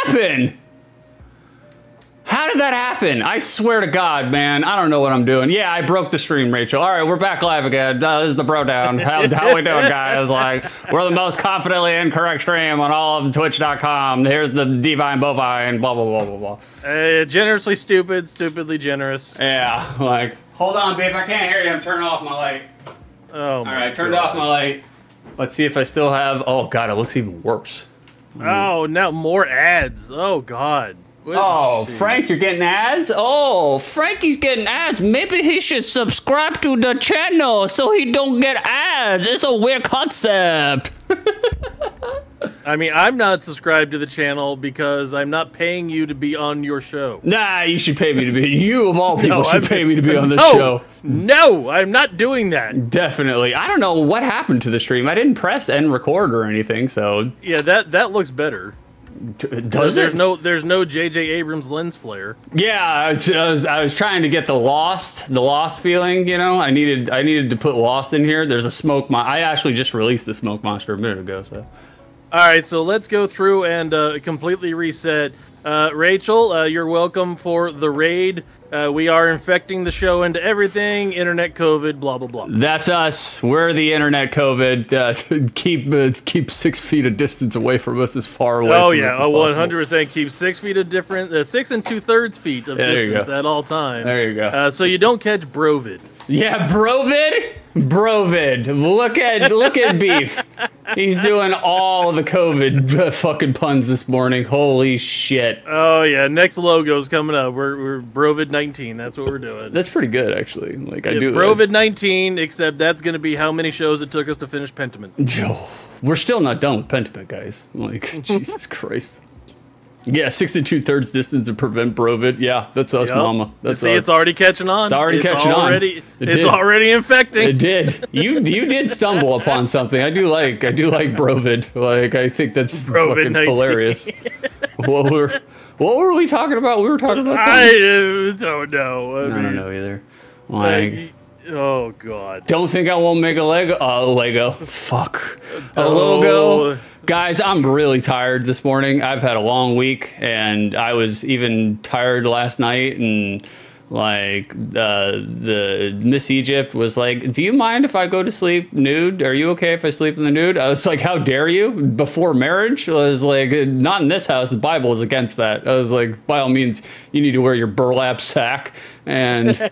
happen? How did that happen? I swear to God, man. I don't know what I'm doing. Yeah, I broke the stream, Rachel. All right, we're back live again. This is the BroDown. How we doing, guys? Like, we're the most confidently incorrect stream on all of Twitch.com. Here's the Divine Bovine, blah, blah, blah, blah, blah. Generously stupid, stupidly generous. Yeah, like, hold on, babe. I can't hear you. I'm turning off my light. Oh, all right, turned off my light. Let's see if I still have... Oh, God, it looks even worse. Oh, now more ads. Oh, God. Oh, Frank, you're getting ads? Oh, Frankie's getting ads. Maybe he should subscribe to the channel so he don't get ads. It's a weird concept. I mean, I'm not subscribed to the channel because I'm not paying you to be on your show. Nah, you should pay me to be. You, of all people, should pay me to be on this show. No, I'm not doing that. Definitely. I don't know what happened to the stream. I didn't press end record or anything, so... Yeah, that looks better. Does it? There's no J.J. Abrams lens flare. Yeah, I was trying to get the lost feeling. You know, I needed to put Lost in here. There's a smoke. I actually just released the smoke monster a minute ago. So, all right, so let's go through and completely reset. Rachel, you're welcome for the raid. We are infecting the show into everything. Internet COVID, blah blah blah. That's us. We're the internet COVID. Keep 6 feet of distance away from us, as far away. Oh from yeah, us as 100%. Keep 6 feet of 6 2/3 feet of distance at all time. There you go. So you don't catch Brovid. Yeah, Brovid. Look at Beef. He's doing all the COVID fucking puns this morning. Holy shit. Oh yeah, next logo's coming up. We're Brovid-19. That's what we're doing. That's pretty good, actually. Like, I do Brovid-19, except that's going to be how many shows it took us to finish Pentiment. Oh, we're still not done with Pentiment, guys. Like, Jesus Christ. Yeah, 6 2/3 distance to prevent Brovid. Yeah, that's us, mama. That's us. It's already catching on. It's already catching on. It's already infecting. It did. You did stumble upon something. I do like Brovid. Like, I think that's fucking hilarious. What were we talking about? We were talking about something. I don't know. I don't know either. Like, oh God. Don't think I won't make a Lego. Fuck. A logo. Guys, I'm really tired this morning. I've had a long week, and I was even tired last night, and like the Miss Egypt was like, do you mind if I go to sleep nude? Are you okay if I sleep in the nude? I was like, how dare you? Before marriage? I was like, not in this house. The Bible is against that. I was like, by all means, you need to wear your burlap sack. And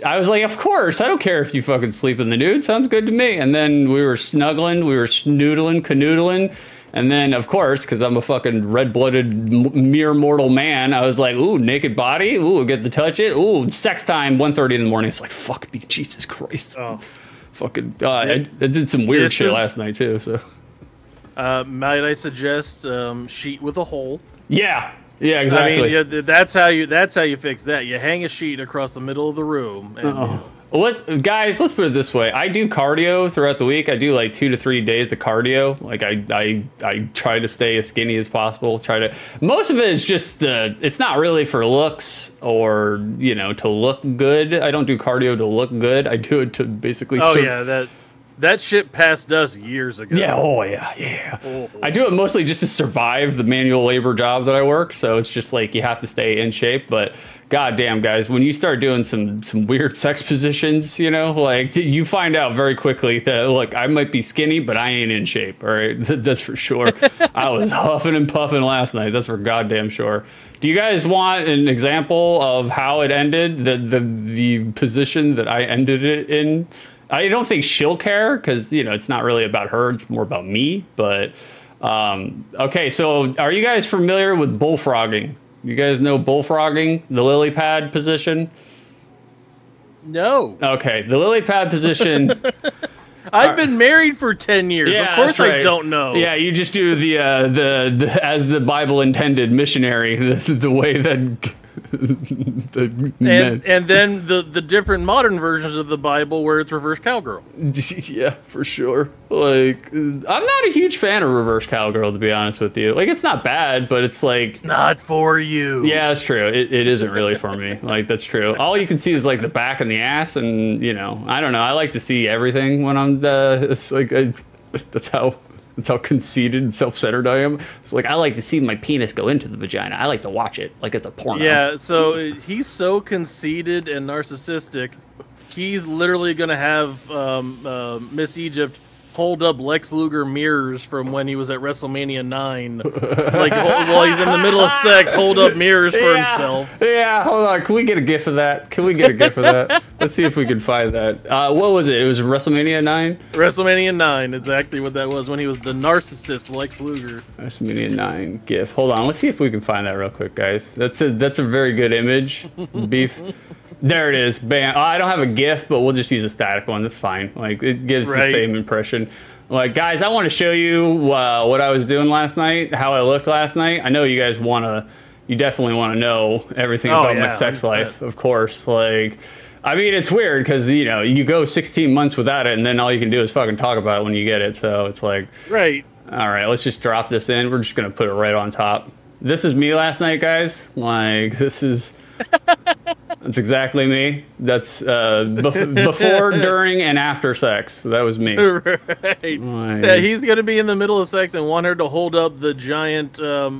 I was like, of course, I don't care if you fucking sleep in the nude. Sounds good to me. And then we were snuggling, we were snoodling, canoodling. And then, of course, because I'm a fucking red-blooded, mere mortal man, I was like, ooh, naked body? Ooh, get to touch it? Ooh, sex time, 1:30 in the morning. It's like, fuck me, Jesus Christ. Oh. Fucking, I did some weird shit last night, too, so. Might I suggest sheet with a hole? Yeah. Yeah, exactly. I mean, that's how you fix that. You hang a sheet across the middle of the room. And Guys, let's put it this way. I do cardio throughout the week. I do like 2 to 3 days of cardio. Like I try to stay as skinny as possible. Most of it is just it's not really for looks or, you know, to look good. I don't do cardio to look good. I do it to basically that shit passed us years ago. Yeah, Oh. I do it mostly just to survive the manual labor job that I work, so it's just like you have to stay in shape, but goddamn, guys, when you start doing some weird sex positions, you know, like, you find out very quickly that, look, I might be skinny, but I ain't in shape, all right? That's for sure. I was huffing and puffing last night, that's for goddamn sure. Do you guys want an example of how it ended, the position that I ended it in? I don't think she'll care because, you know, it's not really about her. It's more about me. But, okay, so are you guys familiar with bullfrogging? You guys know bullfrogging, the lily pad position? No. Okay, the lily pad position. I've been married for 10 years. Yeah, of course right. I don't know. Yeah, you just do the as the Bible intended missionary, the way that... and then the different modern versions of the Bible where it's reverse cowgirl. Yeah, for sure. Like, I'm not a huge fan of reverse cowgirl, to be honest with you. Like, it's not bad, but it's like, it's not for you. Yeah, that's true. It isn't really for me. Like, that's true. All you can see is like the back and the ass, and, you know, I don't know. I like to see everything when I'm it's like that's how That's how conceited and self-centered I am. It's like, I like to see my penis go into the vagina. I like to watch it like it's a porno. Yeah, so he's so conceited and narcissistic. He's literally going to have Miss Egypt hold up Lex Luger mirrors from when he was at WrestleMania 9. Like, while he's in the middle of sex, hold up mirrors for himself. Yeah, hold on. Can we get a gif of that? Can we get a gif of that? Let's see if we can find that. What was it? It was WrestleMania 9? WrestleMania 9, exactly what that was, when he was the narcissist Lex Luger. WrestleMania 9 gif. Hold on. Let's see if we can find that real quick, guys. That's a very good image. Beef. There it is. Bam. I don't have a GIF, but we'll just use a static one. That's fine. Like, it gives the same impression. Like, guys, I want to show you what I was doing last night, how I looked last night. I know you guys you definitely want to know everything about my sex 100%. Life, of course. Like, I mean, it's weird because, you know, you go 16 months without it, and then all you can do is fucking talk about it when you get it. So it's like, right. All right, let's just drop this in. We're just going to put it right on top. This is me last night, guys. Like, this is... That's exactly me. That's before, during, and after sex. That was me. Right. Yeah, he's going to be in the middle of sex and want her to hold up the giant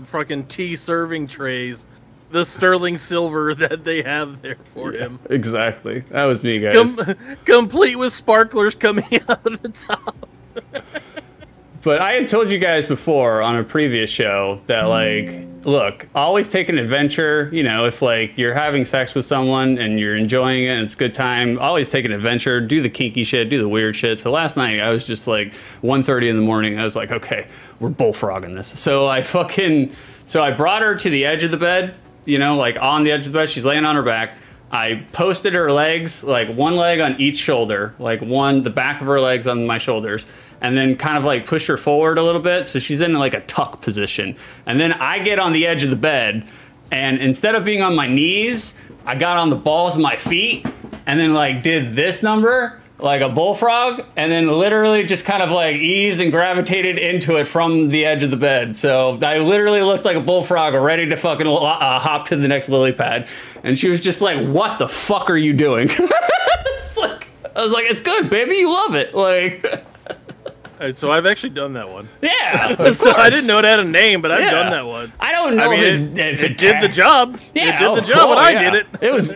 fucking tea serving trays, the sterling silver that they have there for him. Exactly. That was me, guys. Complete with sparklers coming out of the top. But I had told you guys before on a previous show that, like, look, always take an adventure. You know, if, like, you're having sex with someone and you're enjoying it and it's a good time, always take an adventure. Do the kinky shit, do the weird shit. So last night, I was just, like, 1:30 in the morning. I was like, okay, we're bullfrogging this. So I brought her to the edge of the bed, you know, like, on the edge of the bed. She's laying on her back. I posted her legs, like one leg on each shoulder, like the back of her legs on my shoulders, and then kind of like push her forward a little bit. So she's in like a tuck position. And then I get on the edge of the bed, and instead of being on my knees, I got on the balls of my feet and then like did this number, like a bullfrog, and then literally just kind of like eased and gravitated into it from the edge of the bed. So I literally looked like a bullfrog ready to fucking hop to the next lily pad. And she was just like, what the fuck are you doing? I was like, it's good, baby. You love it. Like... All right, so I've actually done that one. Yeah, so I didn't know it had a name, but I've done that one. I don't know if it did the job. Yeah, it did the job when I did it.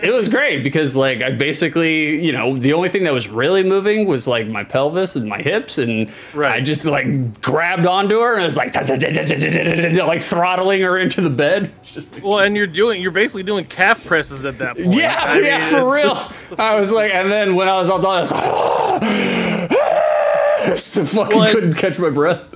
It was great because like I basically, you know, the only thing that was really moving was like my pelvis and my hips, and I just like grabbed onto her and it was like like throttling her into the bed. It's just like, well, and you're basically doing calf presses at that point. Yeah, I mean, for real. I was like, and then when I was all done, I was like, so fucking couldn't catch my breath.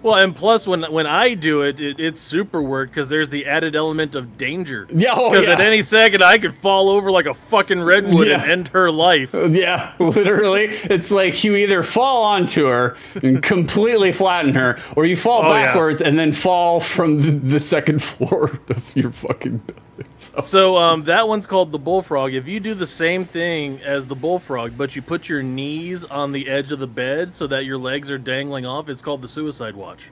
Well, and plus, when I do it, it's super work because there's the added element of danger. Yeah, because at any second I could fall over like a fucking redwood and end her life. Yeah, literally. It's like you either fall onto her and completely flatten her, or you fall backwards and then fall from the second floor of your fucking building. So that one's called the bullfrog. If you do the same thing as the bullfrog, but you put your knees on the edge of the bed so that your legs are dangling off, it's called the suicide watch.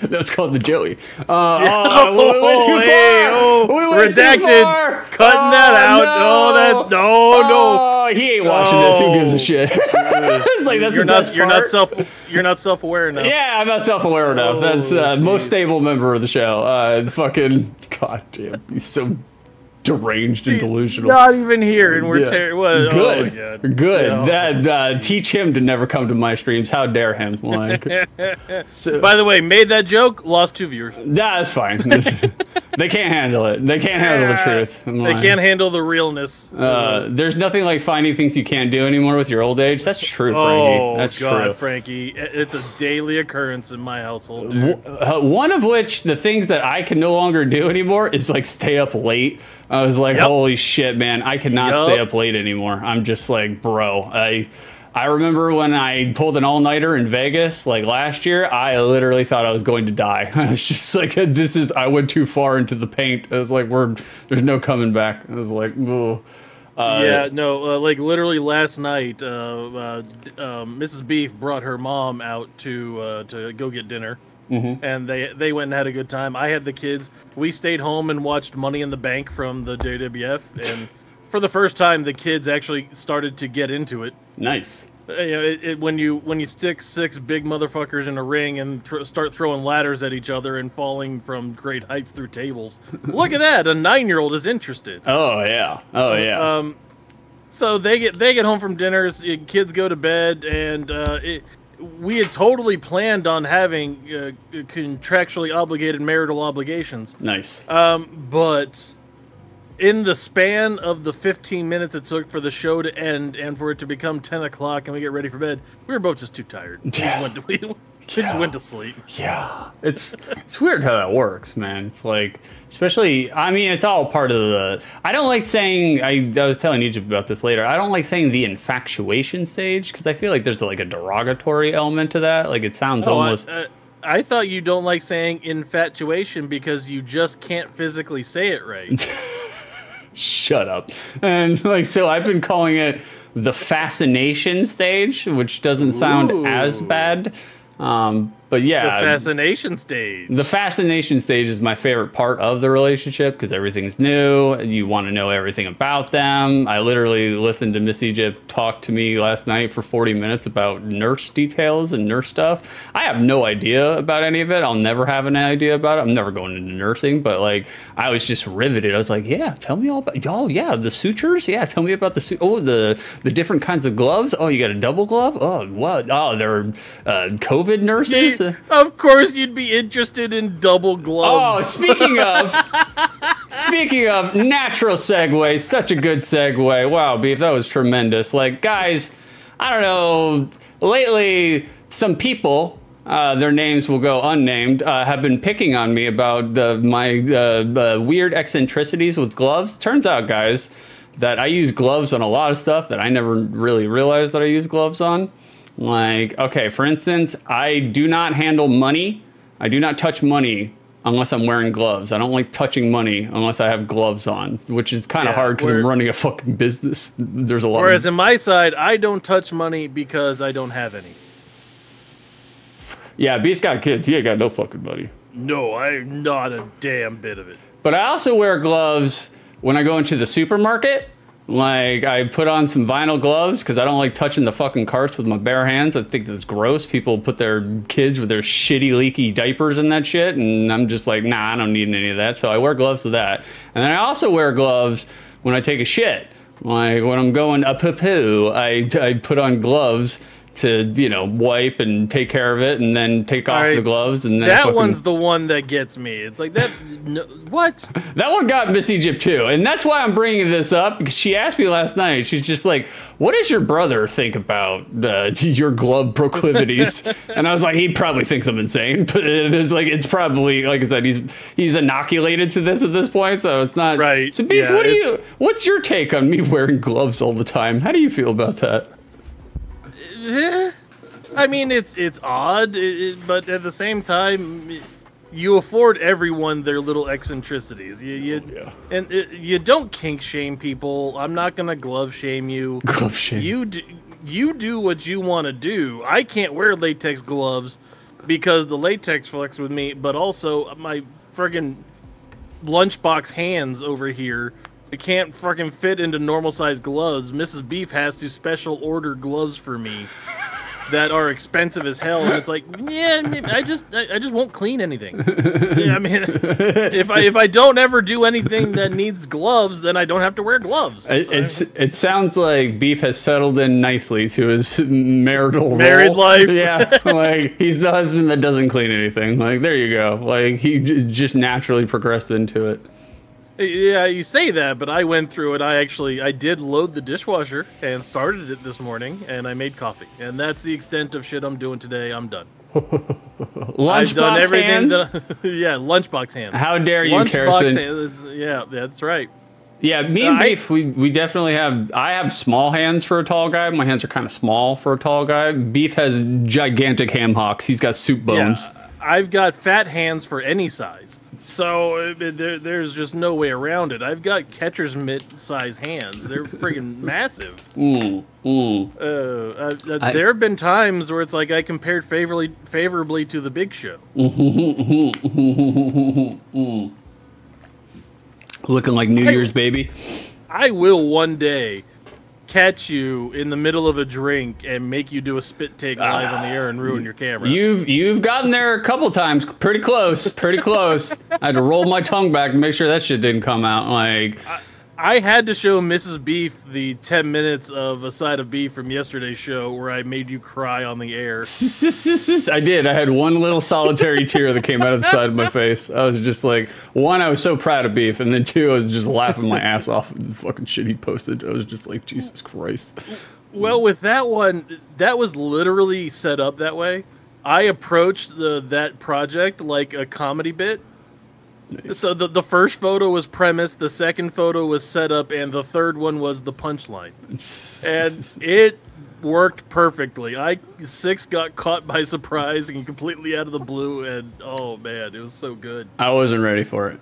That's called the Joey. We went too far. We went redacted. Too far. Cutting that out. No. No. He ain't watching this. Who gives a shit? It's like that's you're not self-aware enough. Yeah, I'm not self-aware enough. That's most stable member of the show. Fucking goddamn, he's so deranged and delusional. Not even here, and we're good. Oh, good. That teach him to never come to my streams. How dare him? Like, by the way, made that joke, lost 2 viewers. That's fine. They can't handle it. They can't handle the truth. They can't handle the realness. There's nothing like finding things you can't do anymore with your old age. That's true, Frankie. That's true. Frankie. It's a daily occurrence in my household. One of which, the things that I can no longer do anymore is like stay up late. I was like, holy shit, man, I cannot stay up late anymore. I'm just like, bro, I remember when I pulled an all-nighter in Vegas, like last year, I literally thought I was going to die. I was just like, I went too far into the paint. I was like, there's no coming back. I was like, ugh. Like literally last night, Mrs. Beef brought her mom out to go get dinner. Mm-hmm. And they went and had a good time. I had the kids. We stayed home and watched Money in the Bank from the WWF. And for the first time, the kids actually started to get into it. Nice. When you stick 6 big motherfuckers in a ring and start throwing ladders at each other and falling from great heights through tables. Look at that! A 9-year-old is interested. Oh yeah. Oh yeah. So they get home from dinners. Kids go to bed, and we had totally planned on having contractually obligated marital obligations. Nice. But in the span of the 15 minutes it took for the show to end and for it to become 10 o'clock and we get ready for bed, we were both just too tired. We just went to sleep. Yeah. It's weird how that works, man. It's like, especially, I mean, it's all part of the, I don't like saying, I was telling Egypt about this later, I don't like saying the infatuation stage, because I feel like there's like a derogatory element to that. Like, it sounds almost... I thought you don't like saying infatuation because you just can't physically say it right. Shut up. And like, so I've been calling it the fascination stage, which doesn't sound as bad. But yeah, the fascination stage. The fascination stage is my favorite part of the relationship because everything's new. You want to know everything about them. I literally listened to Miss Egypt talk to me last night for 40 minutes about nurse details and nurse stuff. I have no idea about any of it. I'll never have an idea about it. I'm never going into nursing, but like, I was just riveted. I was like, yeah, tell me all about, oh yeah, the sutures. Yeah, tell me about the different kinds of gloves. Oh, you got a double glove? Oh, what? Oh, they're COVID nurses. Of course you'd be interested in double gloves. Oh, speaking of natural segue, such a good segue. Wow, Beef, that was tremendous. Like, guys, I don't know, lately some people, their names will go unnamed, have been picking on me about my weird eccentricities with gloves. Turns out, guys, that I use gloves on a lot of stuff that I never really realized that I use gloves on. Like, okay, for instance, I do not handle money. I do not touch money unless I'm wearing gloves. I don't like touching money unless I have gloves on, which is kind of hard because I'm running a fucking business. There's a lot. Whereas in my side, I don't touch money because I don't have any. Yeah, Beast's got kids. He ain't got no fucking money. No, I'm not a damn bit of it. But I also wear gloves when I go into the supermarket. Like, I put on some vinyl gloves because I don't like touching the fucking carts with my bare hands. I think that's gross. People put their kids with their shitty, leaky diapers and that shit. And I'm just like, nah, I don't need any of that. So I wear gloves for that. And then I also wear gloves when I take a shit. Like, when I'm going a poo-poo, I put on gloves to, you know, wipe and take care of it and then take off the gloves. And then that one's the one that gets me. It's like that. No, what? That one got Miss Egypt too. And that's why I'm bringing this up, because she asked me last night. She's just like, what does your brother think about your glove proclivities? And I was like, he probably thinks I'm insane. But it's like, it's probably, like I said, he's inoculated to this at this point. So it's not. Right. So Beef, what's your take on me wearing gloves all the time? How do you feel about that? I mean, it's odd, but at the same time, you afford everyone their little eccentricities. You don't kink shame people. I'm not gonna glove shame you. Glove shame. You do what you want to do. I can't wear latex gloves because the latex flex with me, but also my friggin' lunchbox hands over here. It can't fucking fit into normal size gloves. Mrs. Beef has to special order gloves for me that are expensive as hell, and it's like, yeah, I just won't clean anything. I mean, if I don't ever do anything that needs gloves, then I don't have to wear gloves. It sounds like Beef has settled in nicely to his married life. Yeah, like he's the husband that doesn't clean anything. Like, there you go. Like, he just naturally progressed into it. Yeah, you say that, but I went through it. I did load the dishwasher and started it this morning, and I made coffee. And that's the extent of shit I'm doing today. I'm done. Lunchbox hands? Yeah, lunchbox hands. How dare you, Carson? Yeah, that's right. Yeah, me and Beef, we definitely have... I have small hands for a tall guy. My hands are kind of small for a tall guy. Beef has gigantic ham hocks. He's got soup bones. Yeah, I've got fat hands for any size. So there's just no way around it. I've got catcher's mitt-size hands. They're friggin' massive. There have been times where it's like I compared favorably to the Big Show. Looking like New Year's, baby. I will one day catch you in the middle of a drink and make you do a spit take live on the air and ruin your camera. You've gotten there a couple times, pretty close, pretty close. I had to roll my tongue back to make sure that shit didn't come out. Like, I had to show Mrs. Beef the 10 minutes of a side of beef from yesterday's show where I made you cry on the air. I did. I had one little solitary tear that came out of the side of my face. I was just like, one, I was so proud of Beef, and then two, I was just laughing my ass off at the fucking shit he posted. I was just like, Jesus Christ. Well, with that one, that was literally set up that way. I approached that project like a comedy bit. Nice. So the first photo was premise, the second photo was set up, and the third one was the punchline. And it worked perfectly. Six got caught by surprise and completely out of the blue, and oh man, it was so good. I wasn't ready for it.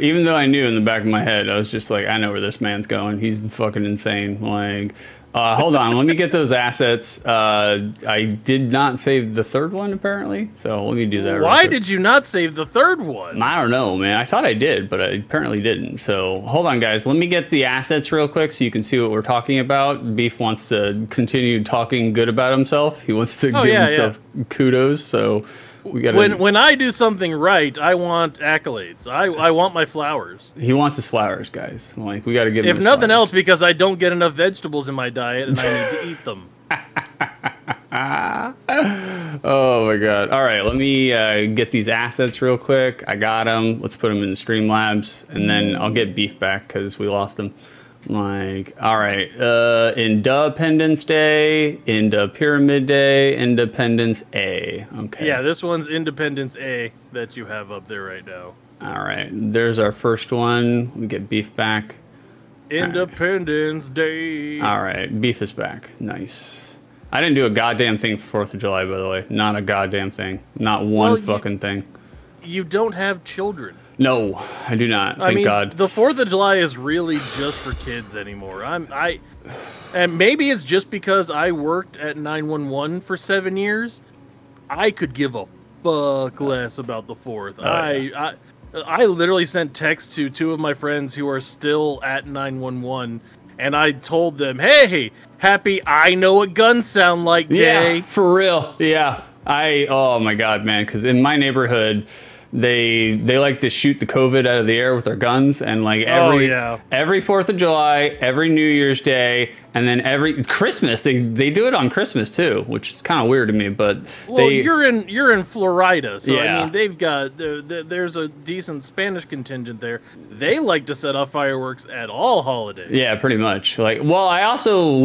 Even though I knew in the back of my head, I was just like, I know where this man's going. He's fucking insane. Like, hold on, let me get those assets. I did not save the third one, apparently, so let me do that. Why did you not save the third one? I don't know, man. I thought I did, but I apparently didn't. So hold on, guys. Let me get the assets real quick so you can see what we're talking about. Beef wants to continue talking good about himself. He wants to give himself kudos, so we gotta... When I do something right, I want accolades. I want my flowers. He wants his flowers, guys. Like, we got to give him If nothing else, because I don't get enough vegetables in my diet, and I need to eat them. Oh my god. All right, let me get these assets real quick. I got them. Let's put them in the Streamlabs, and then I'll get Beef back because we lost him. Like, all right, Independence Day, Pyramid Day, Independence A. Okay. Yeah, this one's Independence A that you have up there right now. All right, there's our first one. Let me get Beef back. Independence Day. All right, Beef is back. Nice. I didn't do a goddamn thing for 4th of July, by the way. Not a goddamn thing. Not one fucking thing. You don't have children. No, I do not. Thank God. The 4th of July is really just for kids anymore. And maybe it's just because I worked at 911 for 7 years. I could give a fuck less about the 4th. I literally sent texts to 2 of my friends who are still at 911, and I told them, "Hey, happy I know what guns sound like day." Yeah, for real. Yeah. Oh my God, man. Because in my neighborhood, they like to shoot the COVID out of the air with their guns, and like every 4th of July, every New Year's Day, and then every Christmas they do it on Christmas too, which is kind of weird to me. But you're in Florida, so I mean they've got there's a decent Spanish contingent there. They like to set off fireworks at all holidays. Yeah, pretty much. Like, well, I don't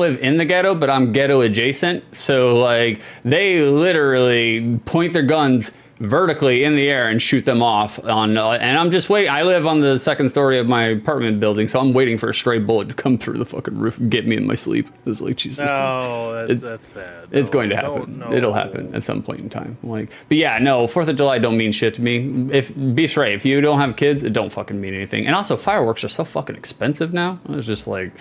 live in the ghetto, but I'm ghetto adjacent, so like they literally point their guns vertically in the air and shoot them off on, and I'm just waiting. I live on the 2nd story of my apartment building, so I'm waiting for a stray bullet to come through the fucking roof and get me in my sleep. It's like, Jesus Christ. That's sad. It's going to happen. It'll happen at some point in time. Like, but yeah, no, 4th of July don't mean shit to me. If Beef's right, if you don't have kids, it don't fucking mean anything. And also, fireworks are so fucking expensive now. It's just like,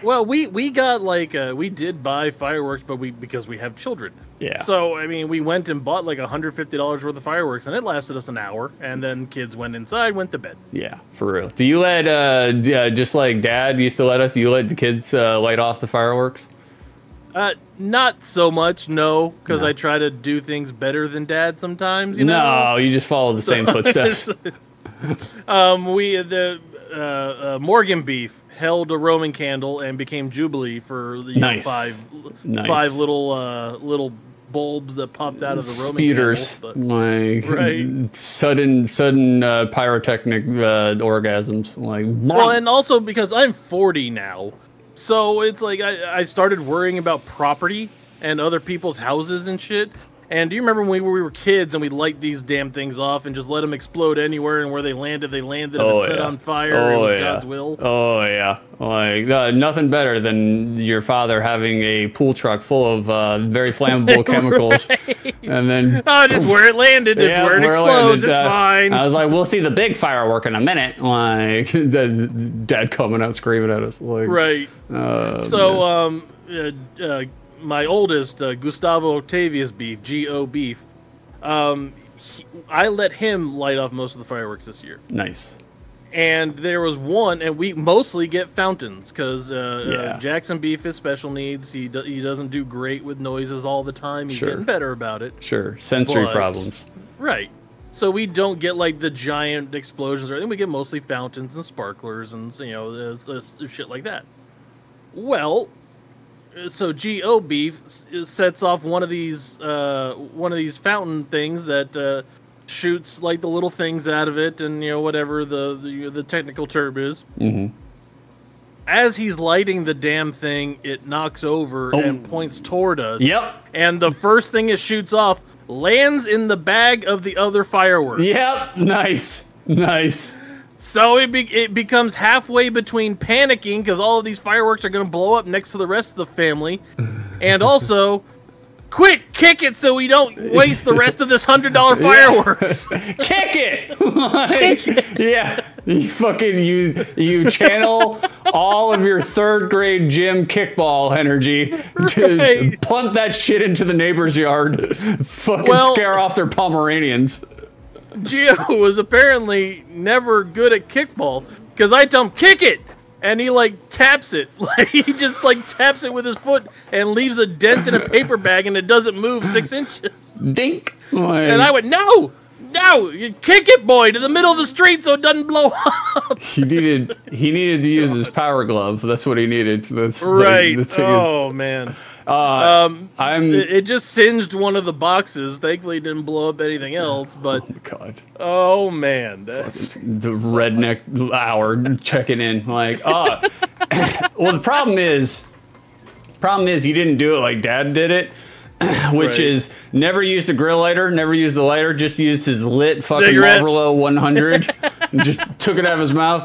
well, we got like we did buy fireworks, but because we have children. Yeah. So I mean, we went and bought like $150 worth of fireworks, and it lasted us an hour. And then kids went inside, went to bed. Yeah, for real. Do you let just like Dad used to let us? You let the kids light off the fireworks? Not so much, no, because I try to do things better than Dad sometimes. You know? No, you just follow the same footsteps. Morgan Beef held a Roman candle and became Jubilee for the five little bulbs that popped out of the Roman speeders, like sudden pyrotechnic orgasms. Like, well, and also because I'm 40 now, so it's like I started worrying about property and other people's houses and shit. And do you remember when we were kids and we'd light these damn things off and just let them explode anywhere, and where they landed, if it's set on fire, it was God's will? Oh, yeah. Like, nothing better than your father having a pool truck full of very flammable chemicals. And then... Oh, just where it landed. It's where it explodes. It's fine. I was like, we'll see the big firework in a minute. Like, Dad coming out screaming at us. Like, right. My oldest, Gustavo Octavius Beef, G.O. Beef, I let him light off most of the fireworks this year. Nice. And there was one, and we mostly get fountains because Jackson Beef is special needs. He doesn't do great with noises all the time. He's getting better about it. Sure, sensory problems. Right. So we don't get like the giant explosions or anything. We get mostly fountains and sparklers and shit like that. Well, so G.O. Beef sets off one of these fountain things that shoots like the little things out of it, and whatever the technical term is. Mm-hmm. As he's lighting the damn thing, it knocks over and points toward us. Yep. And the first thing it shoots off lands in the bag of the other fireworks. Yep. Nice. So it becomes halfway between panicking because all of these fireworks are going to blow up next to the rest of the family, and also, quick, kick it so we don't waste the rest of this $100 fireworks. Kick it! Kick it! Yeah, you channel all of your third grade gym kickball energy to punt that shit into the neighbor's yard. Scare off their Pomeranians. Gio was apparently never good at kickball because I tell him, kick it! And he taps it. He just taps it with his foot and leaves a dent in a paper bag and it doesn't move 6 inches. Dink. And I went, no, you kick it, boy, to the middle of the street so it doesn't blow up. He needed to use his power glove. That's what he needed. That's right. Oh man. It just singed one of the boxes. Thankfully, it didn't blow up anything else. But oh my god. Oh man, that's the redneck hour checking in. Well, the problem is you didn't do it like Dad did it, which is never used a grill lighter, never used the lighter, just used his lit fucking Marlboro 100, and just took it out of his mouth,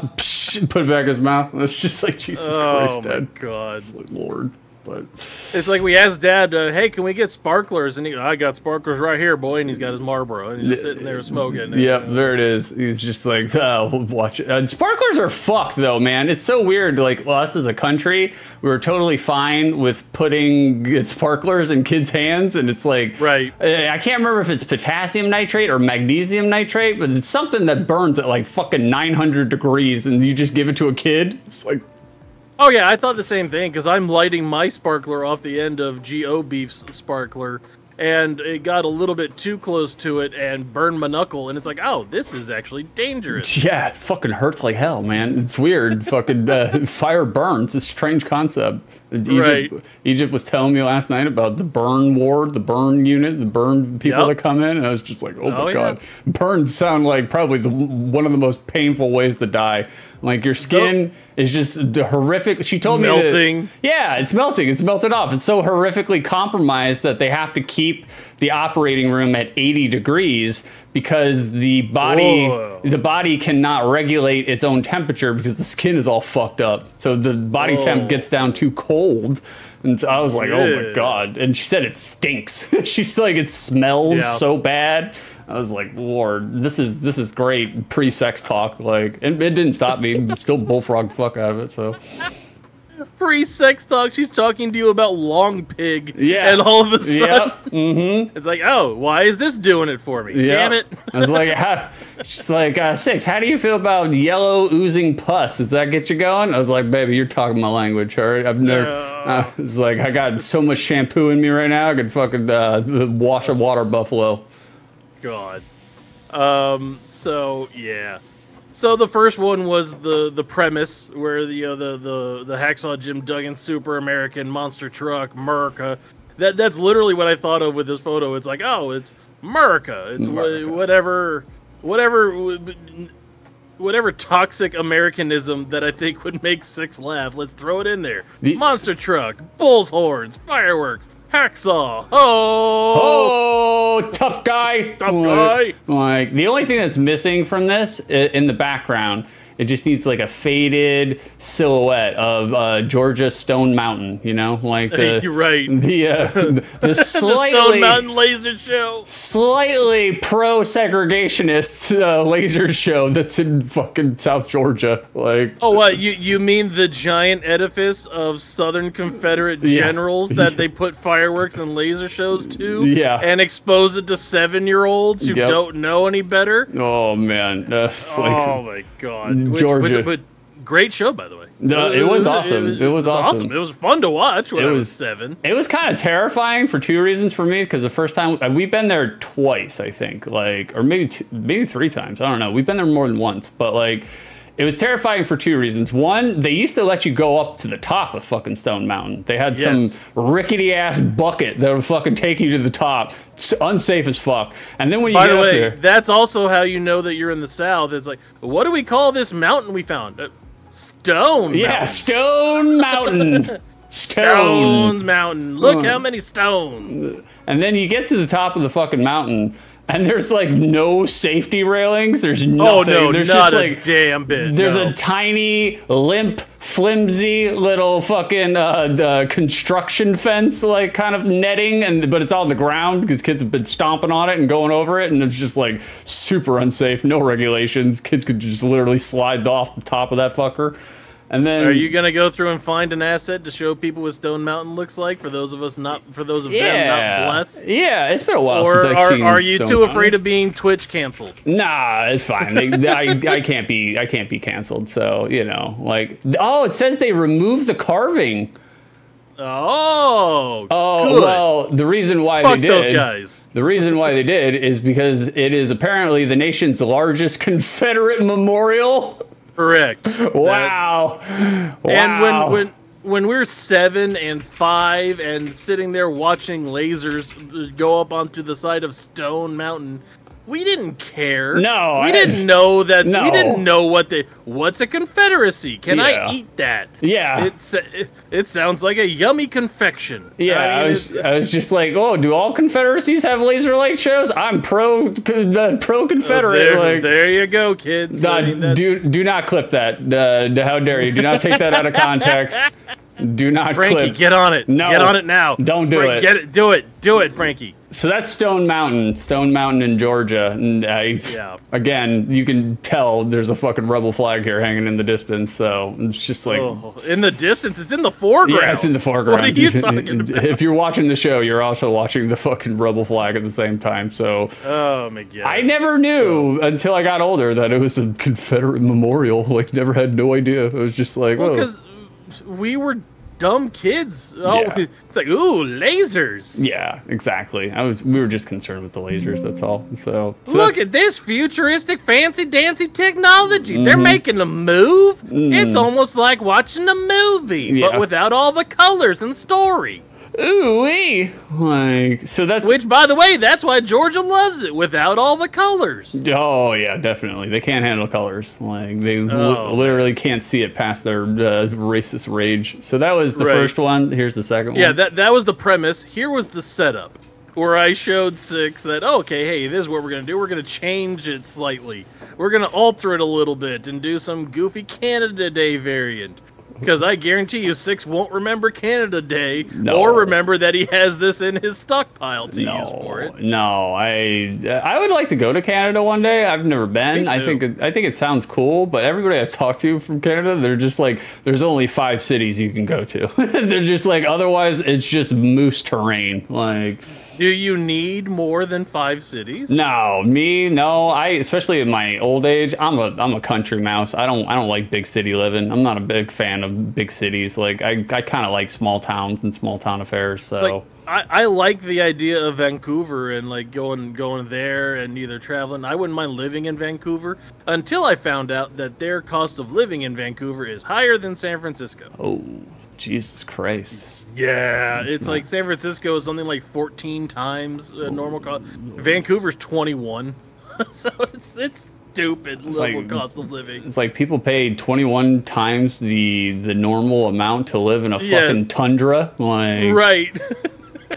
and put it back in his mouth. It's just like Jesus Christ, Dad. Oh my god, it's like, Lord. But it's like we asked Dad, hey, can we get sparklers? And I got sparklers right here, boy. And he's got his Marlboro, and he's just sitting there smoking. Yep, there it is. He's just like, watch it. Sparklers are fucked, though, man. It's so weird. Us as a country, we were totally fine with putting sparklers in kids' hands, and it's like, right. I can't remember if it's potassium nitrate or magnesium nitrate, but it's something that burns at fucking 900 degrees, and you just give it to a kid. It's like. Oh yeah, I thought the same thing because I'm lighting my sparkler off the end of G.O. Beef's sparkler, and it got a little bit too close to it and burned my knuckle, and it's like, oh, this is actually dangerous. Yeah, it fucking hurts like hell, man. It's weird. Fucking fire burns. It's a strange concept. Egypt was telling me last night about the burn ward, the burn unit, the burn people that come in, and I was just like, oh my god. Burns sound like probably one of the most painful ways to die. Your skin is just horrific. She told me melting. Yeah, it's melting. It's melted off. It's so horrifically compromised that they have to keep the operating room at 80 degrees because the body cannot regulate its own temperature because the skin is all fucked up. So the body temp gets down too cold. And so I was like, oh my god. And she said it stinks. She's like, it smells so bad. I was like, Lord, this is great pre-sex talk. It didn't stop me. Still bullfrog the fuck out of it. So pre-sex talk. She's talking to you about long pig. Yeah. And all of a sudden, it's like, oh, why is this doing it for me? Damn it. I was like, she's like, 6, how do you feel about yellow oozing pus? Does that get you going? I was like, baby, you're talking my language, all right? I've never. It's like, I got so much shampoo in me right now. I could fucking wash a water buffalo. God. So yeah. So the first one was the premise where the Hacksaw Jim Duggan Super American Monster Truck America. That's literally what I thought of with this photo. It's like, oh, it's America. It's whatever toxic Americanism that I think would make Six laugh. Let's throw it in there. Monster Truck, bull's horns, fireworks. Hacksaw! Oh, tough guy! Tough guy! The only thing that's missing from this in the background, it just needs a faded silhouette of Georgia Stone Mountain. You're right. The slightly Stone Mountain laser show, slightly pro-segregationist laser show that's in fucking South Georgia. Oh, what you mean the giant edifice of Southern Confederate generals that they put fireworks and laser shows to? Yeah, and expose it to 7-year-olds who don't know any better. Oh man, oh my god. Georgia. But great show, by the way. No, it was awesome. It was awesome. It was fun to watch when I was 7. It was kind of terrifying for 2 reasons for me, because the first time we've been there twice, I think, like, or maybe 3 times. I don't know. We've been there more than once, but like, it was terrifying for 2 reasons. One, they used to let you go up to the top of fucking Stone Mountain. They had some rickety ass bucket that would fucking take you to the top. It's unsafe as fuck. And then when you get up there, that's also how you know that you're in the South. It's like, what do we call this mountain we found? Stone. Yeah, Mountain. Stone Mountain. Stone Mountain. Look how many stones. And then you get to the top of the fucking mountain, and there's like no safety railings. There's nothing. Oh no, there's not just a like damn bit. There's a tiny, limp, flimsy little fucking construction fence, like kind of netting, but it's on the ground because kids have been stomping on it and going over it, and it's just like super unsafe. No regulations. Kids could just literally slide off the top of that fucker. And then, are you gonna go through and find an asset to show people what Stone Mountain looks like for those of them not blessed? Yeah, it's been a while or since I've seen. Are you Stone too Mountain. afraid of being Twitch canceled? Nah, it's fine. I can't be canceled. So you know, like, oh, it says they removed the carving. Oh, good. Well, the reason why Fuck they did those guys. The reason why they did is because it is apparently the nation's largest Confederate memorial. Correct. Wow. And when we're 7 and 5 and sitting there watching lasers go up onto the side of Stone Mountain, we didn't care. No, we didn't know that. No. We didn't know what's a Confederacy. Can I eat that? Yeah. It sounds like a yummy confection. Yeah, I was just like, oh, do all Confederacies have laser light shows? I'm pro Confederate. There you go, kids. Do not clip that. How dare you? Do not take that out of context. Do not Frankie, clip. get on it. No, get on it now. Don't do it. Get it. Do it, Frankie. So that's Stone Mountain in Georgia. And again, you can tell there's a fucking rebel flag here hanging in the distance. So it's just like, in the distance, it's in the foreground. Yeah, it's in the foreground. What are you talking about? If you're watching the show, you're also watching the fucking rebel flag at the same time. So, oh my god, I never knew until I got older that it was a Confederate memorial. Like, never had no idea. It was just like, because we were dumb kids. It's like, ooh, lasers. Yeah, exactly. We were just concerned with the lasers, that's all. So look at this futuristic fancy dancy technology. They're making a move. It's almost like watching a movie, but without all the colors and story. Ooh-wee. Like, so that's... Which, by the way, that's why Georgia loves it, without all the colors. Oh, yeah, definitely. They can't handle colors. Like, they literally can't see it past their racist rage. So that was the first one. Here's the second one. Yeah, that was the premise. Here was the setup, where I showed 6 that, okay, hey, this is what we're going to do. We're going to change it slightly. We're going to alter it a little bit and do some goofy Canada Day variant. Because I guarantee you 6 won't remember Canada Day or remember that he has this in his stockpile to use for it. No, I would like to go to Canada one day. I've never been. I think it sounds cool, but everybody I've talked to from Canada, they're just like, there's only 5 cities you can go to. They're just like, otherwise it's just moose terrain. Like, do you need more than 5 cities? No, especially in my old age, I'm a country mouse. I don't like big city living. I'm not a big fan of big cities. Like, I kind of like small towns and small town affairs. So I like the idea of Vancouver and like going there and either traveling. I wouldn't mind living in Vancouver until I found out that their cost of living in Vancouver is higher than San Francisco. Oh, Jesus Christ. Yeah, it's like San Francisco is something like 14 times normal cost. Vancouver's 21, so it's stupid level cost of living. It's like people paid 21 times the normal amount to live in a fucking tundra. Like, right.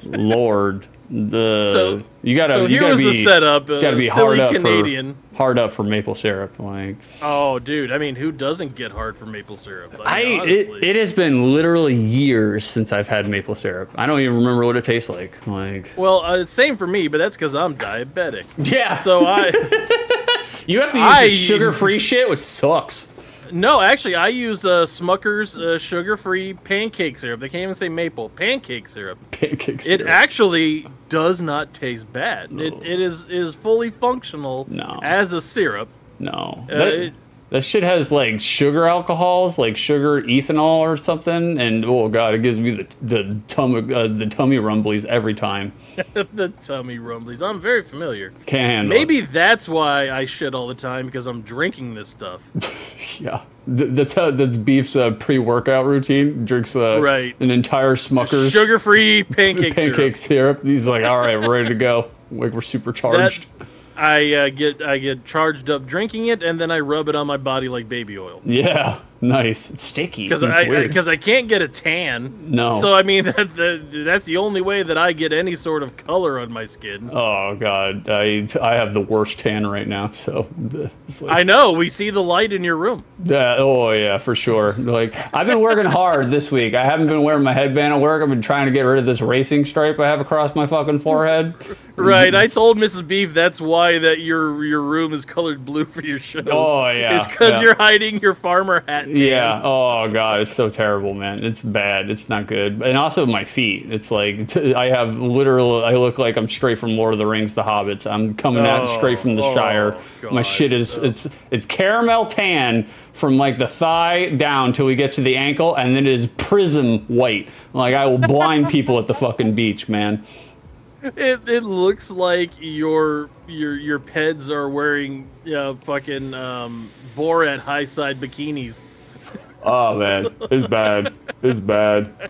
Lord, So you here gotta was be, the setup. Gotta be silly hard up Canadian. Hard up for maple syrup. Like, oh, dude, I mean, who doesn't get hard for maple syrup? It has been literally years since I've had maple syrup. I don't even remember what it tastes like. Like, well, same for me, but that's because I'm diabetic. Yeah. So you have to use the sugar-free shit, which sucks. No, actually, I use Smucker's sugar-free pancake syrup. They can't even say maple. Pancake syrup. Pancake syrup. It actually does not taste bad. No. It is fully functional as a syrup. No. That shit has like sugar alcohols, like sugar ethanol or something, and oh god, it gives me the tummy rumblies every time. The tummy rumblies. I'm very familiar. Can't handle Maybe it. that's why I shit all the time, because I'm drinking this stuff. Yeah, that's Beef's pre-workout routine. Drinks Right. an entire Smucker's Sugar-free pancake syrup. syrup. He's like, all right, we're ready to go. Like we're supercharged. I get charged up drinking it, and then I rub it on my body like baby oil. Yeah, nice. It's sticky. Because I can't get a tan. No. So I mean that's the only way that I get any sort of color on my skin. Oh god, I have the worst tan right now. So it's like, I know. We see the light in your room. yeah, oh yeah, for sure. Like I've been working hard this week. I haven't been wearing my headband at work. I've been trying to get rid of this racing stripe I have across my fucking forehead. Right. I told Mrs. Beef that's why that your room is colored blue for your shows. Oh yeah. It's because yeah. you're hiding your farmer hat. Tan. Yeah. Oh god, it's so terrible, man. It's bad. It's not good. And also my feet. It's like I have literal. I look like I'm straight from Lord of the Rings, The Hobbits. I'm coming out straight from the Shire. God. My shit is it's caramel tan from like the thigh down till we get to the ankle, and then it is prism white. Like I will blind people at the fucking beach, man. It looks like your peds are wearing fucking Borat high side bikinis. Oh man, it's bad. It's bad.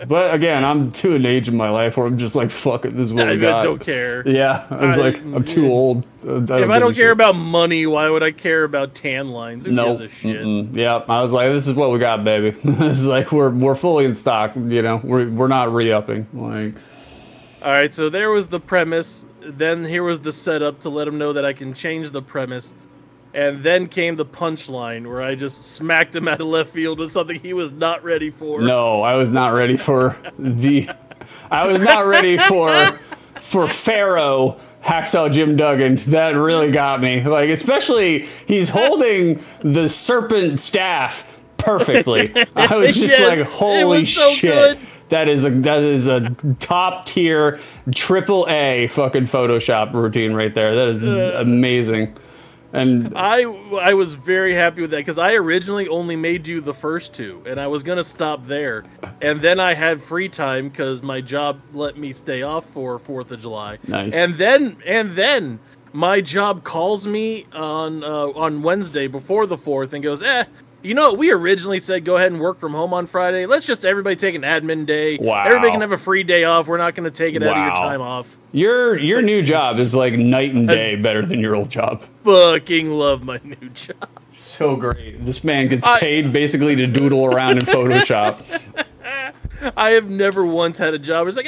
But again, I'm to an age in my life where I'm just like, fuck it, this is what we got. I don't care. Yeah, I was like, I'm too old. If I don't care about money, why would I care about tan lines? Who gives a shit? Yeah, I was like, this is what we got, baby. This is like we're fully in stock. You know, we're not re-upping. Like, all right, so there was the premise. Then here was the setup to let him know that I can change the premise. And then came the punchline where I just smacked him out of left field with something he was not ready for. No, I was not ready for I was not ready for Pharaoh Hacksaw Jim Duggan. That really got me. Like, especially he's holding the serpent staff perfectly. I was just like, holy so shit. Good. That is a top tier AAA fucking Photoshop routine right there. That is amazing. And I was very happy with that because I originally only made you the first two, and I was gonna stop there, and then I had free time because my job let me stay off for 4th of July. Nice. And then my job calls me on Wednesday before the 4th and goes, you know, we originally said go ahead and work from home on Friday. Let's just everybody take an admin day. Wow. Everybody can have a free day off. We're not going to take it out of your time off. Your new job is like night and day better than your old job. Fucking love my new job. So great. This man gets paid basically to doodle around in Photoshop. I have never once had a job. It's like,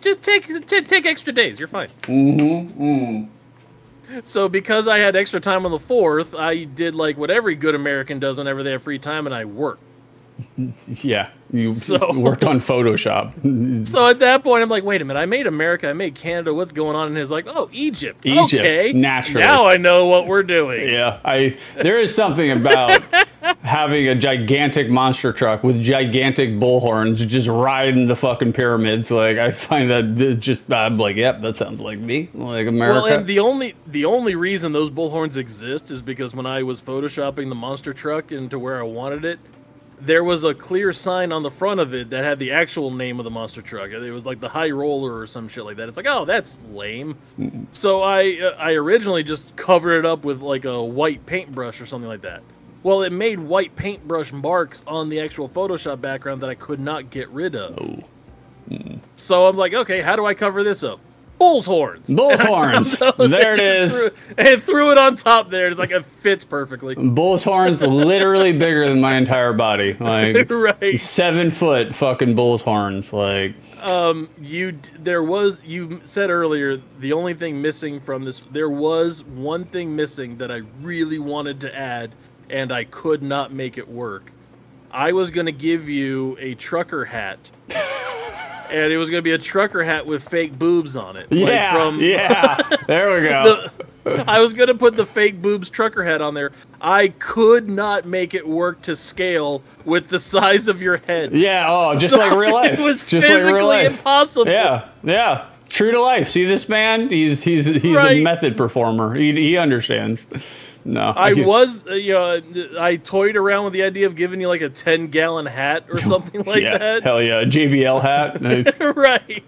just take extra days. You're fine. So because I had extra time on the 4th, I did like what every good American does whenever they have free time, and I worked. Yeah, you worked on Photoshop. So at that point, I'm like, wait a minute, I made America, I made Canada, what's going on? And he's like, oh, Egypt. Okay, naturally. Now I know what we're doing. Yeah, there is something about having a gigantic monster truck with gigantic bullhorns just riding the fucking pyramids. Like, I find that just, I'm like, yep, that sounds like me, like America. Well, and the only reason those bullhorns exist is because when I was photoshopping the monster truck into where I wanted it, there was a clear sign on the front of it that had the actual name of the monster truck. It was like the High Roller or some shit like that. It's like, oh, that's lame. So I originally just covered it up with like a white paintbrush or something like that. Well, it made white paintbrush marks on the actual Photoshop background that I could not get rid of. So I'm like, okay, how do I cover this up? Bull's horns. Bull's horns. There it is. And threw it on top there. It's like it fits perfectly. Bull's horns literally bigger than my entire body. Like right. 7 foot fucking bull's horns. Like you said earlier the only thing missing from this, there was one thing missing that I really wanted to add and I could not make it work. I was going to give you a trucker hat. And it was going to be a trucker hat with fake boobs on it. Yeah, there we go. I was going to put the fake boobs trucker hat on there. I could not make it work to scale with the size of your head. Yeah, just like real life. It was just physically like real life. impossible. Yeah. True to life. See this man? He's Right. a method performer. He understands. No, I toyed around with the idea of giving you like a 10-gallon hat or something like yeah, that. hell yeah, a JBL hat. Right.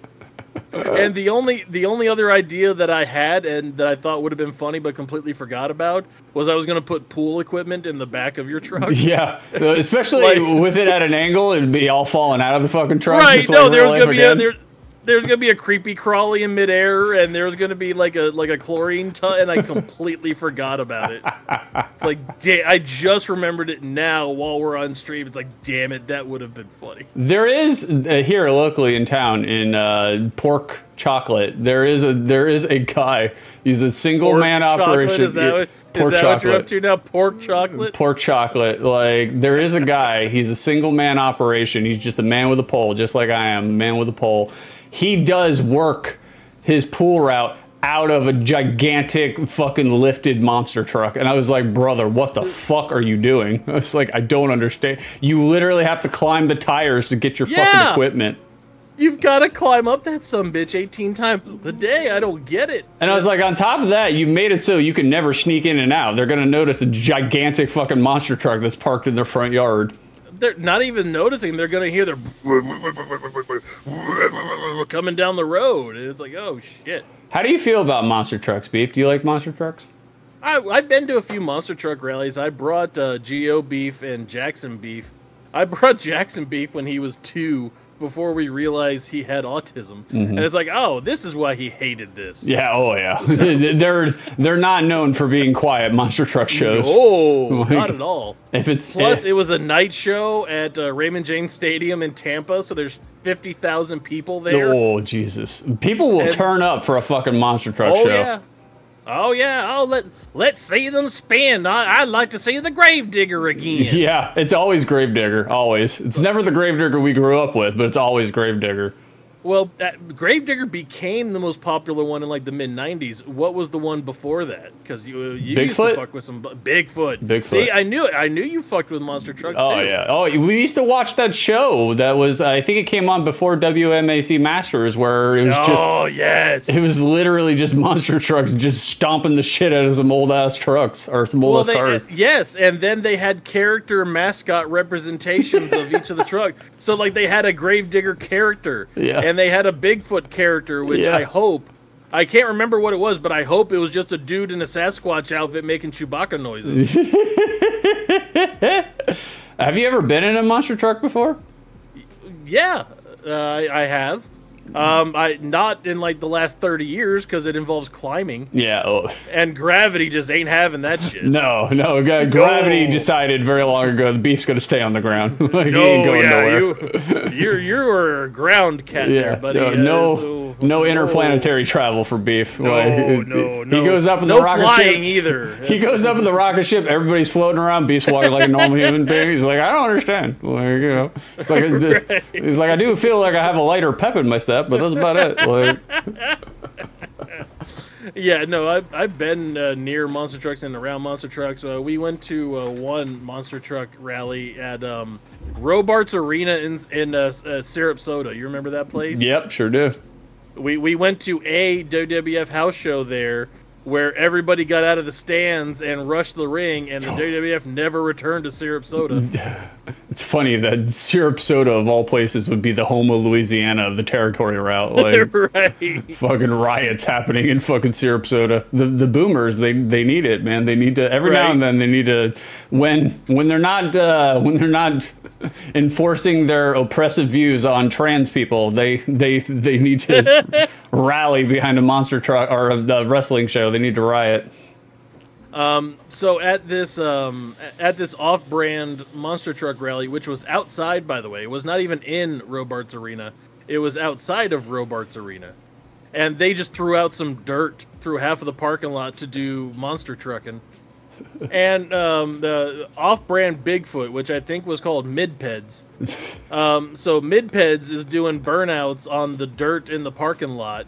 And the only other idea that I had and that I thought would have been funny but completely forgot about was I was going to put pool equipment in the back of your truck. Yeah, especially with it at an angle, it'd be all falling out of the fucking truck. Right? Just No, like there's gonna be a creepy crawly in midair, and there's gonna be like a chlorine tub, and I completely forgot about it. It's like, I just remembered it now while we're on stream. It's like, damn it, that would have been funny. There is here locally in town in Pork Chocolate. There is a guy. He's a single man operation. Is that what you're up to now? Pork chocolate? Pork chocolate. Like, there is a guy. He's a single man operation. He's just a man with a pole, just like I am, a man with a pole. He does work his pool route out of a gigantic fucking lifted monster truck. And I was like, brother, what the fuck are you doing? I was like, I don't understand. You literally have to climb the tires to get your fucking equipment. You've got to climb up that sumbitch 18 times a day. I don't get it. And I was like, on top of that, you've made it so you can never sneak in and out. They're going to notice the gigantic fucking monster truck that's parked in their front yard. They're not even noticing. They're going to hear their coming down the road. And it's like, oh, shit. How do you feel about monster trucks, Beef? Do you like monster trucks? I've been to a few monster truck rallies. I brought Geo Beef and Jackson Beef. I brought Jackson Beef when he was 2, before we realized he had autism. And it's like, oh, this is why he hated this. Yeah, oh yeah. They're not known for being quiet monster truck shows. No, not at all. Plus, it was a night show at Raymond James Stadium in Tampa, so there's 50,000 people there. Oh, Jesus. People will turn up for a fucking monster truck show. Yeah. Oh yeah, let's see them spin. I'd like to see the Gravedigger again. Yeah, it's always Gravedigger, always. It's never the Gravedigger we grew up with, but it's always Gravedigger. Well, Gravedigger became the most popular one in like the mid-90s. What was the one before that? Because you used to fuck with some Bigfoot. See, I knew you fucked with monster trucks too. Oh yeah. Oh, we used to watch that show. That was, I think it came on before WMAC Masters, where it was just. Oh yes. It was literally just monster trucks just stomping the shit out of some old ass trucks or some old ass cars. Yes, and then they had character mascot representations of each of the trucks. So like they had a Gravedigger character. Yeah. And they had a Bigfoot character, which I can't remember what it was, but I hope it was just a dude in a Sasquatch outfit making Chewbacca noises. Have you ever been in a monster truck before? Yeah, I have. Not in like the last 30 years because it involves climbing. Yeah. Oh. And gravity just ain't having that shit. No. Gravity decided very long ago the Beef's going to stay on the ground. Like, he ain't going nowhere. You're a ground cat there, buddy. No interplanetary travel for Beef. No. He goes up in the rocket ship. Either. He goes up in the rocket ship. Everybody's floating around. Beef's walking like a normal human being. He's like, I don't understand. Like, it's like right. He's like, I do feel like I have a lighter pep in my step. But that's about it. Like. Yeah, no, I've been near monster trucks and around monster trucks. We went to one monster truck rally at Robarts Arena in Syrup Soda. You remember that place? Yep, sure do. We went to a WWF house show there where everybody got out of the stands and rushed the ring, and the WWF never returned to Syrup Soda. It's funny that Syrup Soda, of all places, would be the home of Louisiana of the territory route. Like, right. Fucking riots happening in fucking Syrup Soda. The boomers, they need it, man. They need to every now and then. They need to when they're not enforcing their oppressive views on trans people. They need to rally behind a monster truck or a wrestling show. They need to riot. So at this off-brand monster truck rally, which was outside, by the way, it was not even in Robarts Arena. It was outside of Robarts Arena, and they just threw out some dirt through half of the parking lot to do monster trucking. And the off-brand Bigfoot, which I think was called Midpeds. So Midpeds is doing burnouts on the dirt in the parking lot.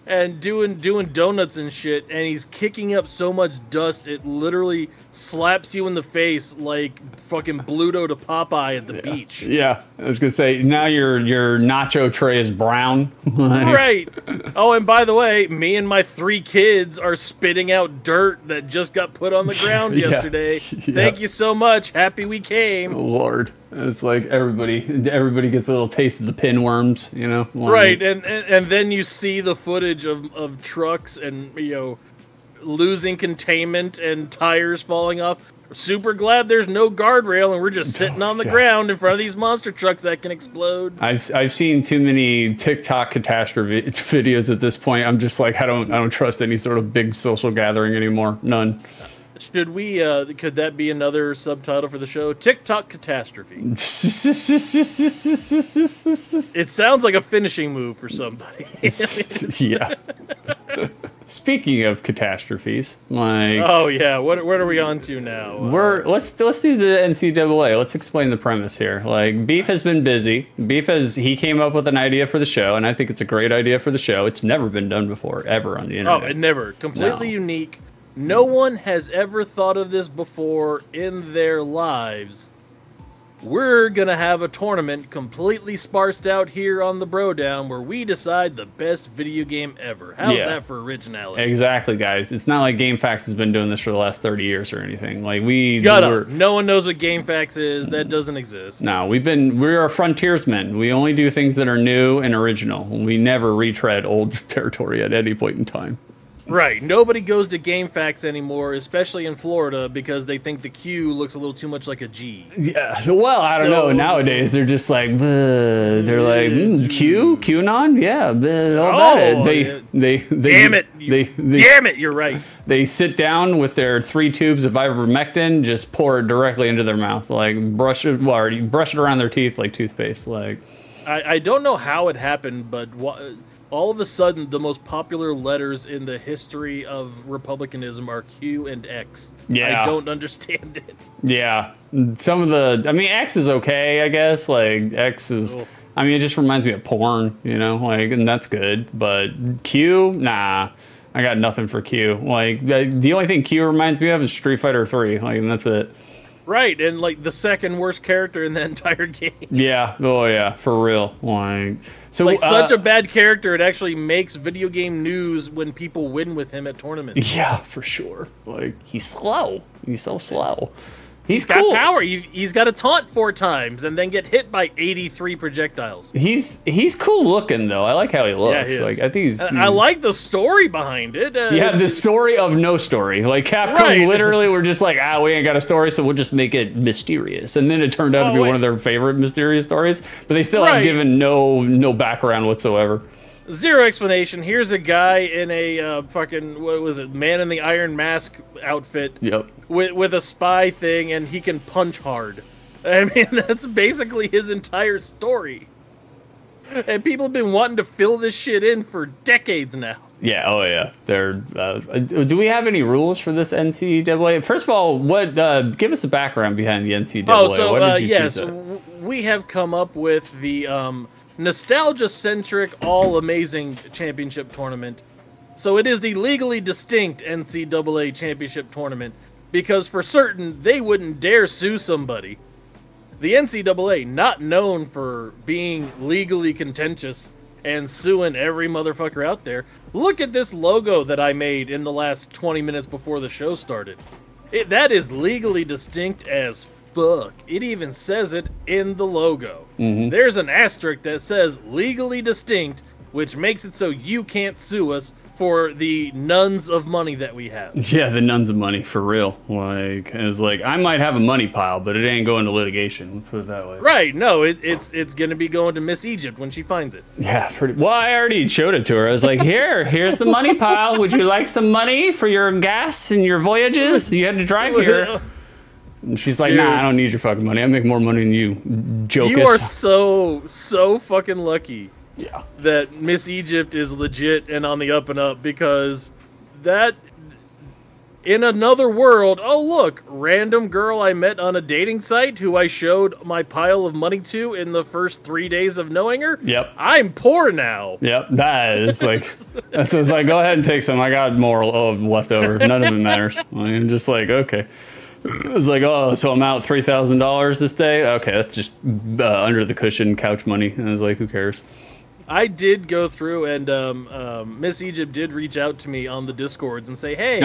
and doing donuts and shit, and he's kicking up so much dust it literally slaps you in the face like fucking Bluto to Popeye at the beach. Yeah, I was gonna say now your nacho tray is brown. Right. Oh, and by the way, me and my 3 kids are spitting out dirt that just got put on the ground yesterday. Thank you so much. Happy we came. Oh, Lord. It's like everybody gets a little taste of the pinworms, you know? Right, and then you see the footage of trucks and, you know, losing containment and tires falling off. Super glad there's no guardrail and we're just sitting on the ground in front of these monster trucks that can explode. I've seen too many TikTok catastrophe videos at this point. I'm just like I don't trust any sort of big social gathering anymore. None. Should we, could that be another subtitle for the show? TikTok catastrophe. It sounds like a finishing move for somebody. Yeah. Speaking of catastrophes, like oh yeah, what are we on to now? Let's do the NCAA. Let's explain the premise here. Like Beef has been busy. He came up with an idea for the show, and I think it's a great idea for the show. It's never been done before, ever on the internet. Oh, it never. Completely unique. No one has ever thought of this before in their lives. We're going to have a tournament completely sparsed out here on the BroDown where we decide the best video game ever. How's that for originality? Exactly, guys. It's not like GameFAQs has been doing this for the last 30 years or anything. Like no one knows what GameFAQs is. That doesn't exist. No, we're a frontiersmen. We only do things that are new and original. We never retread old territory at any point in time. Right. Nobody goes to GameFAQs anymore, especially in Florida, because they think the Q looks a little too much like a G. Yeah. Well, I don't know. Nowadays, they're just like, they're like, Q? QAnon? Yeah. All about it. Damn it. You're right. They sit down with their 3 tubes of ivermectin, just pour it directly into their mouth, like brush it around their teeth like toothpaste. Like, I don't know how it happened, but all of a sudden, the most popular letters in the history of Republicanism are Q and X. Yeah. I don't understand it. Yeah. Some of X is okay, I guess. Like, X is, it just reminds me of porn, you know? Like, and that's good. But Q, nah. I got nothing for Q. Like, the only thing Q reminds me of is Street Fighter 3. Like, and that's it. Right, and like the second worst character in the entire game. Yeah, oh yeah, for real. Like, so such a bad character, it actually makes video game news when people win with him at tournaments. Yeah, for sure. Like, he's slow. He's so slow. He's cool. Got power. He's got to taunt 4 times and then get hit by 83 projectiles. He's cool looking though. I like how he looks. Yeah, he like I think I like the story behind it. Yeah, the story of no story. Like Capcom literally were just like, we ain't got a story, so we'll just make it mysterious. And then it turned out to be one of their favorite mysterious stories. But they still have given no background whatsoever. Zero explanation. Here's a guy in a fucking, what was it, Man in the Iron Mask outfit. Yep. With a spy thing, and he can punch hard. I mean, that's basically his entire story. And people have been wanting to fill this shit in for decades now. Yeah, oh yeah. Do we have any rules for this NCAA? First of all, give us a background behind the NCAA. Oh, so, yes, we have come up with the nostalgia-centric, all-amazing championship tournament. So it is the legally distinct NCAA championship tournament, because for certain, they wouldn't dare sue somebody. The NCAA, not known for being legally contentious and suing every motherfucker out there. Look at this logo that I made in the last 20 minutes before the show started. That is legally distinct as fuck. It even says it in the logo. There's an asterisk that says legally distinct, which makes it so you can't sue us for the nuns of money that we have. Yeah, the nuns of money, for real. Like, it's like, I might have a money pile, but it ain't going to litigation. Let's put it that way. Right, no, it's going to be going to Miss Egypt when she finds it. Yeah, well, I already showed it to her. I was like, here's the money pile. Would you like some money for your gas and your voyages? You had to drive here. And she's like, nah, I don't need your fucking money. I make more money than you, jokers. You are so fucking lucky. Yeah. That Miss Egypt is legit and on the up and up, because that in another world, oh look, random girl I met on a dating site who I showed my pile of money to in the first 3 days of knowing her. Yep. I'm poor now. Yep. That is like, so it's like, go ahead and take some. I got more left over. None of it matters. I'm just like, okay. It's like, oh, so I'm out $3,000 this day. Okay, that's just under the cushion couch money. And I was like, who cares? I did go through, and Miss Egypt did reach out to me on the Discords and say, hey,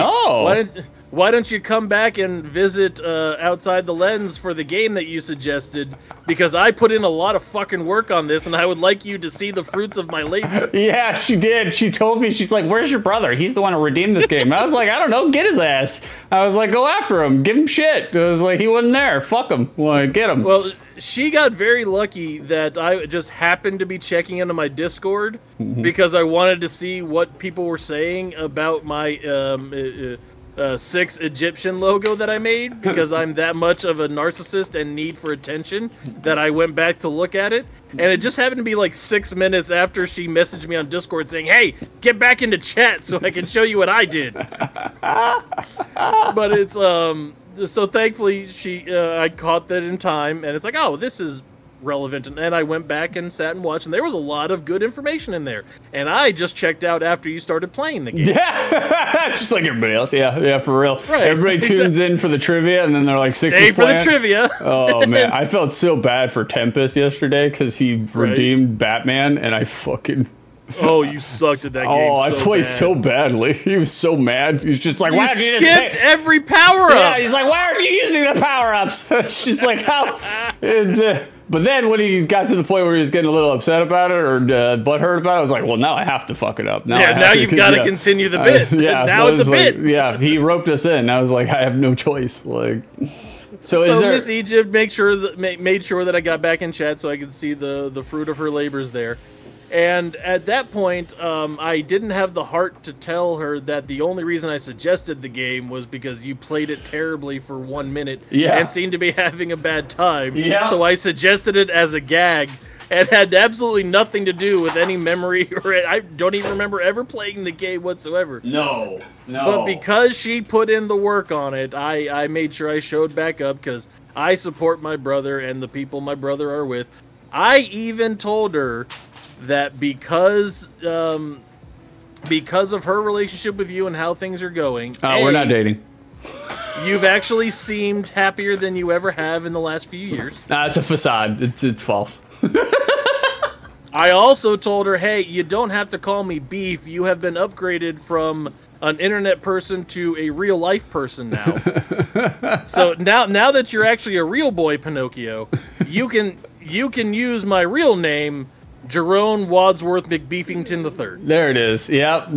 why don't you come back and visit Outside the Lens for the game that you suggested? Because I put in a lot of fucking work on this, and I would like you to see the fruits of my labor. Yeah, she did. She told me, she's like, where's your brother? He's the one who redeemed this game. I was like, I don't know, get his ass. I was like, go after him, give him shit. I was like, he wasn't there. Fuck him. Like, get him. Well, she got very lucky that I just happened to be checking into my Discord because I wanted to see what people were saying about my 6 Egyptian logo that I made, because I'm that much of a narcissist and need for attention that I went back to look at it. And it just happened to be like 6 minutes after she messaged me on Discord saying, hey, get back into chat so I can show you what I did. But it's, so thankfully I caught that in time, and it's like, oh, this is relevant. And I went back and sat and watched, and there was a lot of good information in there. And I just checked out after you started playing the game. Yeah, just like everybody else. Yeah, for real. Right. Everybody tunes in for the trivia, and then they're like, six Stay is for playing. the trivia. Oh man, I felt so bad for Tempest yesterday because he redeemed Batman, and I fucking. Oh, you sucked at that game. Oh, I played so badly. He was so mad. He was just like, you why did you skipped every power up? Yeah, he's like, why aren't you using the power ups? It's just like, how? But then when he got to the point where he was getting a little upset about it or butthurt about it, I was like, well, now I have to fuck it up. Now you've got to continue the bit. Now it's a bit. Yeah, he roped us in. I was like, I have no choice. Like, so Miss Egypt made sure that I got back in chat so I could see the fruit of her labors there. And at that point, I didn't have the heart to tell her that the only reason I suggested the game was because you played it terribly for 1 minute and seemed to be having a bad time. Yeah. So I suggested it as a gag and had absolutely nothing to do with any memory, or I don't even remember ever playing the game whatsoever. No. But because she put in the work on it, I made sure I showed back up because I support my brother and the people my brother are with. I even told her that because of her relationship with you and how things are going, we're not dating. You've actually seemed happier than you ever have in the last few years. It's a facade. It's false. I also told her, hey, you don't have to call me Beef. You have been upgraded from an internet person to a real life person now. So now that you're actually a real boy, Pinocchio, you can use my real name, Jerome Wadsworth McBeefington III. There it is. Yep.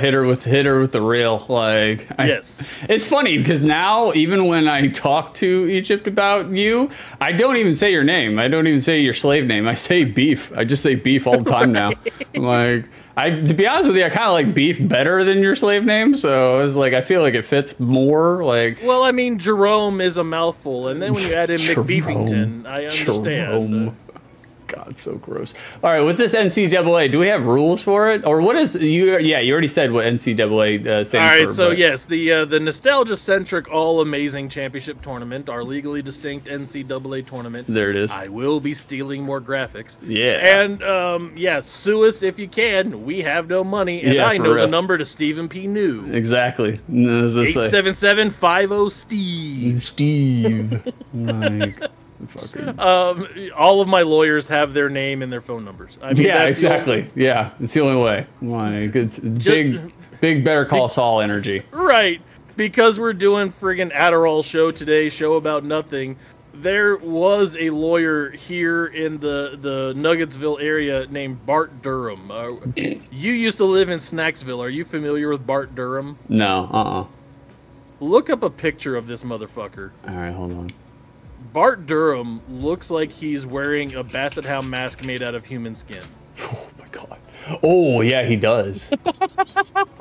Hit her with the real. Like, yes. It's funny because now, even when I talk to Egypt about you, I don't even say your name. I don't even say your slave name. I say Beef. I just say Beef all the time now. Like, to be honest with you, I kind of like Beef better than your slave name. So it's like I feel like it fits more. Like, well, I mean, Jerome is a mouthful, and then when you add in McBeefington, I understand. Jerome. God, so gross. All right, with this NCAA, do we have rules for it, or what is you? Yeah, you already said what NCAA stands for. All right, so yes, the Nostalgia Centric All Amazing Championship Tournament, our legally distinct NCAA tournament. There it is. I will be stealing more graphics. Yeah. And sue us if you can. We have no money, and I know the number to Stephen P. New. Exactly. 877-50-Steve. Steve. Like. All of my lawyers have their name and their phone numbers. I mean, yeah, exactly. Yeah, it's the only way. Like, it's big Better Call Saul energy. Right, because we're doing friggin' Adderall show today, show about nothing. There was a lawyer here in the Nuggetsville area named Bart Durham. You used to live in Snacksville. Are you familiar with Bart Durham? No. Look up a picture of this motherfucker. All right, hold on. Bart Durham looks like he's wearing a Basset Hound mask made out of human skin. Oh my god. Oh, yeah, he does.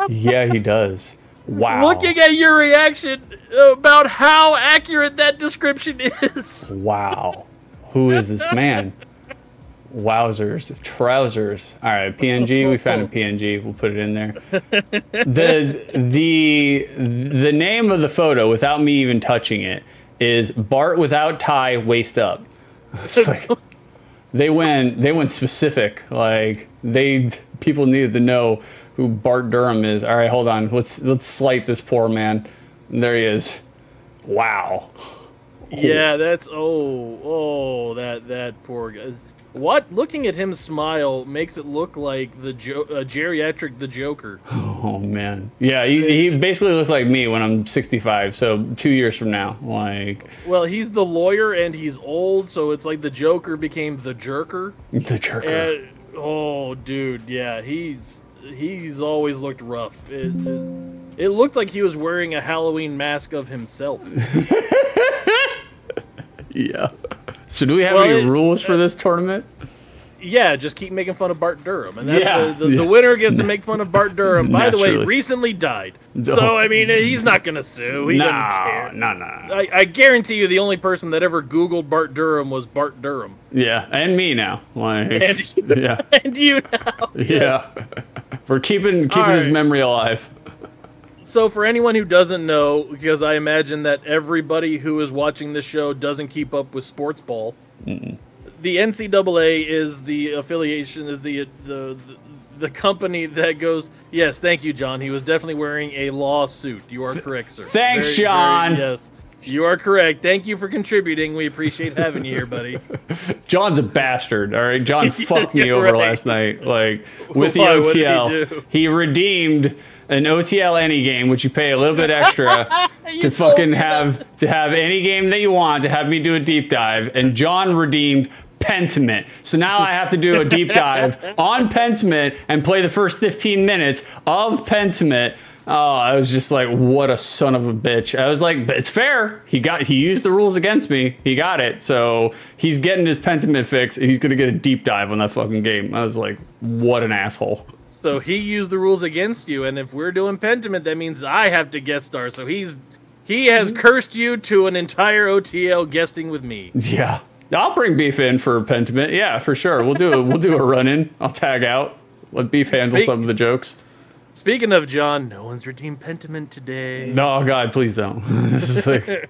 Yeah, he does. Wow. Looking at your reaction about how accurate that description is. Wow. Who is this man? Wowzers. Trousers. All right, PNG. We found a PNG. We'll put it in there. The name of the photo, without me even touching it, is Bart without tie, waist up. It's like they went specific. Like people needed to know who Bart Durham is. All right, hold on. Let's slight this poor man. And there he is. Wow. Yeah, that's that poor guy. What? Looking at him smile makes it look like the geriatric the Joker. Oh man, yeah, he basically looks like me when I'm 65. So 2 years from now, like. Well, he's the lawyer and he's old, so it's like the Joker became the Jerker. The Jerker. And, oh, dude, yeah, he's always looked rough. It looked like he was wearing a Halloween mask of himself. Yeah. So do we have any rules for this tournament? Yeah, just keep making fun of Bart Durham. And that's the winner gets to make fun of Bart Durham. By the way, recently died. So, I mean, he's not going to sue. He doesn't care. No. I guarantee you the only person that ever Googled Bart Durham was Bart Durham. Yeah, and me now. Like, and you now. Yes. Yeah. We're keeping his memory alive. So for anyone who doesn't know, because I imagine that everybody who is watching this show doesn't keep up with sports ball, the NCAA is the affiliation, is the company that goes, yes, thank you, John. He was definitely wearing a lawsuit. You are correct, sir. Thanks, John. Yes, you are correct. Thank you for contributing. We appreciate having you here, buddy. John's a bastard, all right? John fucked me over last night, like, with the OTL. He redeemed an OTL any game, which you pay a little bit extra to fucking have any game that you want, to have me do a deep dive, and John redeemed Pentiment. So now I have to do a deep dive on Pentiment and play the first 15 minutes of Pentiment. Oh, I was just like, what a son of a bitch. I was like, but it's fair. He used the rules against me. He got it. So he's getting his Pentiment fix, and he's gonna get a deep dive on that fucking game. I was like, what an asshole. So he used the rules against you, and if we're doing Pentiment, that means I have to guest star. So he has cursed you to an entire OTL guesting with me. Yeah, I'll bring Beef in for Pentiment. Yeah, for sure. We'll do a run in. I'll tag out. Let Beef handle some of the jokes. Speaking of John, no one's redeemed Pentiment today. No, God, please don't. This is like.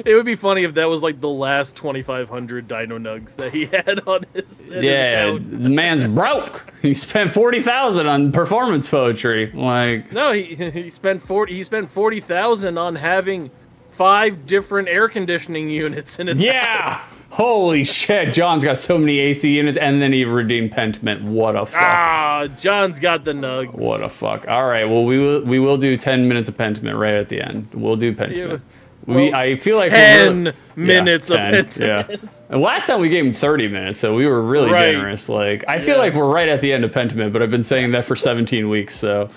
It would be funny if that was like the last 2,500 Dino Nugs that he had on his account. The man's broke. He spent 40,000 on performance poetry. Like, no, he spent 40,000 on having 5 different air conditioning units in his house. Holy shit, John's got so many AC units, and then he redeemed Pentiment. What a fuck. Ah, John's got the nugs. What a fuck. All right, well, we will do 10 minutes of Pentiment right at the end. We'll do Pentiment. I feel like 10 minutes of Pentiment. Yeah. And last time we gave him 30 minutes, so we were really generous. Like, I feel like we're right at the end of Pentiment, but I've been saying that for 17 weeks, so.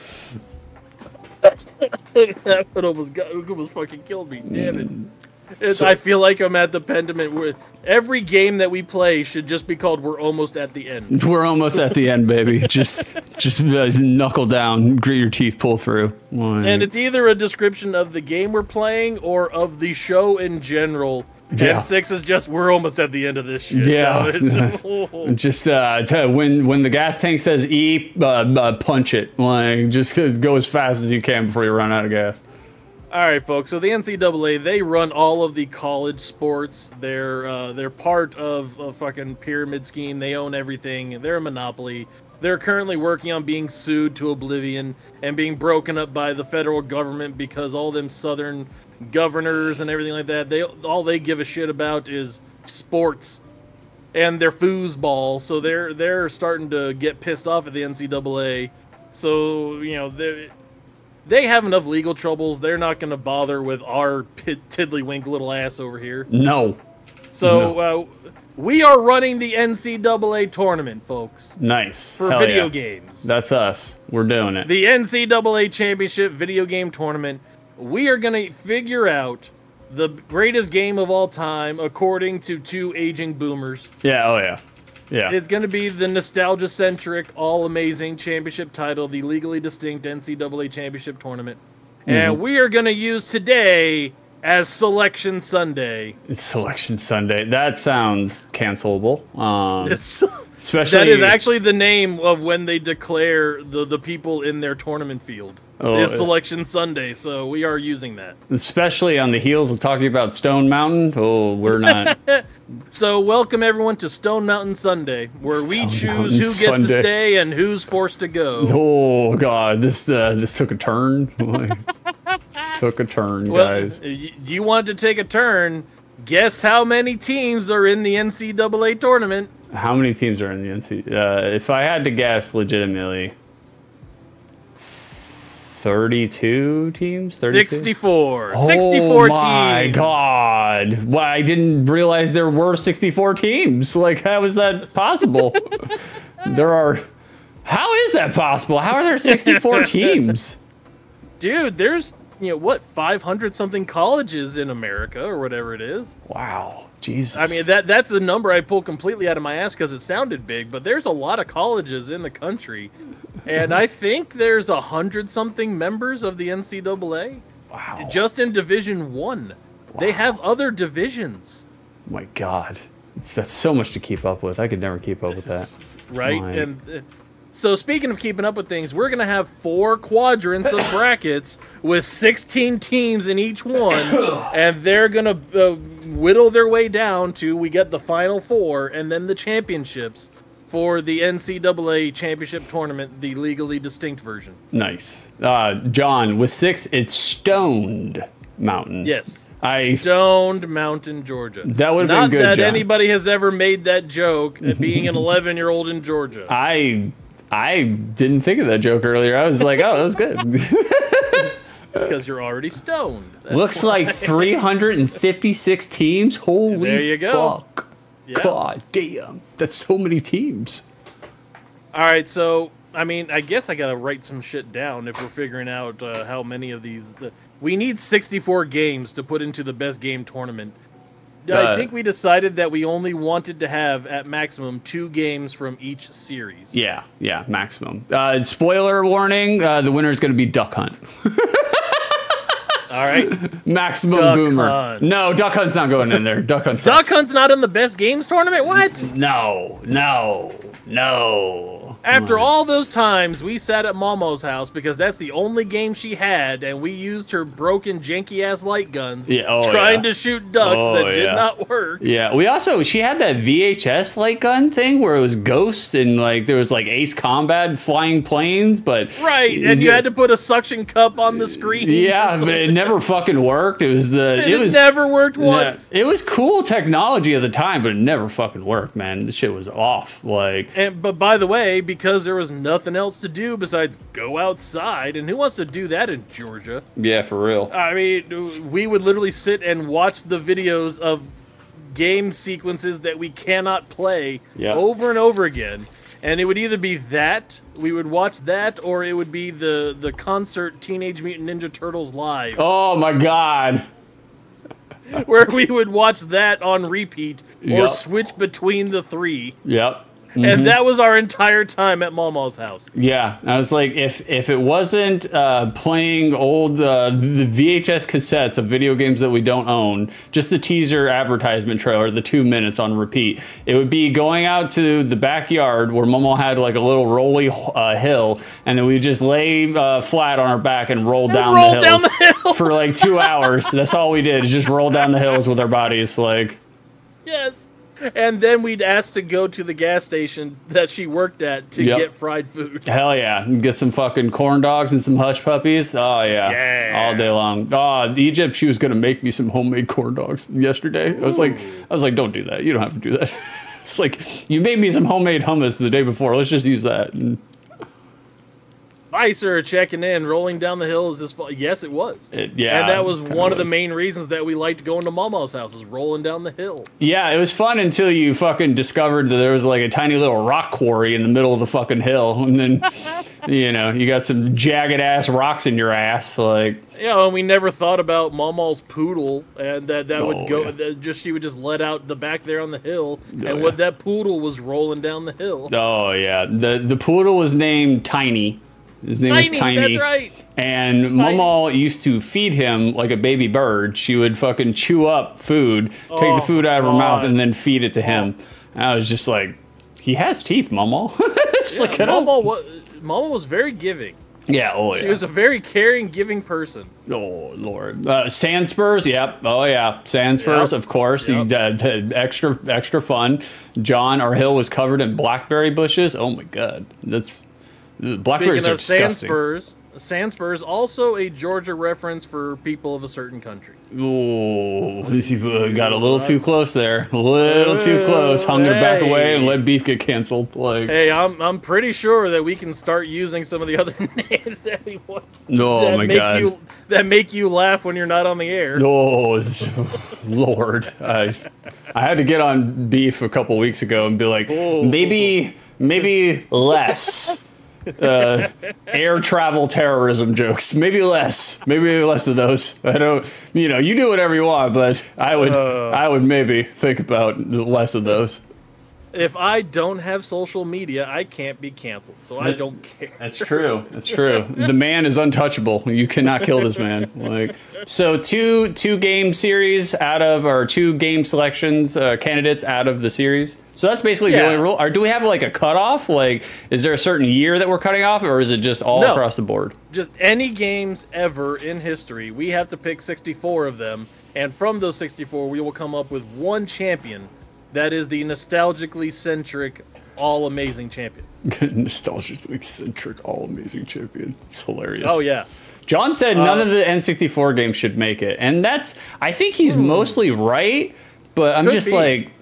That almost fucking killed me. Damn it. I feel like I'm at the Pentiment where every game that we play should just be called "We're almost at the end." We're almost at the end, baby. Just knuckle down, grit your teeth, pull through. And it's either a description of the game we're playing or of the show in general. Yeah. And 6 is just we're almost at the end of this shit. Yeah. Just when the gas tank says E, punch it. Like, just go as fast as you can before you run out of gas. All right, folks. So the NCAA, they run all of the college sports. They're part of a fucking pyramid scheme. They own everything. They're a monopoly. They're currently working on being sued to oblivion and being broken up by the federal government because all them southern governors and everything like that, all they give a shit about is sports and their foosball. So they're starting to get pissed off at the NCAA. So, you know, they have enough legal troubles. They're not going to bother with our tiddlywink little ass over here. No. So we are running the NCAA tournament, folks. Nice. For video games. That's us. We're doing it. The NCAA Championship Video Game Tournament. We are going to figure out the greatest game of all time according to 2 aging boomers. Yeah, oh yeah. Yeah. It's going to be the nostalgia-centric, all-amazing championship title, the legally distinct NCAA Championship Tournament. And we are going to use today as Selection Sunday. Selection Sunday. That sounds cancelable. Especially that is actually the name of when they declare the people in their tournament field. It's Selection Sunday, so we are using that. Especially on the heels of talking about Stone Mountain. Oh, we're not. So welcome everyone to Stone Mountain Sunday, where we choose who gets to stay and who's forced to go. Oh God, this took a turn. Took a turn, guys. You wanted to take a turn. Guess how many teams are in the NCAA tournament? How many teams are in the NCAA? If I had to guess, legitimately, 32 teams? 32? 64. 64 teams. Oh my God. Well, I didn't realize there were 64 teams. Like, how is that possible? How is that possible? How are there 64 teams? Dude, there's, 500 something colleges in America or whatever it is. Wow. Jesus. I mean, that's the number I pulled completely out of my ass because it sounded big, but there's a lot of colleges in the country. And I think there's 100 something members of the NCAA. Wow. Just in Division 1. Wow. They have other divisions. Oh my God. That's so much to keep up with. I could never keep up with that. Right? And so speaking of keeping up with things, we're going to have 4 quadrants of brackets with 16 teams in each one, and they're going to whittle their way down to we get the Final 4 and then the championships for the NCAA championship tournament, the legally distinct version. Nice. John, with 6, it's Stoned Mountain. Yes. Stoned Mountain, Georgia. That would have been good, Not that John. anybody has ever made that joke, being an 11-year-old in Georgia. I didn't think of that joke earlier. I was like, oh, that was good. It's because you're already stoned. That's Looks why. like 356 teams. Holy there you go. Fuck. Yeah. God damn. That's so many teams. All right, so, I mean, I guess I got to write some shit down if we're figuring out how many of these. We need 64 games to put into the best game tournament. I think we decided that we only wanted to have, at maximum, 2 games from each series. Yeah, maximum. Spoiler warning, the winner is going to be Duck Hunt. All right. Maximum Duck Boomer. Hunt. No, Duck Hunt's not going in there. Duck Hunt Duck Hunt's not in the best games tournament? What? No. After all those times we sat at Momo's house because that's the only game she had, and we used her broken janky-ass light guns trying to shoot ducks that did not work. Yeah, she had that VHS light gun thing where it was Ghost and like there was like Ace Combat flying planes, but right, and you had to put a suction cup on the screen. Yeah, but it never fucking worked. It never worked once. It was cool technology at the time, but it never fucking worked, man. The shit was off. But by the way, because there was nothing else to do besides go outside, and who wants to do that in Georgia? Yeah, for real. I mean, we would literally sit and watch the videos of game sequences that we cannot play over and over again. And it would either be that, we would watch that, or it would be the concert Teenage Mutant Ninja Turtles Live. Oh my God. Where we would watch that on repeat or switch between the 3. Yep. Mm-hmm. And that was our entire time at Momo's house. Yeah, I was like, if it wasn't playing old the VHS cassettes of video games that we don't own, just the teaser advertisement trailer, the 2 minutes on repeat, it would be going out to the backyard where Momo had like a little rolly hill, and then we just lay flat on our back and roll down the hills for like 2 hours. That's all we did, is just roll down the hills with our bodies, like. Yes. And then we'd ask to go to the gas station that she worked at to get fried food. Hell yeah. Get some fucking corn dogs and some hush puppies. Oh, yeah. All day long. Oh, Egypt, she was going to make me some homemade corn dogs yesterday. I was like, don't do that. You don't have to do that. It's like, you made me some homemade hummus the day before. Let's just use that. Hi, sir, checking in. Rolling down the hill is this fall. Yes, it was. And that was one of the main reasons that we liked going to Momo's house, is rolling down the hill. Yeah, it was fun until you fucking discovered that there was like a tiny little rock quarry in the middle of the fucking hill. And then, you got some jagged ass rocks in your ass. Like, and we never thought about Momo's poodle, and that would go, she would just let out the back there on the hill, and what that poodle was rolling down the hill. Oh, yeah. The poodle was named Tiny. His name was Tiny. That's right. And Momo used to feed him like a baby bird. She would fucking chew up food, take the food out of her mouth, and then feed it to him. And I was just like, He has teeth, Momo. Momo was very giving. Yeah, She was a very caring, giving person. Oh, Lord. Sandspurs, yep. Oh, yeah. Sandspurs, of course. Yep. Extra fun. John, our hill was covered in blackberry bushes. Oh, my God. Blackberries are disgusting. Sandspurs, also a Georgia reference for people of a certain country. Oh, got a little too close there. A little too close. Hung their back away and let beef get canceled. Like, hey, I'm pretty sure that we can start using some of the other names that we want. Oh my God, that make you laugh when you're not on the air. Oh, Lord, I had to get on beef a couple weeks ago and be like, maybe less. Air travel terrorism jokes. Maybe less of those. I don't. You do whatever you want, but I would maybe think about less of those. If I don't have social media, I can't be canceled, so I don't care. That's true. The man is untouchable. You cannot kill this man. Like, so two game series out of, or 2 game selections, candidates out of the series. So that's basically the only rule. Or do we have like a cutoff? Like, is there a certain year that we're cutting off, or is it just all across the board? Just any games ever in history. We have to pick 64 of them, and from those 64, we will come up with one champion. That is the nostalgically centric, all-amazing champion. Nostalgically centric, all-amazing champion. It's hilarious. Oh, yeah. John said none of the N64 games should make it. And I think he's mostly right, but I'm just like,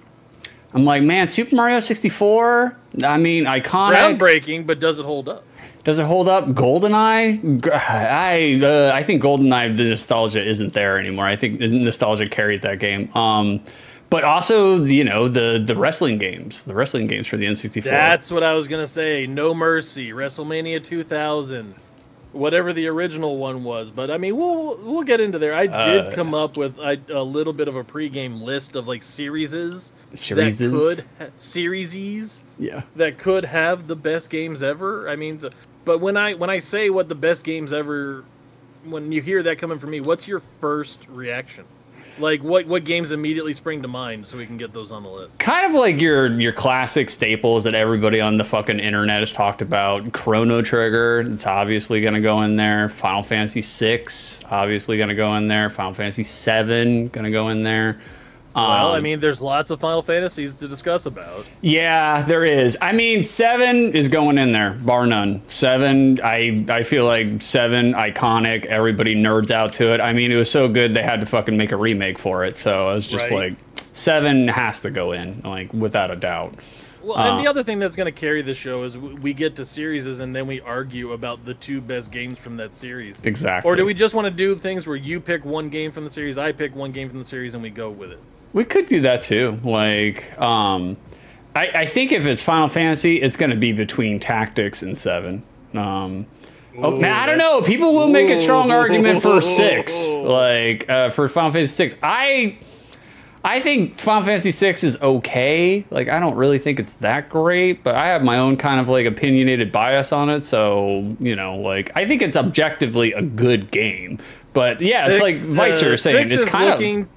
man, Super Mario 64, I mean, iconic. Groundbreaking, but does it hold up? Does it hold up? GoldenEye? I think GoldenEye, the nostalgia isn't there anymore. I think the nostalgia carried that game. But also, the wrestling games. The wrestling games for the N64. That's what I was going to say. No Mercy, WrestleMania 2000, whatever the original one was. But, I mean, we'll get into there. I did come up with a little bit of a pregame list of, like, serieses. That could have the best games ever. I mean, but when I say what the best games ever, when you hear that coming from me, what's your first reaction? Like, what games immediately spring to mind so we can get those on the list? Kind of like your classic staples that everybody on the fucking internet has talked about. Chrono Trigger, it's obviously going to go in there. Final Fantasy VI, obviously going to go in there. Final Fantasy VII, going to go in there. Well, I mean, there's lots of Final Fantasies to discuss about. Yeah, there is. I mean, 7 is going in there, bar none. 7, I feel like 7, iconic. Everybody nerds out to it. I mean, it was so good they had to fucking make a remake for it. So I was just like, 7 has to go in, like, without a doubt. Well, and the other thing that's going to carry the show is we get to series and then we argue about the 2 best games from that series. Exactly. Or do we just want to do things where you pick one game from the series, I pick one game from the series, and we go with it? We could do that too. Like, I think if it's Final Fantasy, it's going to be between Tactics and 7. Man, I don't know. People will make a strong argument for 6, like for Final Fantasy 6. I think Final Fantasy 6 is okay. Like, I don't really think it's that great, but I have my own kind of like opinionated bias on it. So, like, I think it's objectively a good game. But yeah, it's like Vicer saying, it's kind of.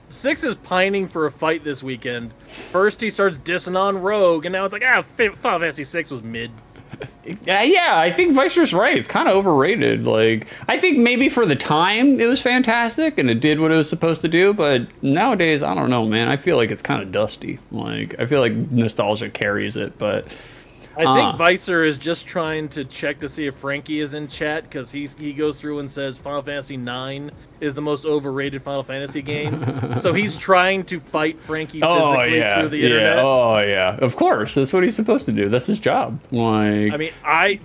6 is pining for a fight this weekend. First he starts dissing on Rogue, and now it's like, Final Fantasy 6 was mid. Yeah, I think Vicer's right. It's kind of overrated. Like, I think maybe for the time it was fantastic and it did what it was supposed to do, but nowadays, I don't know, man. I feel like it's kind of dusty. Like, I feel like nostalgia carries it, but I think Vicer is just trying to check to see if Frankie is in chat, because he goes through and says Final Fantasy 9 is the most overrated Final Fantasy game. So he's trying to fight Frankie physically through the internet. Oh, yeah. Of course. That's what he's supposed to do. That's his job. Like, I mean,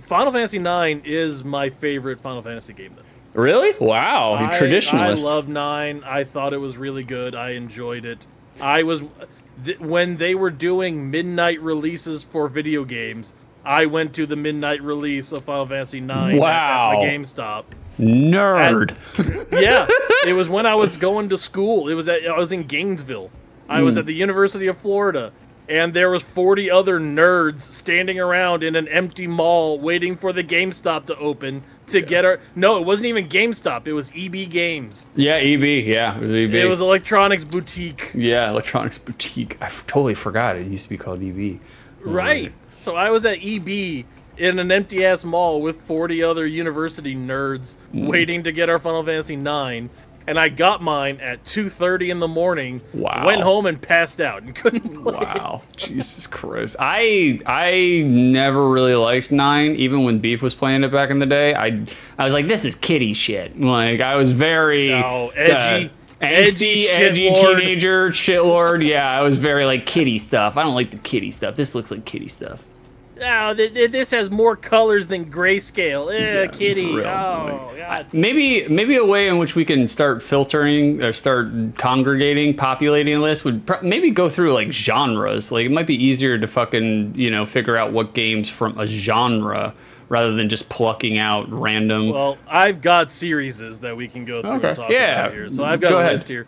Final Fantasy 9 is my favorite Final Fantasy game, though. Really? Wow. Traditionalist. I love 9. I thought it was really good. I enjoyed it. When they were doing midnight releases for video games, I went to the midnight release of Final Fantasy 9 at the GameStop. Nerd. Yeah, it was when I was going to school. I was in Gainesville. I was at the University of Florida, and there was 40 other nerds standing around in an empty mall waiting for the GameStop to open to get our... No, it wasn't even GameStop. It was EB Games. Yeah, EB. Yeah, it was EB. It was Electronics Boutique. Yeah, Electronics Boutique. I totally forgot it used to be called EB. Right. So I was at EB in an empty-ass mall with 40 other university nerds waiting to get our Final Fantasy IX, and I got mine at 2:30 in the morning. Wow. Went home and passed out and couldn't play Wow. it. Jesus Christ. I never really liked 9, even when Beef was playing it back in the day. I was like, this is kiddie shit. Like, I was very... edgy. Angsty, edgy teenager, shitlord. Yeah, I was very like kiddie stuff. I don't like the kiddie stuff. This looks like kiddie stuff. Oh, this has more colors than grayscale. Yeah, kitty. for real. Oh, God. Maybe a way in which we can start filtering or start congregating, populating a list would maybe go through like genres. Like it might be easier to fucking, figure out what games from a genre rather than just plucking out random. Well, I've got series that we can go through and talk about here. So I've got a list here.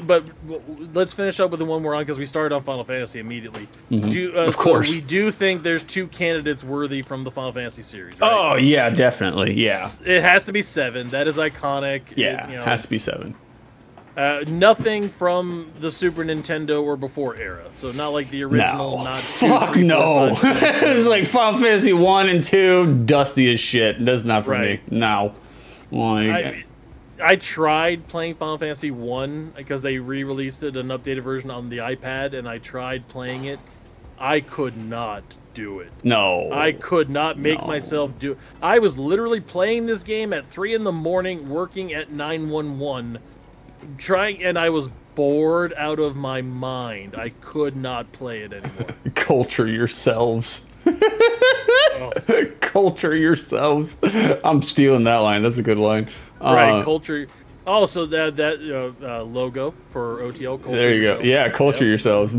But let's finish up with the one we're on because we started on Final Fantasy immediately. Of course. So we do think there's 2 candidates worthy from the Final Fantasy series, right? Oh, yeah, definitely, yeah. It has to be 7. That is iconic. Yeah, it has to be 7. Nothing from the Super Nintendo or before era. So not like the original. No. Not Fuck 2, 3, 4, 5, 6, 7. It's like Final Fantasy 1 and 2, dusty as shit. That's not for me. No. Like, I tried playing Final Fantasy 1 because they re-released it, an updated version on the iPad, and I tried playing it. I could not do it. No. I could not make myself do it. I was literally playing this game at 3 in the morning, working at 911, and I was bored out of my mind. I could not play it anymore. Culture yourselves. Culture yourselves. I'm stealing that line. That's a good line. Right, culture. Oh, so that logo for OTL. Culture there you yourself. go. Yeah, culture yourselves.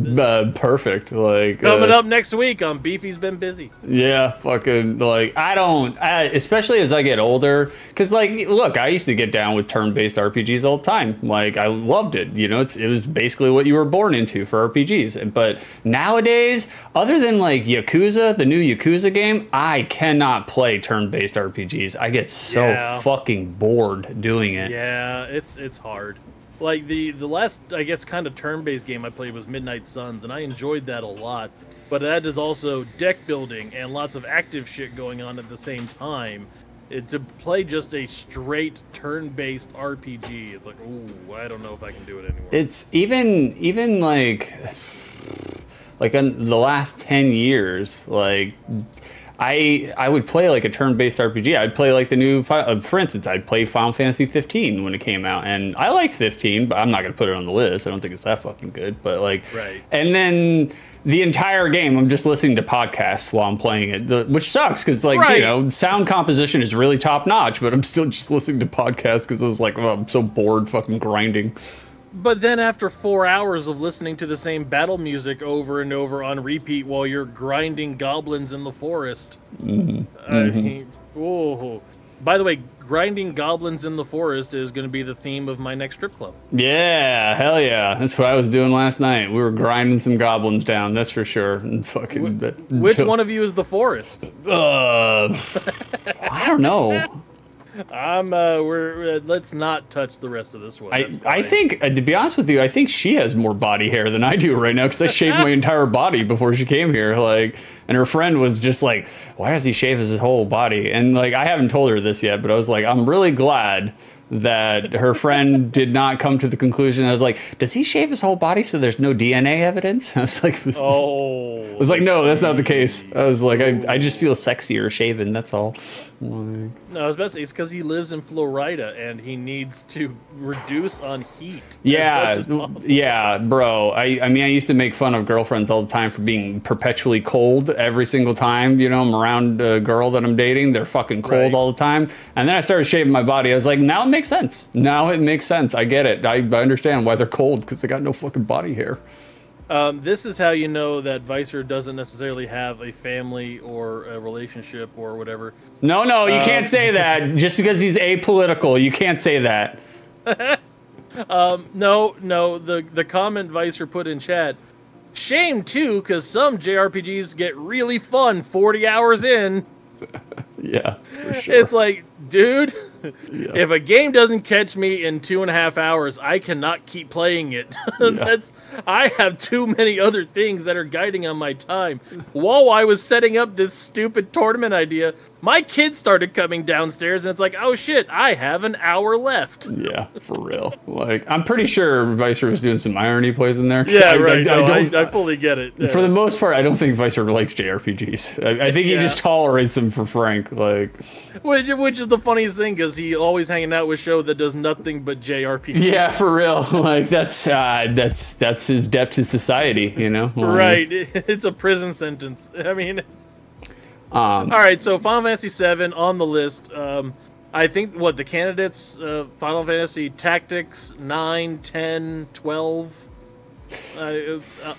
Perfect. Like coming up next week on Beefy's Been Busy. Yeah, fucking like especially as I get older, because like look, I used to get down with turn-based RPGs all the time. Like I loved it. It was basically what you were born into for RPGs. But nowadays, other than like Yakuza, the new Yakuza game, I cannot play turn-based RPGs. I get so fucking bored doing it. Yeah, it's hard. Like the last, I guess, kind of turn-based game I played was Midnight Suns, and I enjoyed that a lot. But that is also deck building and lots of active shit going on at the same time. To play just a straight turn-based RPG, it's like, ooh, I don't know if I can do it anymore. It's even like in the last 10 years, like I would play like a turn-based RPG. I'd play like the new, for instance, I'd play Final Fantasy 15 when it came out, and I liked 15, but I'm not gonna put it on the list. I don't think it's that fucking good. But like, and then the entire game, I'm just listening to podcasts while I'm playing it, which sucks because like sound composition is really top notch, but I'm still just listening to podcasts because I was like, oh, I'm so bored, fucking grinding. But then after 4 hours of listening to the same battle music over and over on repeat while you're grinding goblins in the forest. Whoa. By the way, grinding goblins in the forest is going to be the theme of my next strip club. Yeah, hell yeah. That's what I was doing last night. We were grinding some goblins down, that's for sure. And fucking, which one of you is the forest? I don't know. Let's not touch the rest of this one. I think, to be honest with you, I think she has more body hair than I do right now because I shaved my entire body before she came here. Like, and her friend was just like, "Why does he shave his whole body?" And like, I haven't told her this yet, but I was like, I'm really glad that her friend did not come to the conclusion. I was like, does he shave his whole body so there's no DNA evidence? I was like, I was like, no, that's not the case. I was like, I just feel sexier shaven, that's all. No, I was about to say, it's because he lives in Florida and he needs to reduce on heat. Yeah, yeah, bro. I mean, I used to make fun of girlfriends all the time for being perpetually cold every single time, I'm around a girl that I'm dating. They're fucking cold all the time. And then I started shaving my body. I was like, now it makes sense. Now it makes sense. I get it. I understand why they're cold because they got no fucking body hair. This is how you know that Vicer doesn't necessarily have a family or a relationship or whatever. No, you can't say that. Just because he's apolitical, you can't say that. No, the comment Vicer put in chat, shame too, because some JRPGs get really fun 40 hours in. Yeah, for sure. It's like, dude, If a game doesn't catch me in 2.5 hours, I cannot keep playing it. I have too many other things that are guiding on my time. While I was setting up this stupid tournament idea, my kids started coming downstairs, and it's like, oh shit, I have an hour left. Yeah, for real. Like, I'm pretty sure Vicer was doing some irony plays in there. Yeah, right. I fully get it. Yeah. For the most part, I don't think Vicer likes JRPGs. I think he just tolerates them for Frank. Like, which is the funniest thing, because he always hanging out with show that does nothing but JRPGs. Yeah, for real. Like, that's his debt to society, you know? Right. It's a prison sentence. I mean, it's... all right, so Final Fantasy VII on the list. I think, the candidates, Final Fantasy Tactics, 9, 10, 12,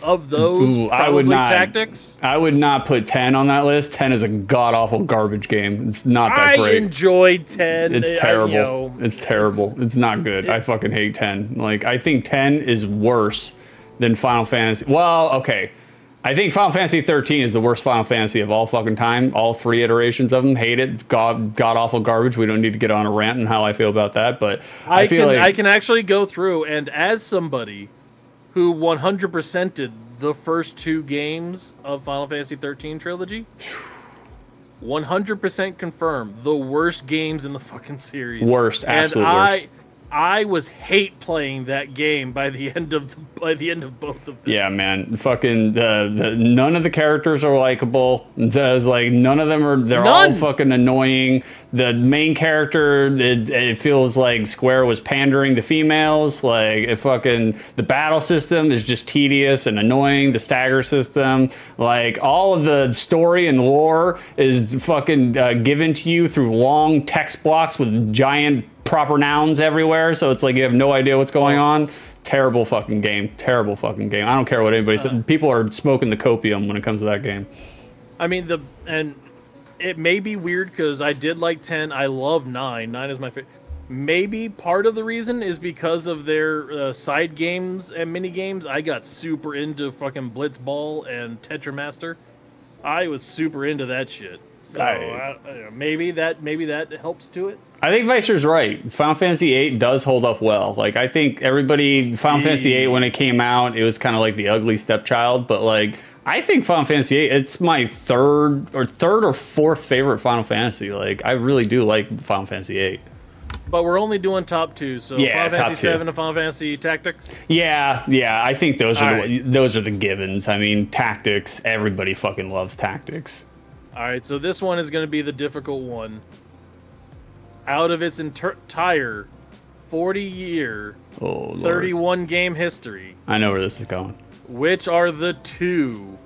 of those, probably Tactics. I would not put 10 on that list. 10 is a god-awful garbage game. It's not that great. I enjoyed 10. It's terrible. It's terrible. It's not good. I fucking hate 10. Like, I think 10 is worse than Final Fantasy. Well, okay. I think Final Fantasy 13 is the worst Final Fantasy of all fucking time. All 3 iterations of them. Hate it. It's god-awful garbage. We don't need to get on a rant on how I feel about that, but I can actually go through, and as somebody who 100%ed the first 2 games of Final Fantasy 13 trilogy, 100% confirmed the worst games in the fucking series. Worst, absolute worst. I was hate playing that game by the end of both of them. Yeah, man. Fucking none of the characters are likable. There's like none of them are. They're all fucking annoying. The main character, it feels like Square was pandering to females. Like the battle system is just tedious and annoying. The stagger system, like all of the story and lore is fucking given to you through long text blocks with giant proper nouns everywhere, so it's like you have no idea what's going on. Terrible fucking game. Terrible fucking game. I don't care what anybody says. People are smoking the copium when it comes to that game. I mean, and it may be weird because I did like 10. I love 9. 9 is my favorite. Maybe part of the reason is because of their side games and mini games. I got super into fucking Blitzball and Tetramaster. I was super into that shit. So maybe that helps to it. I think Vicer's right. Final Fantasy VIII does hold up well. Like, I think Final Fantasy VIII, when it came out, it was kind of like the ugly stepchild. But, like, I think Final Fantasy VIII, it's my third or fourth favorite Final Fantasy. Like, I really do like Final Fantasy VIII. But we're only doing top 2, so yeah, Final Fantasy VII and Final Fantasy Tactics? Yeah, I think those are the givens. I mean, Tactics, everybody fucking loves Tactics. All right, so this one is going to be the difficult one. Out of its entire 40-year, 31-game history, I know where this is going. Which are the 2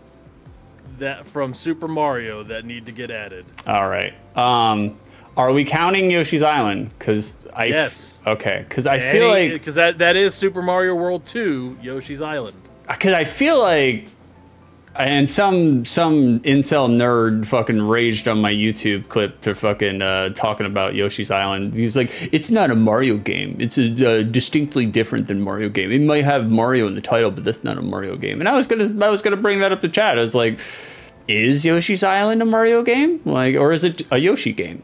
that from Super Mario that need to get added? All right. Are we counting Yoshi's Island? Yes. Okay. Because I feel like because that is Super Mario World 2, Yoshi's Island. Because I feel like. And some incel nerd fucking raged on my YouTube clip to fucking talking about Yoshi's Island. He was like, "It's not a Mario game. It's a distinctly different than Mario game. It might have Mario in the title, but that's not a Mario game." And I was gonna bring that up to chat. I was like, "Is Yoshi's Island a Mario game? Like, or is it a Yoshi game?"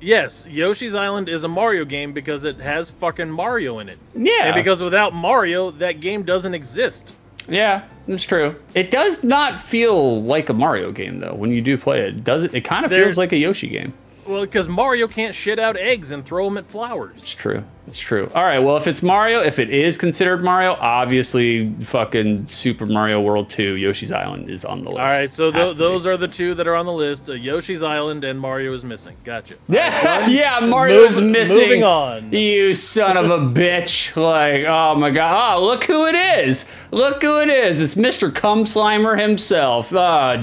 Yes, Yoshi's Island is a Mario game because it has fucking Mario in it. Yeah. And because without Mario, that game doesn't exist. Yeah, that's true. It does not feel like a Mario game, though, when you do play it. It kind of feels like a Yoshi game. Well, because Mario can't shit out eggs and throw them at flowers. It's true. It's true. All right, well, if it's Mario, if it is considered Mario, obviously fucking Super Mario World 2, Yoshi's Island is on the list. All right, so those are the 2 that are on the list. Yoshi's Island and Mario is missing. Gotcha. Yeah, yeah, Mario is missing. Moving on. You son of a bitch. Like, oh my god. Oh, look who it is. Look who it is. It's Mr. Cum Slimer himself.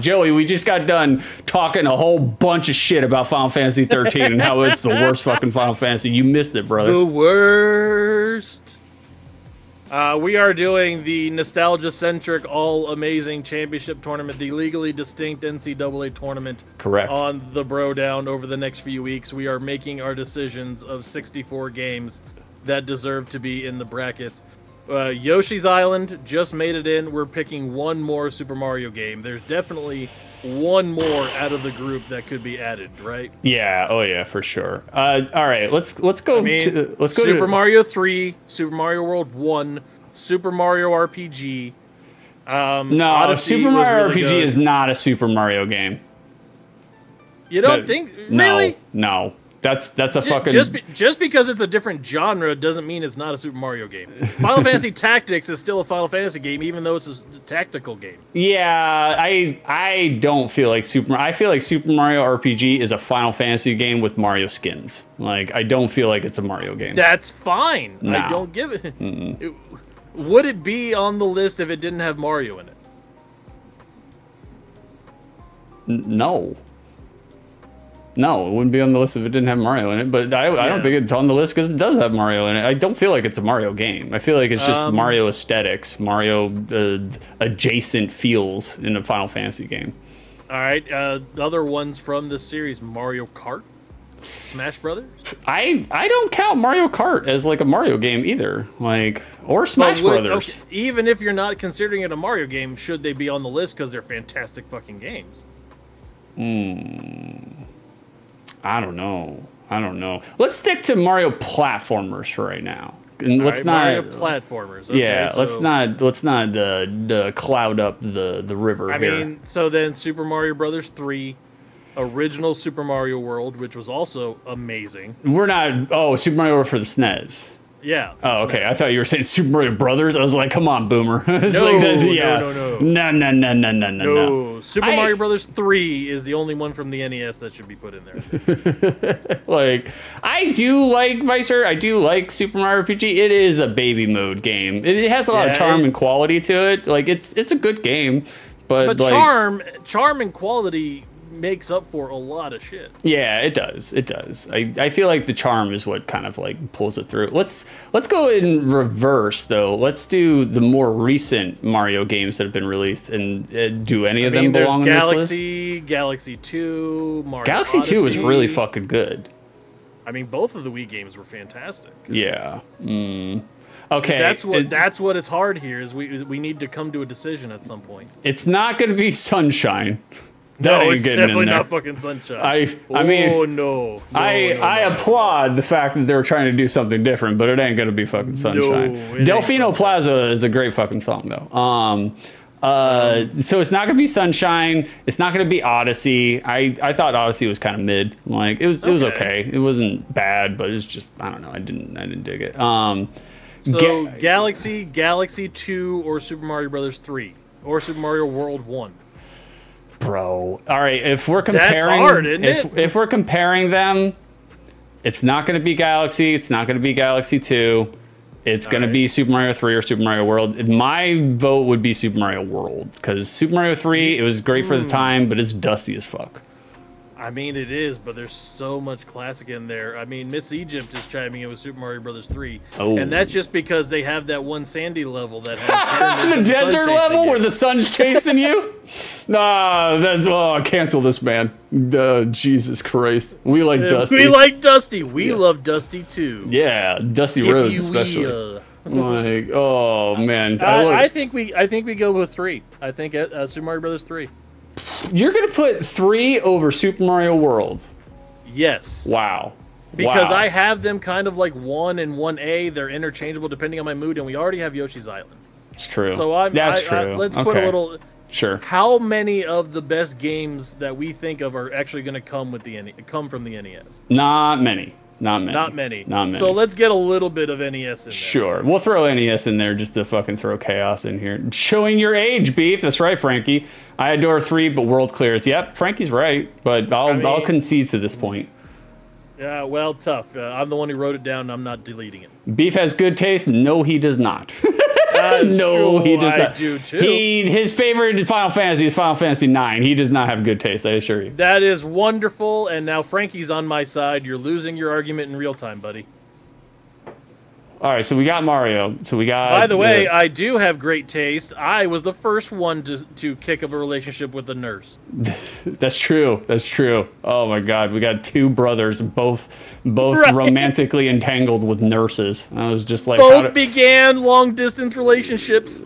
Joey, we just got done talking a whole bunch of shit about Final Fantasy 13 and how it's the worst fucking Final Fantasy. You missed it, brother. The worst. We are doing the nostalgia-centric, all-amazing championship tournament, the legally distinct NCAA tournament. Correct. On the BroDown over the next few weeks. We are making our decisions of 64 games that deserve to be in the brackets. Yoshi's Island just made it in. We're picking one more Super Mario game. There's definitely one more out of the group that could be added, right? Yeah. Oh yeah, for sure. All right. Let's go. Let's go. Super Mario 3, Super Mario World 1, Super Mario RPG. No, Odyssey Super Mario really RPG good. is not a Super Mario game. You don't think? Really? No. That's a fucking... Just because it's a different genre doesn't mean it's not a Super Mario game. Final Fantasy Tactics is still a Final Fantasy game, even though it's a tactical game. Yeah, I don't feel like I feel like Super Mario RPG is a Final Fantasy game with Mario skins. Like, I don't feel like it's a Mario game. That's fine. No. I don't give it. Would it be on the list if it didn't have Mario in it? No. No, it wouldn't be on the list if it didn't have Mario in it, but I don't think it's on the list because it does have Mario in it. I don't feel like it's a Mario game. I feel like it's just Mario aesthetics, Mario adjacent feels in a Final Fantasy game. All right, other ones from this series, Mario Kart, Smash Brothers. I don't count Mario Kart as like a Mario game either, like, or Smash Brothers. Okay, even if you're not considering it a Mario game, should they be on the list because they're fantastic fucking games? I don't know. Let's stick to Mario platformers for right now. And let's not Mario platformers. Okay, yeah, so, let's not cloud up the river I here. mean, so then Super Mario Brothers 3, original Super Mario World, which was also amazing. We're not. Oh, Super Mario World for the SNES. Yeah. Oh, okay. I thought you were saying Super Mario Brothers. I was like, come on, boomer. It's No, like that, yeah. No. Super Mario Brothers 3 is the only one from the NES that should be put in there. Like, I do like Vicer. I do like Super Mario RPG. It is a baby mode game. It has a lot of charm and quality to it. Like, it's a good game, but like, charm and quality makes up for a lot of shit. Yeah, it does. It does. I feel like the charm is what kind of like pulls it through. Let's go in reverse though. Let's do the more recent Mario games that have been released, and do any of them belong on this list? Galaxy 2, Mario Galaxy Odyssey. 2 is really fucking good. I mean, both of the Wii games were fantastic. Yeah. Okay. That's what it's hard here is we need to come to a decision at some point. It's not going to be Sunshine. No, it's definitely not fucking Sunshine. I mean, no. I applaud the fact that they're trying to do something different, but it ain't gonna be fucking Sunshine. Delfino Plaza is a great fucking song though. So it's not gonna be Sunshine. It's not gonna be Odyssey. I thought Odyssey was kind of mid. Like, it was okay. It wasn't bad, but it's just, I don't know. I didn't dig it. So Galaxy 2, or Super Mario Brothers 3, or Super Mario World 1. Bro, all right. If we're comparing, that's hard, isn't it? If we're comparing them, it's not going to be Galaxy. It's not going to be Galaxy 2. It's going to be Super Mario 3 or Super Mario World. My vote would be Super Mario World because Super Mario 3, it was great for the time, but it's dusty as fuck. I mean, it is, but there's so much classic in there. I mean, Miss Egypt is chiming in with Super Mario Brothers 3, and that's just because they have that one sandy level that has the desert level where the sun's chasing you. Nah, cancel this, man. Jesus Christ, we like Dusty. We like Dusty. We love Dusty too. Yeah, Dusty Rhodes especially. Like, oh man, I think we go with 3. I think Super Mario Brothers 3. You're gonna put 3 over Super Mario World? Yes. Wow. Because I have them kind of like 1 and 1A. They're interchangeable depending on my mood, and we already have Yoshi's Island. It's true. So that's true. Let's put a little. Sure. How many of the best games that we think of are actually going to come from the NES? Not many. Not many. So let's get a little bit of NES in there. Sure. We'll throw NES in there just to fucking throw chaos in here. Showing your age, Beef. That's right, Frankie. I adore 3, but World clears. Yep, Frankie's right, but I'll concede to this point. Yeah, well, tough. I'm the one who wrote it down, and I'm not deleting it. Beef has good taste. No, he does not. No, he does not. I do too. His favorite Final Fantasy is Final Fantasy 9. He does not have good taste, I assure you. That is wonderful, and now Frankie's on my side. You're losing your argument in real time, buddy. All right, so we got Mario. So we got. By the way, I do have great taste. I was the first one to kick up a relationship with a nurse. That's true. That's true. Oh my God, we got two brothers, both Right. romantically entangled with nurses. I was just like, Both began long distance relationships.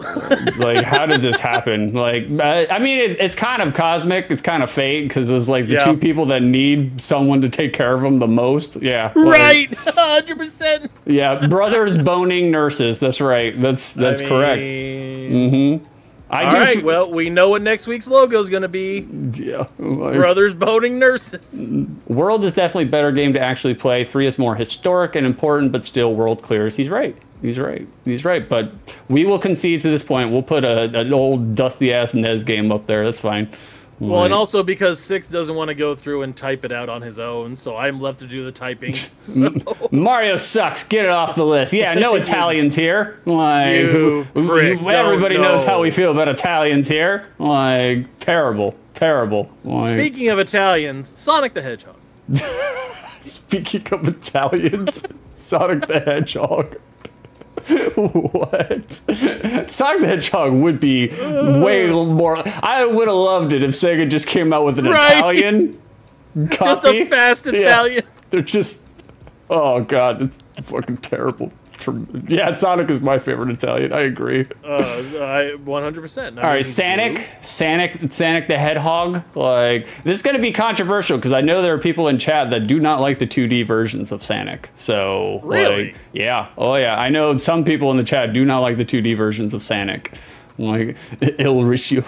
like, how did this happen? Like, I mean, it's kind of cosmic. It's kind of fate because it's like the two people that need someone to take care of them the most. Yeah. Right. 100%. Yeah, brothers boning nurses. That's right. That's correct. Mm-hmm. All right. Well, we know what next week's logo is going to be. Yeah. Brothers boning nurses. World is definitely a better game to actually play. 3 is more historic and important, but still world clears. He's right. He's right. He's right. But we will concede to this point. We'll put an old dusty ass NES game up there. That's fine. Well, and also because Six doesn't want to go through and type it out on his own, so I'm left to do the typing. So. Mario sucks. Get it off the list. Yeah, no Italians here. Like, everybody knows how we feel about Italians here. Like, terrible, terrible. Like, speaking of Italians, Sonic the Hedgehog. Speaking of Italians, Sonic the Hedgehog. What? Sonic the Hedgehog would be way more. I would have loved it if Sega just came out with an Italian copy. Just a fast Italian. Yeah, they're just. Oh God, that's fucking terrible. Yeah, Sonic is my favorite Italian. I agree. 100%. All right, Sonic the Hedgehog. Like, this is going to be controversial because I know there are people in chat that do not like the 2D versions of Sonic. So, really? Like, yeah. Oh, yeah. I know some people in the chat do not like the 2D versions of Sonic. Like, it'll reach you.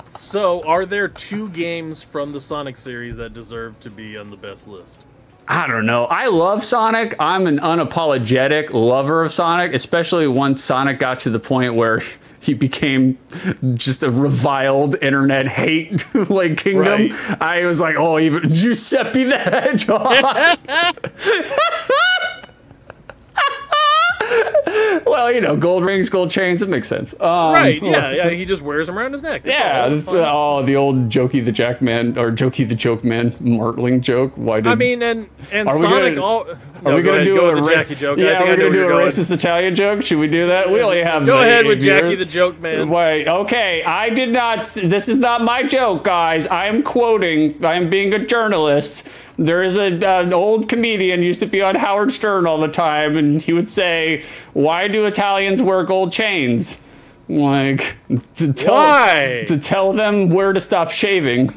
So, are there 2 games from the Sonic series that deserve to be on the best list? I don't know. I love Sonic. I'm an unapologetic lover of Sonic, especially once Sonic got to the point where he became just a reviled internet hate like kingdom. Right. I was like, oh, even Giuseppe the Hedgehog. Well, you know, gold rings, gold chains, it makes sense. Right, yeah, he just wears them around his neck. That's the old Jokey the Jackman, or Jokey the Joke Man Martling joke. Why did... I mean, and Sonic... Are we going to do a Jackie joke? Yeah, we're going to do a racist Italian joke? Should we do that? We only have... Go ahead with Jackie the Joke Man. Wait, okay, I did not... This is not my joke, guys. I am quoting. I am being a journalist. There is an old comedian used to be on Howard Stern all the time, and he would say, "Why do Italians wear gold chains?" Like, to tell them where to stop shaving.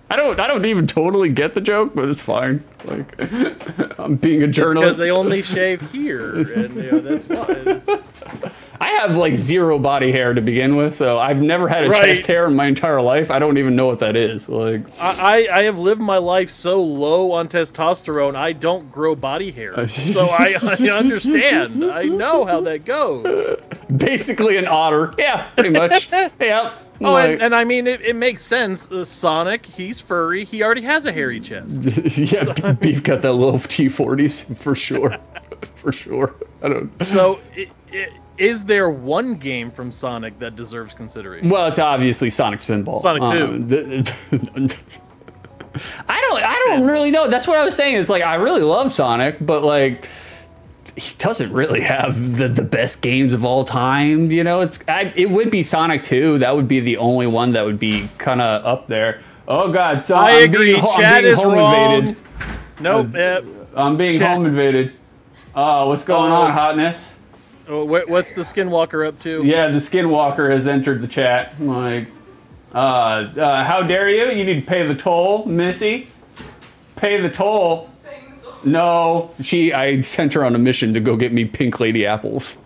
I don't even totally get the joke, but it's fine. Like, I'm being a journalist. Because they only shave here, and that's fine. I have like 0 body hair to begin with, so I've never had a chest hair in my entire life. I don't even know what that is. Like, I have lived my life so low on testosterone, I don't grow body hair. So I understand. I know how that goes. Basically an otter. Yeah, pretty much. Yeah. Oh, and I mean, it makes sense. Sonic, he's furry. He already has a hairy chest. Yeah, so, Beef got that little T40s for sure. For sure. I don't. So, is there one game from Sonic that deserves consideration? Well, it's obviously Sonic Spinball. Sonic 2. I don't really know. That's what I was saying. Is like, I really love Sonic, but like, he doesn't really have the best games of all time. You know, it would be Sonic 2. That would be the only one that would be kind of up there. Oh God, so I agree. Chat is wrong. Invaded. Nope. I'm being home invaded. What's going on, hotness? What's the Skinwalker up to? Yeah, the Skinwalker has entered the chat. Like, how dare you? You need to pay the toll, Missy. Pay the toll. No, I sent her on a mission to go get me pink lady apples.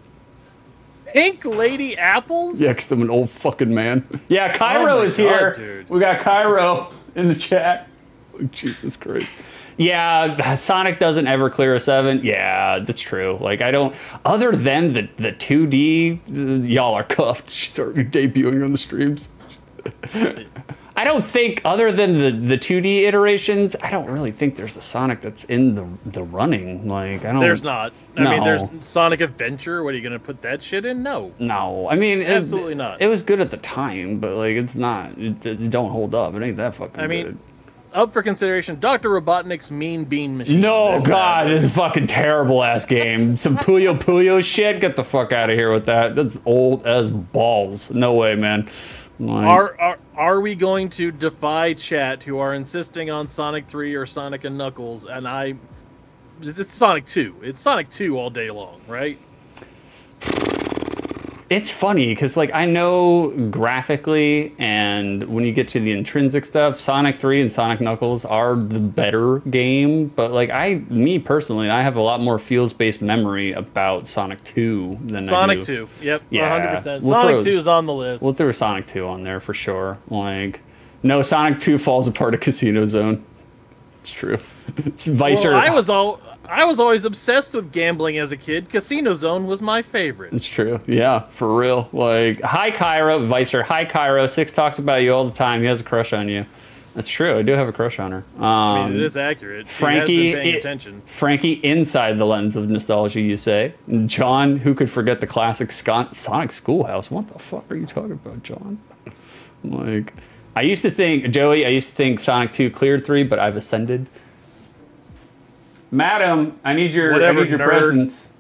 Pink lady apples? Yeah, because I'm an old fucking man. Yeah, Cairo is here. Dude. We got Cairo in the chat. Oh, Jesus Christ. Yeah, Sonic doesn't ever clear a 7. Yeah, that's true. Like, I don't... Other than the 2D, y'all are cuffed. She's already debuting on the streams. I don't think, other than the 2D iterations, I don't really think there's a Sonic that's in the running. Like, I don't... There's not. I mean, there's Sonic Adventure. What, are you going to put that shit in? No. No. I mean... Absolutely not. It was good at the time, but, like, it's not... It don't hold up. It ain't that fucking good. up for consideration, Dr. Robotnik's Mean Bean Machine. No, God, this is a fucking terrible ass game. Some Puyo Puyo shit. Get the fuck out of here with that. That's old as balls. No way, man. Like, Are we going to defy chat who are insisting on Sonic 3 or Sonic and Knuckles? And it's Sonic 2. It's Sonic 2 all day long, right? it's funny because, like, I know graphically and when you get to the intrinsic stuff, Sonic 3 and Sonic Knuckles are the better game. But, like, me personally, I have a lot more feels-based memory about Sonic 2 than Sonic I do. 2. Yep, yeah, 100%. Sonic 2 is on the list. We'll throw Sonic 2 on there for sure. Like, no, Sonic 2 falls apart at Casino Zone. It's true. It's Vicer. Well, I was always obsessed with gambling as a kid. Casino Zone was my favorite. It's true. Yeah, for real. Like, hi, Kyra. Vicer. Hi, Kyra. Six talks about you all the time. He has a crush on you. That's true. I do have a crush on her. I mean, it is accurate. Frankie, has been paying attention. Frankie, inside the lens of nostalgia, you say. John, who could forget the classic Sonic Schoolhouse? What the fuck are you talking about, John? Like, I used to think Sonic 2 cleared 3, but I've ascended. Madam, I need your presence.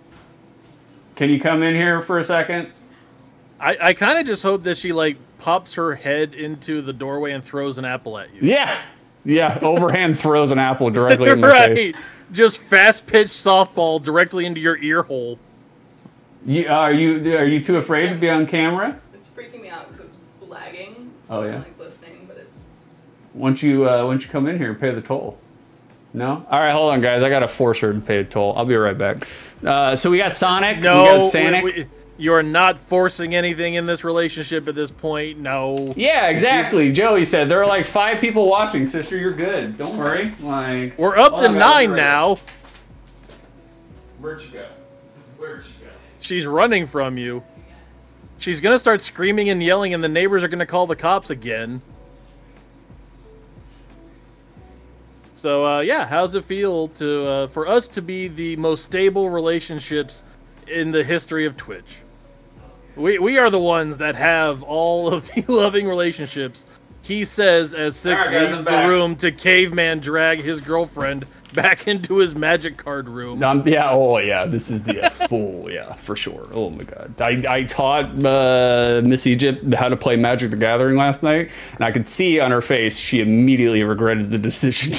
Can you come in here for a second? I kind of just hope that she, like, pops her head into the doorway and throws an apple at you. Yeah. Yeah, overhand throws an apple directly in my face. Just fast-pitch softball directly into your ear hole. Are you too afraid to be on camera? It's freaking me out because it's lagging. So I'm, like, listening, but it's... Once you come in here and pay the toll. No? All right, hold on, guys. I got to force her to pay a toll. I'll be right back. So we got Sonic. No, we got Sonic. You're not forcing anything in this relationship at this point. No. Yeah, exactly. Joey said there are like 5 people watching. Sister, you're good. Don't worry. Like, we're up to 9 now. Where'd you go? Where'd you go? She's running from you. She's gonna start screaming and yelling, and the neighbors are gonna call the cops again. So, yeah, how's it feel to for us to be the most stable relationships in the history of Twitch? We are the ones that have all of the loving relationships. He says as Six leaves the room to caveman drag his girlfriend back into his magic card room. Yeah, oh yeah, this is the full, yeah, for sure. Oh my god. I taught Miss Egypt how to play Magic the Gathering last night, and I could see on her face she immediately regretted the decision.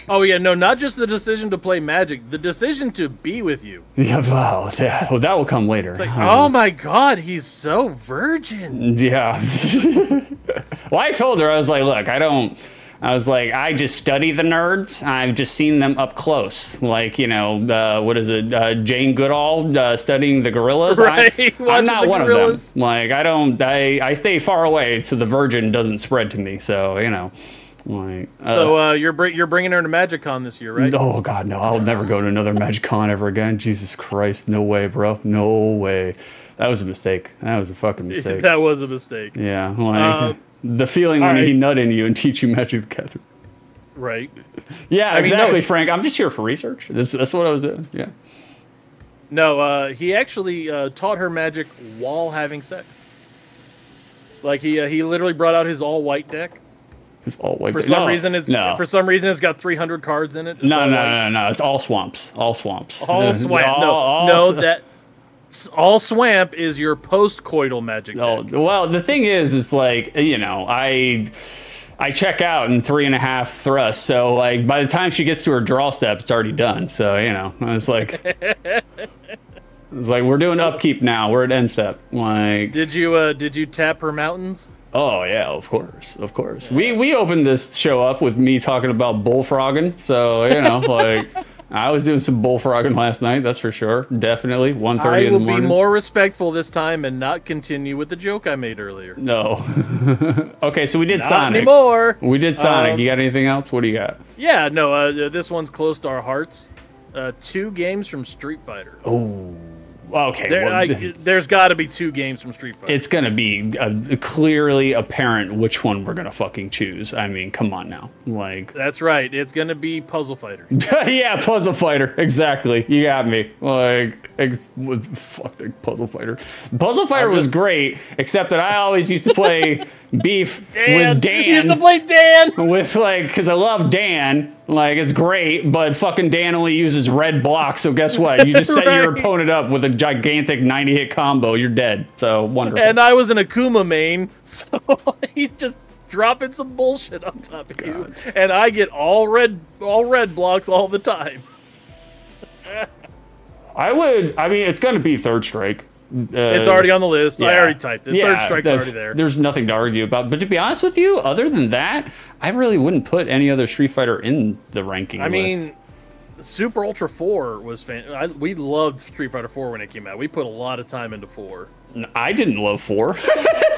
Oh yeah, no, not just the decision to play Magic, the decision to be with you. Yeah, wow, that will come later. It's like, oh my god, he's so virgin. Yeah. Well, I told her, I was like, look, I just study the nerds. I've just seen them up close. Like, you know, what is it? Jane Goodall studying the gorillas. Right, I'm not one of them. Like, I stay far away so the virgin doesn't spread to me. So, you know. Like, so you're bringing her to MagicCon this year, right? Oh God, no! I'll never go to another MagicCon ever again. Jesus Christ, no way, bro, no way. That was a mistake. That was a fucking mistake. That was a mistake. Yeah, like the feeling when he nut in you and teach you Magic the Gathering. Right. Yeah, exactly, Frank. I'm just here for research. That's what I was doing. Yeah. No, he actually taught her Magic while having sex. Like he literally brought out his all white deck. It's all white. For some reason, it's got 300 cards in it. No. It's all swamps. All swamps. All swamp. All swamp is your post-coital Magic deck. Oh, well, the thing is like, you know, I check out in 3.5 thrusts. So like by the time she gets to her draw step, it's already done. So you know, it's like we're doing upkeep now. We're at end step. Like, did you tap her mountains? Oh yeah, of course. Yeah. We opened this show up with me talking about bullfrogging, so you know, like I was doing some bullfrogging last night. That's for sure, definitely. 1:30 in the morning. I will be more respectful this time and not continue with the joke I made earlier. No. Okay, so we did not Sonic. Anymore. We did Sonic. You got anything else? What do you got? Yeah, no. This one's close to our hearts. 2 games from Street Fighter. Oh. Okay, there's got to be 2 games from Street Fighter. It's going to be clearly apparent which one we're going to fucking choose. I mean, come on now. Like, that's right. It's going to be Puzzle Fighter. Yeah, Puzzle Fighter. Exactly. You got me. Like, Fuck the Puzzle Fighter. Puzzle Fighter was great, except that I always used to play Beef with Dan. You used to play Dan! With, like, because I love Dan. Like, it's great, but fucking Dan only uses red blocks, so guess what? You just set your opponent up with a gigantic 90-hit combo, you're dead. So, wonderful. And I was an Akuma main, so he's just dropping some bullshit on top of you. And I get all red blocks all the time. I mean, it's going to be Third Strike. It's already on the list. Yeah. I already typed it. Third Strike's already there. There's nothing to argue about. But to be honest with you, other than that, I really wouldn't put any other Street Fighter in the ranking list. I mean, Super Ultra 4 was we loved Street Fighter 4 when it came out. We put a lot of time into 4. I didn't love 4.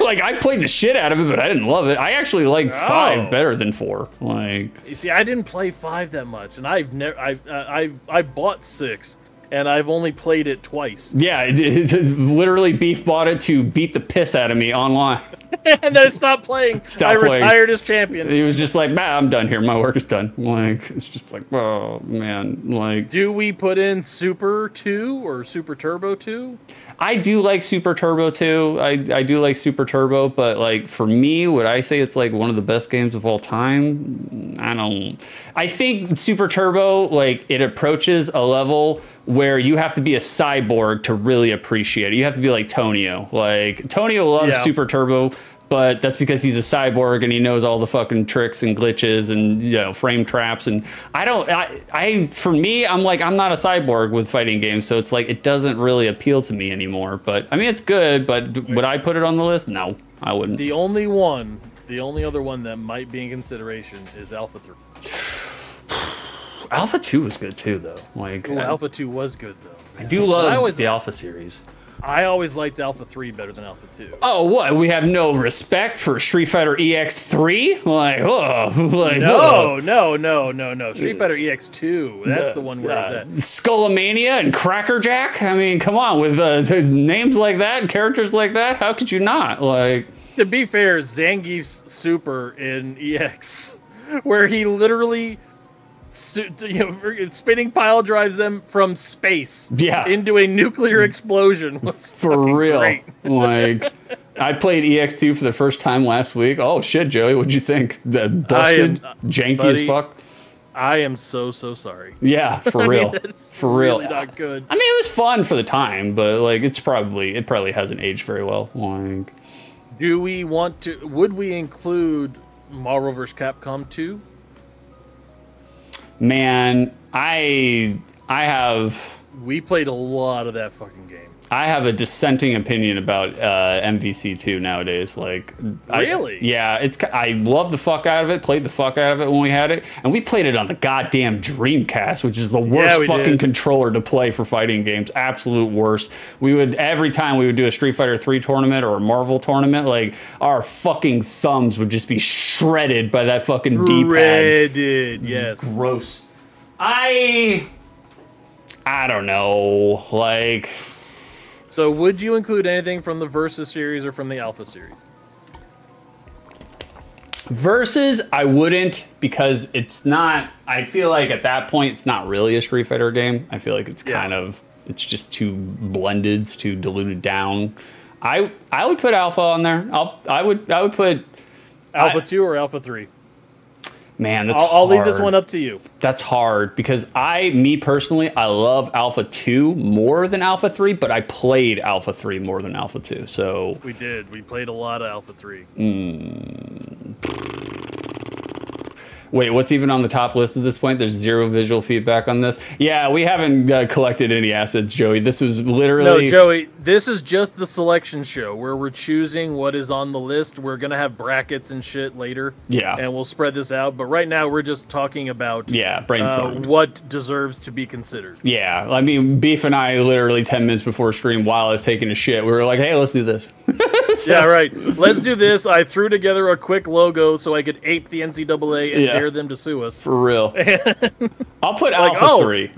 Like, I played the shit out of it, but I didn't love it. I actually liked 5 better than 4. Like, you see, I didn't play 5 that much, and I bought 6. And I've only played it twice. Yeah, literally Beef bought it to beat the piss out of me online. And then I stopped playing. Retired as champion. He was just like, nah, I'm done here. My work is done. Like, it's just like, oh, man. Like, do we put in Super 2 or Super Turbo 2? I do like Super Turbo 2. I do like Super Turbo, but like for me, would I say it's like one of the best games of all time? I think Super Turbo, like, it approaches a level where you have to be a cyborg to really appreciate it. You have to be like Tonio. Like, Tonio loves Super Turbo, but that's because he's a cyborg and he knows all the fucking tricks and glitches and, you know, frame traps. And for me, I'm like, I'm not a cyborg with fighting games, so it's like, it doesn't really appeal to me anymore. But I mean, it's good, but would I put it on the list? No, I wouldn't. The only other one that might be in consideration is Alpha 3. Alpha 2 was good too, though. Like, Alpha 2 was good, though. I do love the Alpha series. I always liked Alpha 3 better than Alpha 2. Oh, what? We have no respect for Street Fighter EX3? Like, like, no. Street Fighter EX2. That's the one where it's at. Skullomania and Crackerjack? I mean, come on, with names like that and characters like that, how could you not? Like, to be fair, Zangief's Super in EX, where he literally, spinning pile drives them from space into a nuclear explosion. For real. Great. Like, I played EX2 for the first time last week. Oh shit, Joey, what'd you think? Busted, janky as fuck. I am so sorry. Yeah, for real. For real. Really not good. I mean, it was fun for the time, but like, it probably hasn't aged very well. Like, would we include Marvel vs. Capcom 2? Man, we played a lot of that fucking game. I have a dissenting opinion about MVC2 nowadays. Like, really? I love the fuck out of it. Played the fuck out of it when we had it, and we played it on the goddamn Dreamcast, which is the worst fucking controller to play for fighting games. Absolute worst. Every time we would do a Street Fighter 3 tournament or a Marvel tournament, like, our fucking thumbs would just be shredded by that fucking D-pad. Shredded, yes. Gross. I don't know. Like, so would you include anything from the Versus series or from the Alpha series? Versus, I wouldn't, because it's not, I feel like at that point, it's not really a Street Fighter game. I feel like it's kind of, it's just too blended, it's too diluted down. I would put Alpha on there. I would put Alpha 2 or Alpha 3? Man, that's I'll leave this one up to you. That's hard, because me personally, I love Alpha 2 more than Alpha 3, but I played Alpha 3 more than Alpha 2, so... We did. We played a lot of Alpha 3. Wait, what's even on the top list at this point? There's zero visual feedback on this. Yeah, we haven't collected any assets, Joey. This was literally... No, Joey, this is just the selection show where we're choosing what is on the list. We're going to have brackets and shit later. Yeah. And we'll spread this out. But right now, we're just talking about brainstorm. what deserves to be considered. Yeah, I mean, Beef and I literally 10 minutes before stream, while I was taking a shit, we were like, hey, let's do this. Yeah, right. Let's do this. I threw together a quick logo so I could ape the NCAA and dare them to sue us. For real. I'll put Like, Alpha 3.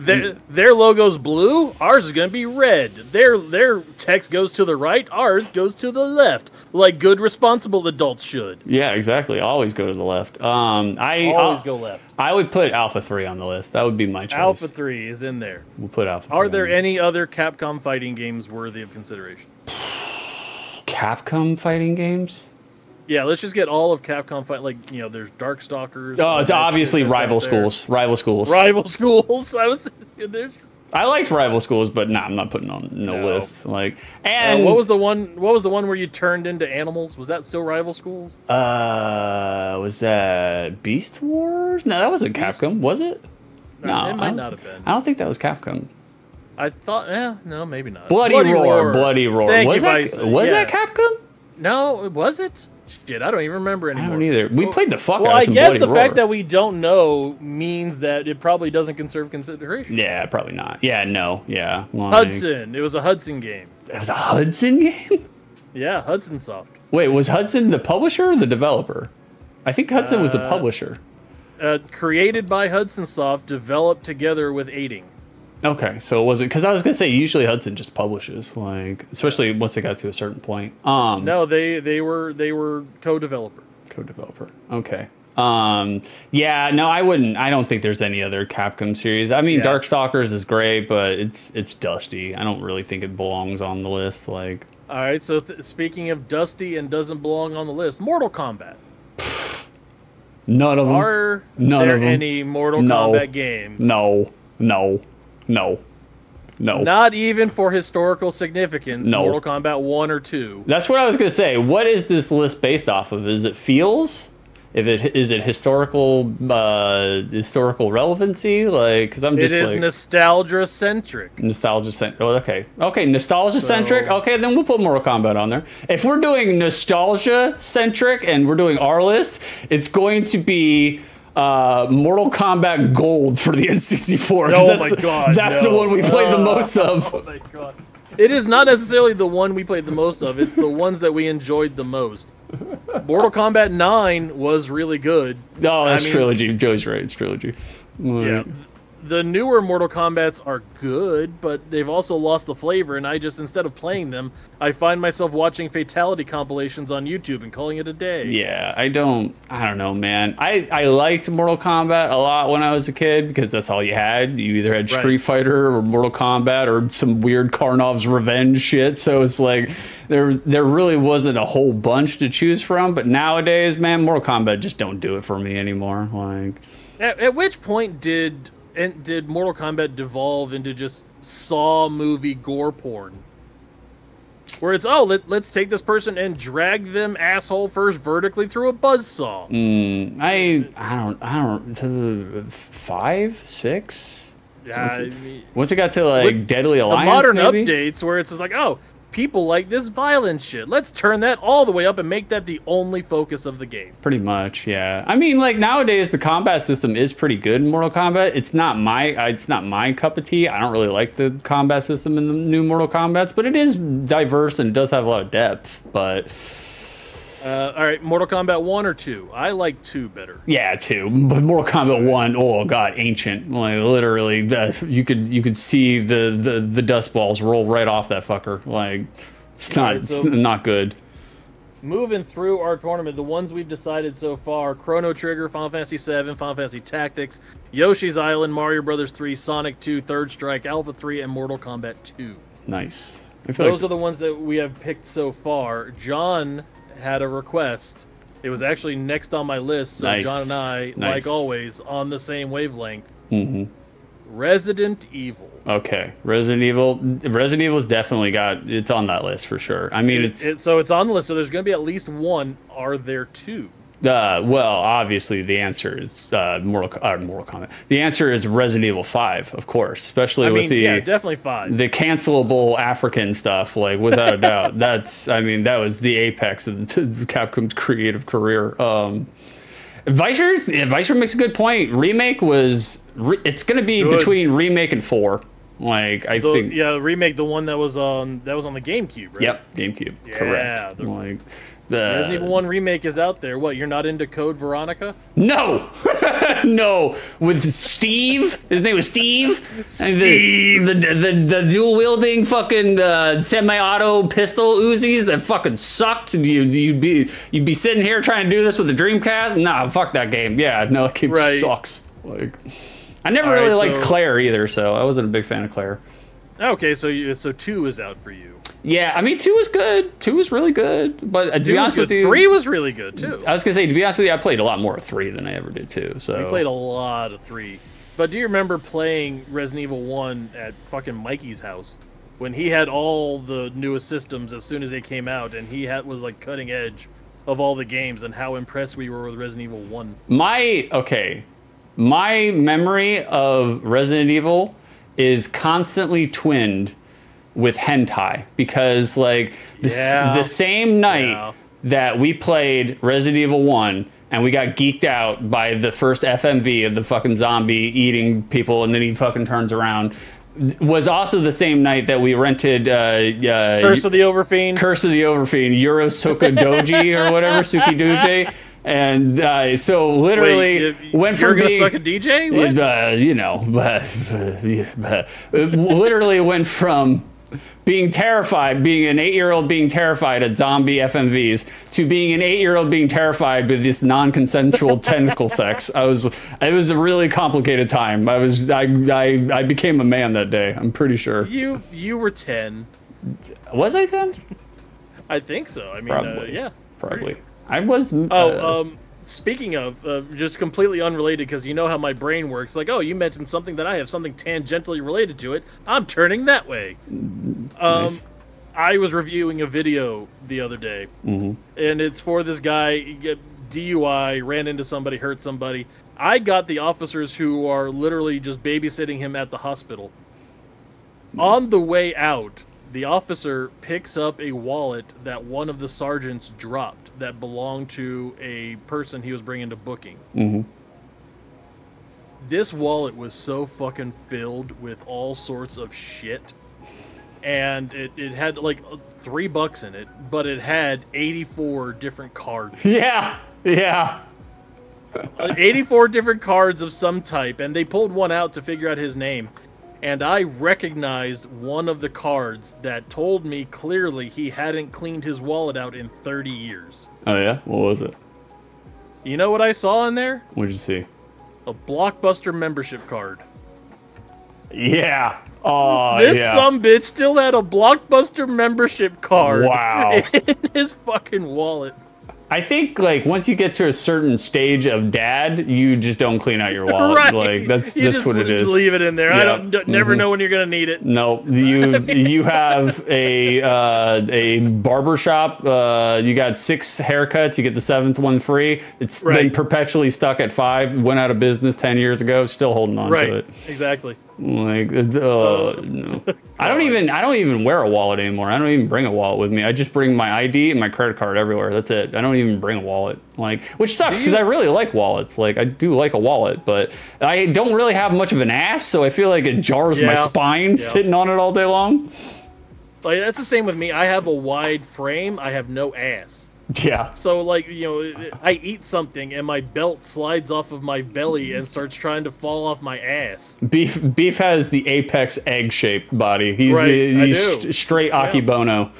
Their logo's blue. Ours is going to be red. Their text goes to the right. Ours goes to the left. Like good, responsible adults should. Yeah, exactly. Always go to the left. Always go left. I would put Alpha 3 on the list. That would be my choice. Alpha 3 is in there. We'll put Alpha 3 Are there any other Capcom fighting games worthy of consideration? Capcom fighting games? Yeah, let's just get all of Capcom fight. Like, you know, there's Darkstalkers. Oh, it's obviously Rival Schools. Rival Schools. Rival Schools. I liked Rival Schools, but I'm not putting on no list. Like, and what was the one? What was the one where you turned into animals? Was that still Rival Schools? Was that Beast Wars? No, that wasn't Capcom, was it? No, it might not have been. I don't think that was Capcom. I thought, no, maybe not. Bloody Roar. Bloody Roar. Was that Capcom? No, was it? Shit, I don't even remember anymore. I don't either. We played the fuck out Well, of I some guess Bloody the Roar. fact that we don't know means that it probably doesn't conserve consideration. Yeah, probably not. Yeah, no. Yeah. Like, Hudson. It was a Hudson game. It was a Hudson game? Yeah, Hudson Soft. Wait, was Hudson the publisher or the developer? I think Hudson was the publisher. Created by Hudson Soft, developed together with Aiding. Okay, so it wasn't, because I was gonna say usually Hudson just publishes, like, especially once they got to a certain point. No, they were co-developer. Co-developer. Okay. Yeah, no, I wouldn't. I don't think there's any other Capcom series. I mean, Darkstalkers is great, but it's dusty. I don't really think it belongs on the list. Like, all right. So speaking of dusty and doesn't belong on the list, Mortal Kombat. None of them. Are there any Mortal Kombat games? No. Not even for historical significance. No. Mortal Kombat 1 or 2. That's what I was gonna say. What is this list based off of? Is it feels? Is it historical relevancy? Like, because I'm just it is nostalgia centric. Nostalgia centric. Oh, okay, nostalgia centric. Okay, then we'll put Mortal Kombat on there. If we're doing nostalgia centric and we're doing our list, it's going to be Mortal Kombat Gold for the N64. Oh my god, that's the one we played the most of. Oh my god. It is not necessarily the one we played the most of. It's the ones that we enjoyed the most. Mortal Kombat 9 was really good. No, that's trilogy. Joey's right. It's trilogy. Yeah. The newer Mortal Kombats are good, but they've also lost the flavor, and I just, instead of playing them, I find myself watching Fatality compilations on YouTube and calling it a day. Yeah, I don't know, man. I liked Mortal Kombat a lot when I was a kid because that's all you had. You either had Street Fighter or Mortal Kombat or some weird Karnov's Revenge shit, so it's like there really wasn't a whole bunch to choose from, but nowadays, man, Mortal Kombat just don't do it for me anymore. Like, at which point did Mortal Kombat devolve into just Saw movie gore porn? Where it's, let's take this person and drag them asshole first vertically through a buzzsaw. I don't 5, 6? Yeah, once it got to like Deadly Alliance, the modern maybe? updates where it's just like, people like this violent shit. Let's turn that all the way up and make that the only focus of the game. Pretty much, yeah. I mean, like, nowadays the combat system is pretty good in Mortal Kombat. It's not my cup of tea. I don't really like the combat system in the new Mortal Kombats, but it is diverse and it does have a lot of depth. But all right, Mortal Kombat 1 or 2? I like 2 better. Yeah, 2. But Mortal Kombat 1, oh god, ancient. Like, literally, you could see the dust balls roll right off that fucker. Like, it's not good. Moving through our tournament, the ones we've decided so far: Chrono Trigger, Final Fantasy VII, Final Fantasy Tactics, Yoshi's Island, Mario Brothers 3, Sonic 2, Third Strike, Alpha 3, and Mortal Kombat 2. Nice. Those are the ones that we have picked so far. John had a request. It was actually next on my list, so John and I, like always, on the same wavelength. Resident Evil. Okay, Resident Evil's definitely it's on that list for sure. I mean, so it's on the list, so there's going to be at least one. Are there 2? Well, obviously the answer is Mortal Kombat. The answer is Resident Evil 5, of course, especially with definitely 5. The cancelable African stuff, like, without a doubt. That was the apex of Capcom's creative career. Vicer makes a good point. Remake it's going to be between remake and 4. Like I think remake the one that was on the GameCube, right? Yep, GameCube. Yeah, correct. Like the Resident Evil 1 remake is out there. What, you're not into Code Veronica? No, no. With Steve, his name was Steve. Steve. And the dual wielding fucking semi-auto pistol Uzis that fucking sucked. You'd be sitting here trying to do this with the Dreamcast. Nah, fuck that game. Yeah, no, that game sucks. Like, I never really liked Claire either, so I wasn't a big fan of Claire. Okay, so 2 is out for you. Yeah, I mean, 2 was good. 2 was really good. But to be honest with you, 3 was really good too. I was gonna say, to be honest with you, I played a lot more of 3 than I ever did 2. So I played a lot of 3. But do you remember playing Resident Evil 1 at fucking Mikey's house when he had all the newest systems as soon as they came out, and he was like cutting edge of all the games, and how impressed we were with Resident Evil 1? My memory of Resident Evil is constantly twinned with hentai, because like the same night that we played Resident Evil 1 and we got geeked out by the first FMV of the fucking zombie eating people and then he fucking turns around, was also the same night that we rented Curse of the Overfiend, Euro Soka Doji or whatever, Suki Doji. And so literally went from being suck a DJ, literally went from being terrified, being an 8-year-old being terrified at zombie FMVs, to being an 8-year-old being terrified with this non-consensual tentacle sex. It was a really complicated time. I became a man that day. I'm pretty sure. You were 10. Was I 10? I think so. I mean, probably. Yeah. Probably. I was. Speaking of, just completely unrelated, because you know how my brain works. Like, oh, you mentioned something that I have something tangentially related to it. I'm turning that way. Nice. I was reviewing a video the other day, and it's for this guy, DUI, ran into somebody, hurt somebody. I got the officers who are literally just babysitting him at the hospital. Nice. On the way out, the officer picks up a wallet that one of the sergeants dropped that belonged to a person he was bringing to booking. This wallet was so fucking filled with all sorts of shit. And it had like $3 in it, but it had 84 different cards. Yeah. 84 different cards of some type, and they pulled one out to figure out his name. And I recognized one of the cards that told me clearly he hadn't cleaned his wallet out in 30 years. Oh, yeah? What was it? You know what I saw in there? What'd you see? A Blockbuster membership card. Yeah. Oh, this sumbitch still had a Blockbuster membership card. Wow. In his fucking wallet. I think, like, once you get to a certain stage of dad, you just don't clean out your wallet. Right. Like, that's what it is. Leave it in there. Yeah. I never know when you're gonna need it. No, you have a barber shop. You got 6 haircuts. You get the 7th one free. It's been perpetually stuck at 5. Went out of business 10 years ago. Still holding on to it. Exactly. Like, no. I don't even wear a wallet anymore. I don't even bring a wallet with me. I just bring my ID and my credit card everywhere. That's it. I don't even bring a wallet. Like, which sucks because I really like wallets. Like, I do like a wallet, but I don't really have much of an ass, so I feel like it jars my spine sitting on it all day long. Like, that's the same with me. I have a wide frame. I have no ass. Yeah. So, like, I eat something and my belt slides off of my belly and starts trying to fall off my ass. Beef has the apex egg-shaped body. He's straight Akibono.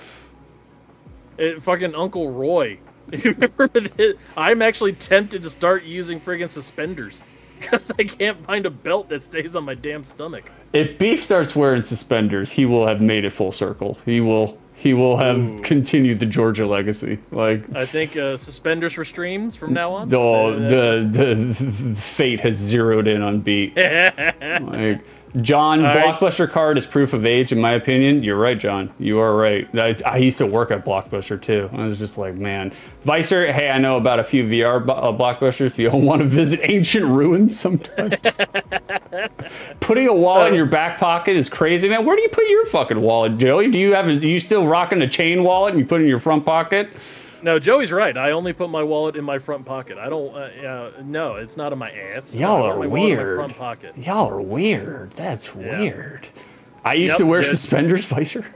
Fucking Uncle Roy. You remember this? I'm actually tempted to start using friggin' suspenders because I can't find a belt that stays on my damn stomach. If Beef starts wearing suspenders, he will have made it full circle. He will have continued the Georgia legacy. Like, I think suspenders for streams from now on. The fate has zeroed in on Beat. Like, John, Blockbuster card is proof of age, in my opinion. You're right, John. You are right. I used to work at Blockbuster, too. I was just like, man. Vicer, hey, I know about a few VR Blockbusters if you want to visit ancient ruins sometimes. Putting a wallet in your back pocket is crazy, man. Where do you put your fucking wallet, Joey? Are you still rocking a chain wallet and you put it in your front pocket? No, Joey's right. I only put my wallet in my front pocket. I don't. No, it's not in my ass. Y'all are weird. Front pocket. Y'all are weird. That's weird. I used to wear suspenders, Visor.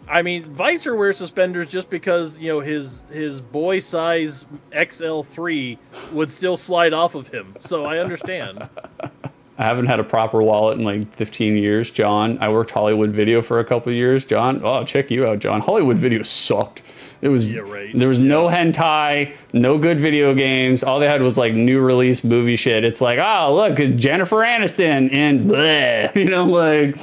I mean, Visor wears suspenders just because, you know, his boy size XL3 would still slide off of him. So I understand. I haven't had a proper wallet in like 15 years, John. I worked Hollywood Video for a couple of years, John. Oh, check you out, John. Hollywood Video sucked. It was there was no hentai, no good video games. All they had was like new release movie shit. It's like, oh look, Jennifer Aniston and bleh, you know, like.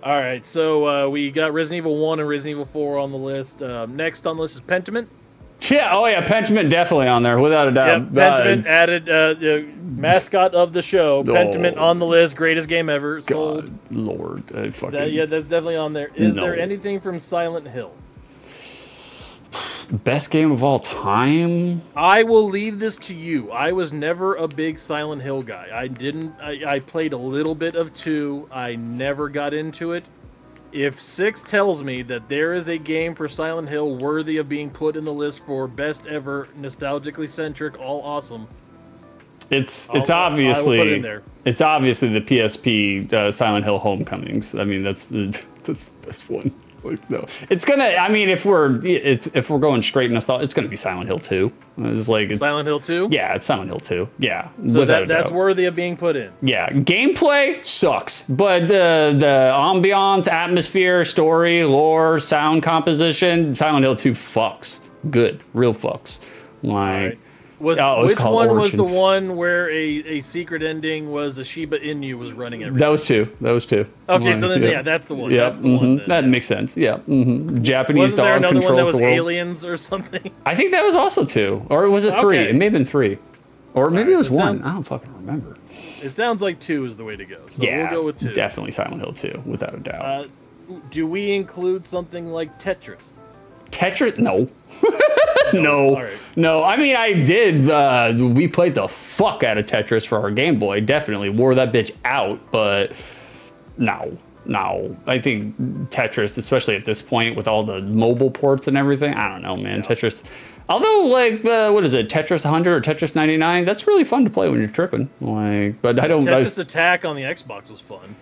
All right, so we got Resident Evil 1 and Resident Evil 4 on the list. Next on the list is Pentiment. Yeah, oh yeah, Pentiment definitely on there, without a doubt. Yeah, Pentiment added mascot of the show. Pentiment on the list, greatest game ever. Sold. God, Lord, yeah, that's definitely on there. Is there anything from Silent Hill? Best game of all time? I will leave this to you. I was never a big Silent Hill guy. I played a little bit of 2. I never got into it. If 6 tells me that there is a game for Silent Hill worthy of being put in the list for best ever, nostalgically centric, all awesome. It's obviously put it in there. It's obviously the PSP Silent Hill Homecomings. I mean, that's the best one. Like, no, it's gonna. I mean, if we're going straight nostalgia, it's gonna be Silent Hill 2. It's Silent Hill 2. Yeah, it's Silent Hill 2. Yeah, so that's worthy of being put in. Yeah, gameplay sucks, but the ambiance, atmosphere, story, lore, sound composition, Silent Hill 2 fucks. Good, real fucks. Like. Which one was the one where a secret ending was a Shiba Inu was running everything? That was 2. Okay, so then yeah, that's the one. Yeah, that's the one. Then, that makes sense. Yeah, Japanese Wasn't there dog another controls one that was the world. Aliens or something? I think that was also 2, or was it 3? Okay. It may have been 3, or maybe it was 1. I don't fucking remember. It sounds like 2 is the way to go. So Yeah, we'll go with 2. Definitely Silent Hill 2, without a doubt. Do we include something like Tetris? Tetris? No. No. Right. No. I mean, I did. We played the fuck out of Tetris for our Game Boy. Definitely wore that bitch out, but no. I think Tetris, especially at this point with all the mobile ports and everything, I don't know, man. Yeah. Tetris. Although, like, what is it, Tetris 100 or Tetris 99? That's really fun to play when you're tripping. Like, but I don't. Tetris Attack on the Xbox was fun.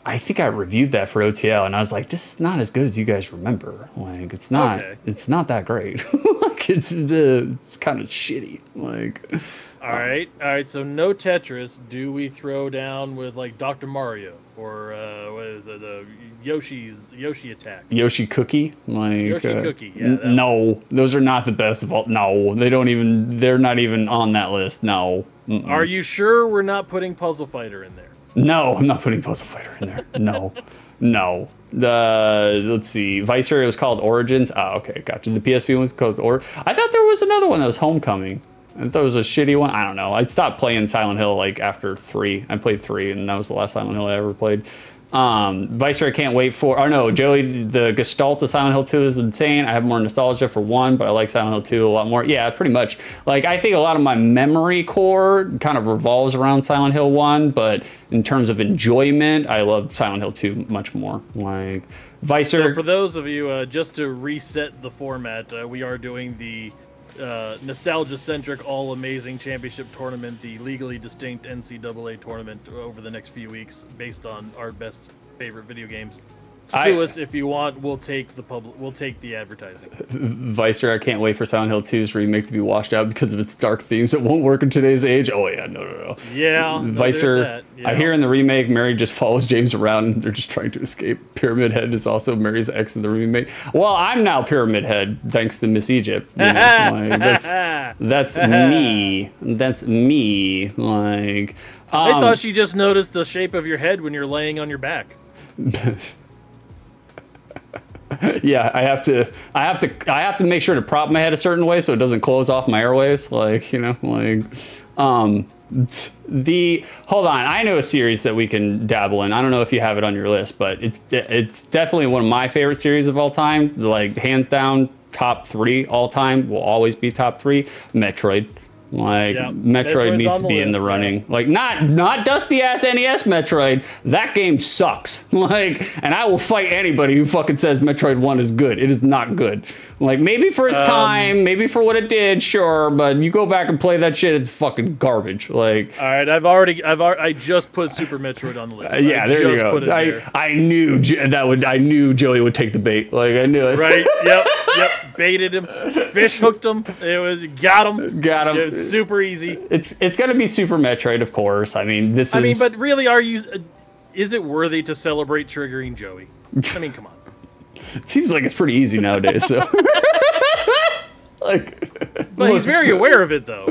I think I reviewed that for OTL, and I was like, "This is not as good as you guys remember. Like, it's not. Okay. It's not that great. Like, it's kind of shitty. Like." All right. So no Tetris. Do we throw down with like Dr. Mario or what is it? The Yoshi Attack. Yoshi Cookie. Like Yoshi Cookie. Yeah. No, those are not the best of all. No, they don't even. They're not even on that list. No. Are you sure we're not putting Puzzle Fighter in there? No, I'm not putting Puzzle Fighter in there. No. Let's see. Visor, it was called Origins. Oh, okay, gotcha. The PSP one's called I thought there was another one that was Homecoming. I thought it was a shitty one. I don't know. I stopped playing Silent Hill like after 3. I played 3, and that was the last Silent Hill I ever played. Visor, I can't wait for. Oh no, Joey, the Gestalt of Silent Hill 2 is insane. I have more nostalgia for 1, but I like Silent Hill 2 a lot more. Yeah, pretty much. Like, I think a lot of my memory core kind of revolves around Silent Hill 1, but in terms of enjoyment, I love Silent Hill 2 much more. Like, Visor. So for those of you, just to reset the format, we are doing the nostalgia-centric, all-amazing championship tournament, the legally distinct NCAA tournament over the next few weeks, based on our best favorite video games. Sue us if you want. We'll take the advertising. Visor, I can't wait for Silent Hill 2's remake to be washed out because of its dark themes. It won't work in today's age. Oh yeah, no. Yeah, Visor. I hear in the remake, Mary just follows James around and they're just trying to escape. Pyramid Head is also Mary's ex in the remake. Well, I'm now Pyramid Head thanks to Miss Egypt. You know, like, that's me. That's me. Like, I thought she just noticed the shape of your head when you're laying on your back. Yeah, I have to make sure to prop my head a certain way so it doesn't close off my airways. Like, you know, like, hold on, I know a series that we can dabble in. I don't know if you have it on your list, but it's definitely one of my favorite series of all time. Like, hands down, top 3 all time, will always be top 3. Metroid. Like, Yeah. Metroid Metroid's needs on to the be in the list, running. Like, not dusty ass NES Metroid. That game sucks. Like, and I will fight anybody who fucking says Metroid 1 is good. It is not good. Like, maybe for its time, maybe for what it did, sure, but you go back and play that shit, it's fucking garbage. Like, all right, I just put Super Metroid on the list. yeah, there you go. Put it there. I knew I knew Joey would take the bait. Like, I knew it. Right? Yep. Baited him, fish hooked him. It was got him. Got him. It's super easy. It's gonna be Super Metroid, of course. I mean, but really, is it worthy to celebrate triggering Joey? I mean, come on. It seems like it's pretty easy nowadays. So, but he's very aware of it, though.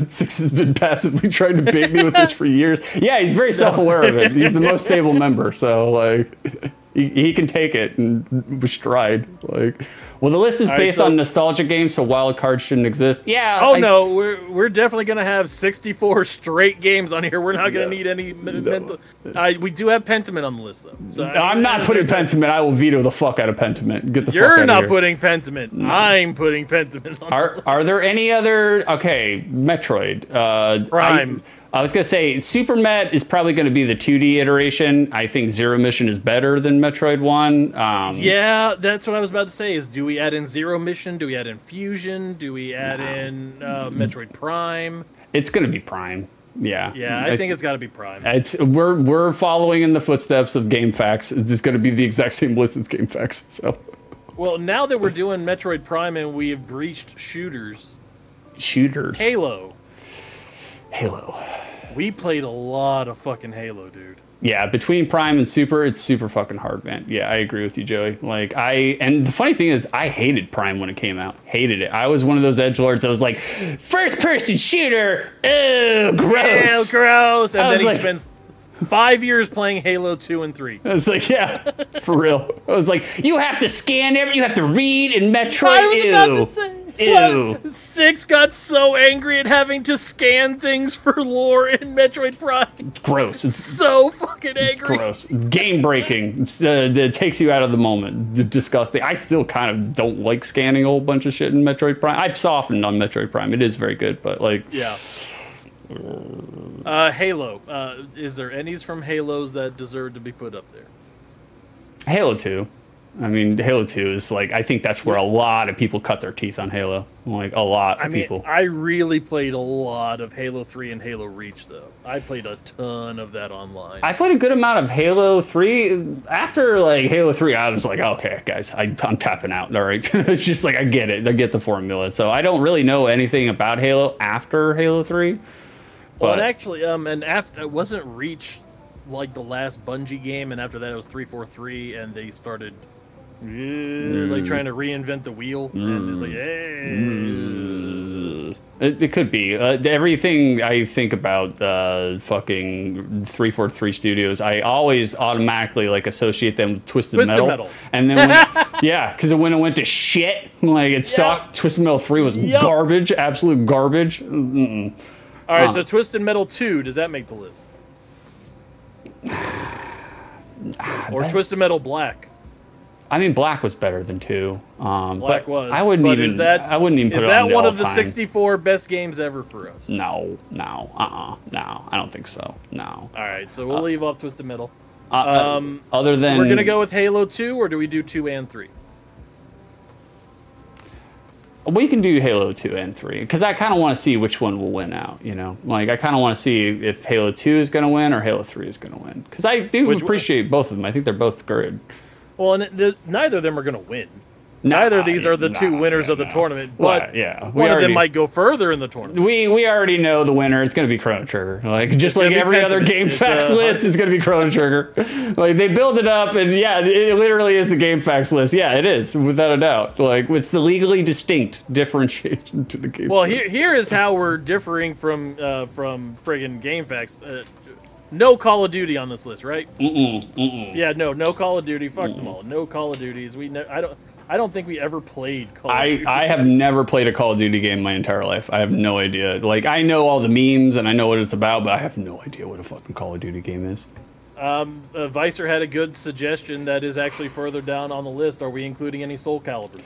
Six has been passively trying to bait me with this for years. Yeah, he's very self-aware of it. He's the most stable member, so like, he can take it and stride. Like, well, the list is based on nostalgia games, so wild cards shouldn't exist. Yeah. Oh no, we're definitely gonna have 64 straight games on here. We're not gonna need any mental. We do have Pentiment on the list though. So I'm not putting Pentiment. I will veto the fuck out of Pentiment. Get the fuck out of here. You're not putting Pentiment. No. I'm putting Pentiment on. Are there any other? Okay, Metroid. Prime. I was gonna say Super Met is probably gonna be the 2D iteration. I think Zero Mission is better than Metroid 1. Yeah, that's what I was about to say. Do we add in Zero Mission? Do we add in Fusion? Do we add in Metroid Prime? It's gonna be Prime. Yeah. Yeah, I think it's got to be Prime. We're following in the footsteps of GameFAQs. It's just gonna be the exact same list as GameFAQs. So. Well, now that we're doing Metroid Prime and we have breached shooters. Halo. We played a lot of fucking Halo, dude. Yeah, between Prime and Super, it's super fucking hard, man. Yeah, I agree with you, Joey. Like, and the funny thing is, I hated Prime when it came out. Hated it. I was one of those edgelords that was like, first-person shooter, oh, gross. Ew, gross. And then he spends 5 years playing Halo 2 and 3. I was like, yeah, for real. I was like, you have to scan you have to read in Metroid. I was about to say. Ew. Six got so angry at having to scan things for lore in Metroid Prime. It's gross. It's so fucking angry. Gross. It's game breaking. It takes you out of the moment. Disgusting. I still kind of don't like scanning a whole bunch of shit in Metroid Prime. I've softened on Metroid Prime. It is very good, but like. Yeah. Halo. Is there any from Halos that deserve to be put up there? Halo 2. I mean, Halo 2 is like, I think that's where a lot of people cut their teeth on Halo. Like, a lot of people. I really played a lot of Halo 3 and Halo Reach, though. I played a ton of that online. I played a good amount of Halo 3. After, like, Halo 3, I was like, okay, guys, I'm tapping out, all right? It's just like, I get it. I get the formula. So I don't really know anything about Halo after Halo 3. Well, and actually, after it wasn't Reach like the last Bungie game, and after that it was 343, and they started like trying to reinvent the wheel, and it's like, hey. It could be. Everything I think about fucking 343 Studios, I always automatically like associate them with Twisted Metal. And then, yeah, because when it went to shit, like it sucked. Twisted Metal 3 was garbage, absolute garbage. All right, so Twisted Metal 2, does that make the list? Or Twisted Metal Black? I mean, Black was better than 2. Black was. I wouldn't even. I wouldn't even put it on the all-time. Is that one of the 64 best games ever for us? No, I don't think so. No. All right, so we'll leave off Twisted Metal. Other than we're gonna go with Halo 2, or do we do 2 and 3? We can do Halo 2 and 3 because I kind of want to see which one will win out. You know, like I kind of want to see if Halo 2 is going to win or Halo 3 is going to win because I do appreciate both of them. I think they're both good. Well, and neither of them are going to win. Neither of these are the two winners of the tournament, but one of them might go further in the tournament. We already know the winner. It's going to be Chrono Trigger. Like just like every other GameFAQs list, it's going to be Chrono Trigger. Like they build it up, and yeah, it literally is the GameFAQs list. Yeah, it is without a doubt. Like it's the legally distinct differentiation to the game. Well, here is how we're differing from friggin' GameFAQs. No Call of Duty on this list, right? Yeah, no Call of Duty. Fuck them all. No Call of Duties. I don't think we ever played Call of Duty. I have never played a Call of Duty game my entire life. I have no idea. Like, I know all the memes and I know what it's about, but I have no idea what a fucking Call of Duty game is. Vicer had a good suggestion that is actually further down on the list. Are we including any Soul Calibur?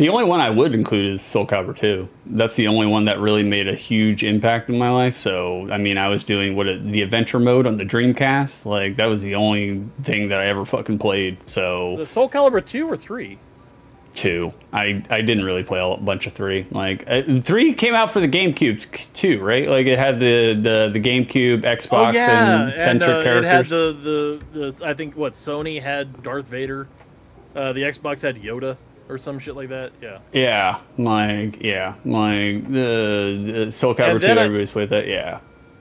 The only one I would include is Soul Calibur 2. That's the only one that really made a huge impact in my life. So, I mean, I was doing the adventure mode on the Dreamcast. Like, that was the only thing that I ever fucking played. So, The Soul Calibur 2 or 3? 2. I didn't really play a bunch of 3. Like 3 came out for the GameCube too, right? Like it had the GameCube, Xbox, and Centric characters. It had the I think what Sony had Darth Vader, the Xbox had Yoda or some shit like that. Yeah. Yeah, the Soul Calibur 2. Everybody's played that. Yeah.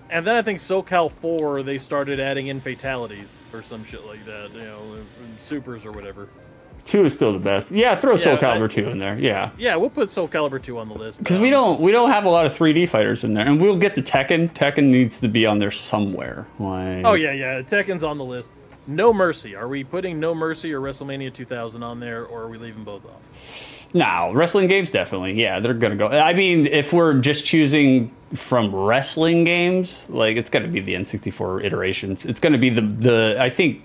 And then I think SoCal 4 they started adding in fatalities or some shit like that. You know, supers or whatever. 2 is still the best. Yeah, throw Soul Calibur 2 in there. Yeah. Yeah, we'll put Soul Calibur 2 on the list. Because we don't have a lot of 3D fighters in there, and we'll get to Tekken. Tekken needs to be on there somewhere. Like... Oh yeah, Tekken's on the list. No Mercy. Are we putting No Mercy or WrestleMania 2000 on there, or are we leaving both off? No, wrestling games definitely. Yeah, they're gonna go. I mean, if we're just choosing from wrestling games, like it's got to be the N64 iterations. It's going to be the I think.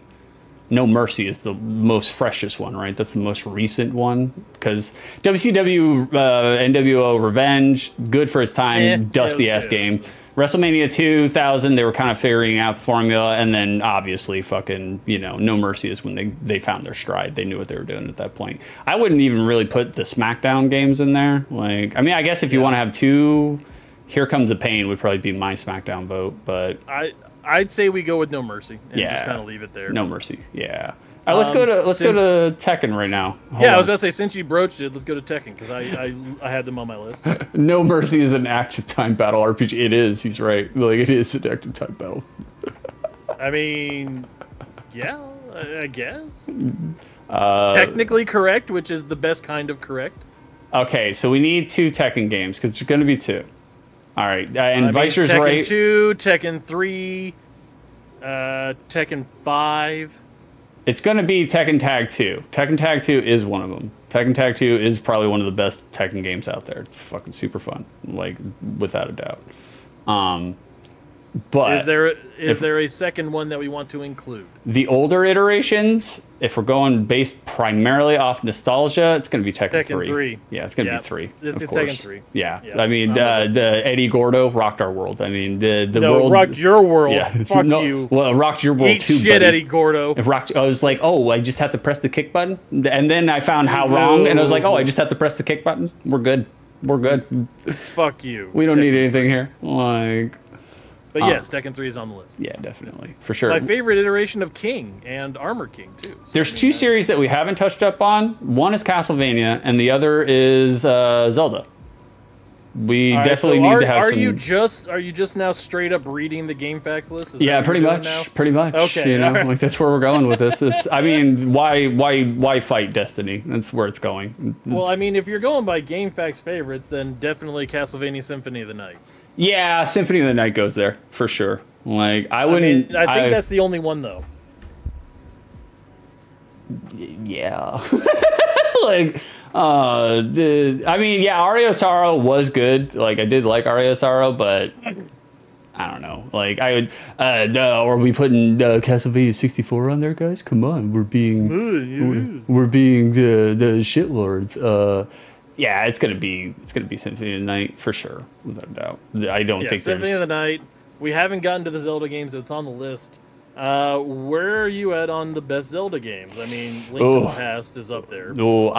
No Mercy is the most freshest one, right? That's the most recent one because WCW NWO Revenge, good for its time, dusty ass game. WrestleMania 2000, they were kind of figuring out the formula, and then obviously fucking No Mercy is when they found their stride. They knew what they were doing at that point. I wouldn't even really put the SmackDown games in there. Like, I mean, I guess if you want to have 2, Here Comes the Pain would probably be my SmackDown vote, but I'd say we go with No Mercy and just kind of leave it there. No Mercy, yeah. All right, let's go to Tekken right now. I was about to say, since you broached it, let's go to Tekken because I had them on my list. No Mercy is an active time battle RPG. It is. He's right. Like it is an active time battle. I mean, yeah, I guess. Technically correct, which is the best kind of correct. Okay, so we need 2 Tekken games because there's going to be 2. All right, and Vicer's Tekken right. Tekken 2, Tekken 3, Tekken 5. It's going to be Tekken Tag 2. Tekken Tag 2 is one of them. Tekken Tag 2 is probably one of the best Tekken games out there. It's fucking super fun, like without a doubt. But is there a second one that we want to include? The older iterations, if we're going based primarily off nostalgia, it's going to be Tekken 3. Yeah, it's going to be 3. It's of course. Tekken 3. Yeah. I mean, the Eddie Gordo rocked our world. I mean, the world rocked your world. Yeah. Fuck you. Well, it rocked your world Eat too, shit, buddy. Eddie Gordo. It rocked. I was like, oh, I just have to press the kick button, and then I found how wrong, and I was like, oh, I just have to press the kick button. We're good. We're good. Fuck you. We don't need anything here. Like. But yes, Tekken 3 is on the list. Yeah, definitely. For sure. My favorite iteration of King and Armor King, too. So there's 2 series that we haven't touched up on. One is Castlevania, and the other is Zelda. We definitely need to have some... Are you just now straight up reading the Game Facts list? Yeah, pretty much. Pretty much. Okay. Like that's where we're going with this. It's. I mean, why fight Destiny? That's where it's going. Well, I mean, if you're going by Game Facts favorites, then definitely Castlevania Symphony of the Night. Yeah, Symphony of the Night goes there for sure. Like I wouldn't. I think that's the only one though. Yeah. Like I mean, yeah, Aria of Sorrow was good. Like I did like Aria of Sorrow, but I don't know. Like I would. Are we putting Castlevania 64 on there, guys? Come on, we're being the shitlords. Yeah, it's gonna be Symphony of the Night for sure, without a doubt. I don't think Symphony of the Night. We haven't gotten to the Zelda games. It's on the list. Where are you at on the best Zelda games? I mean, Link to the Past is up there. Oh,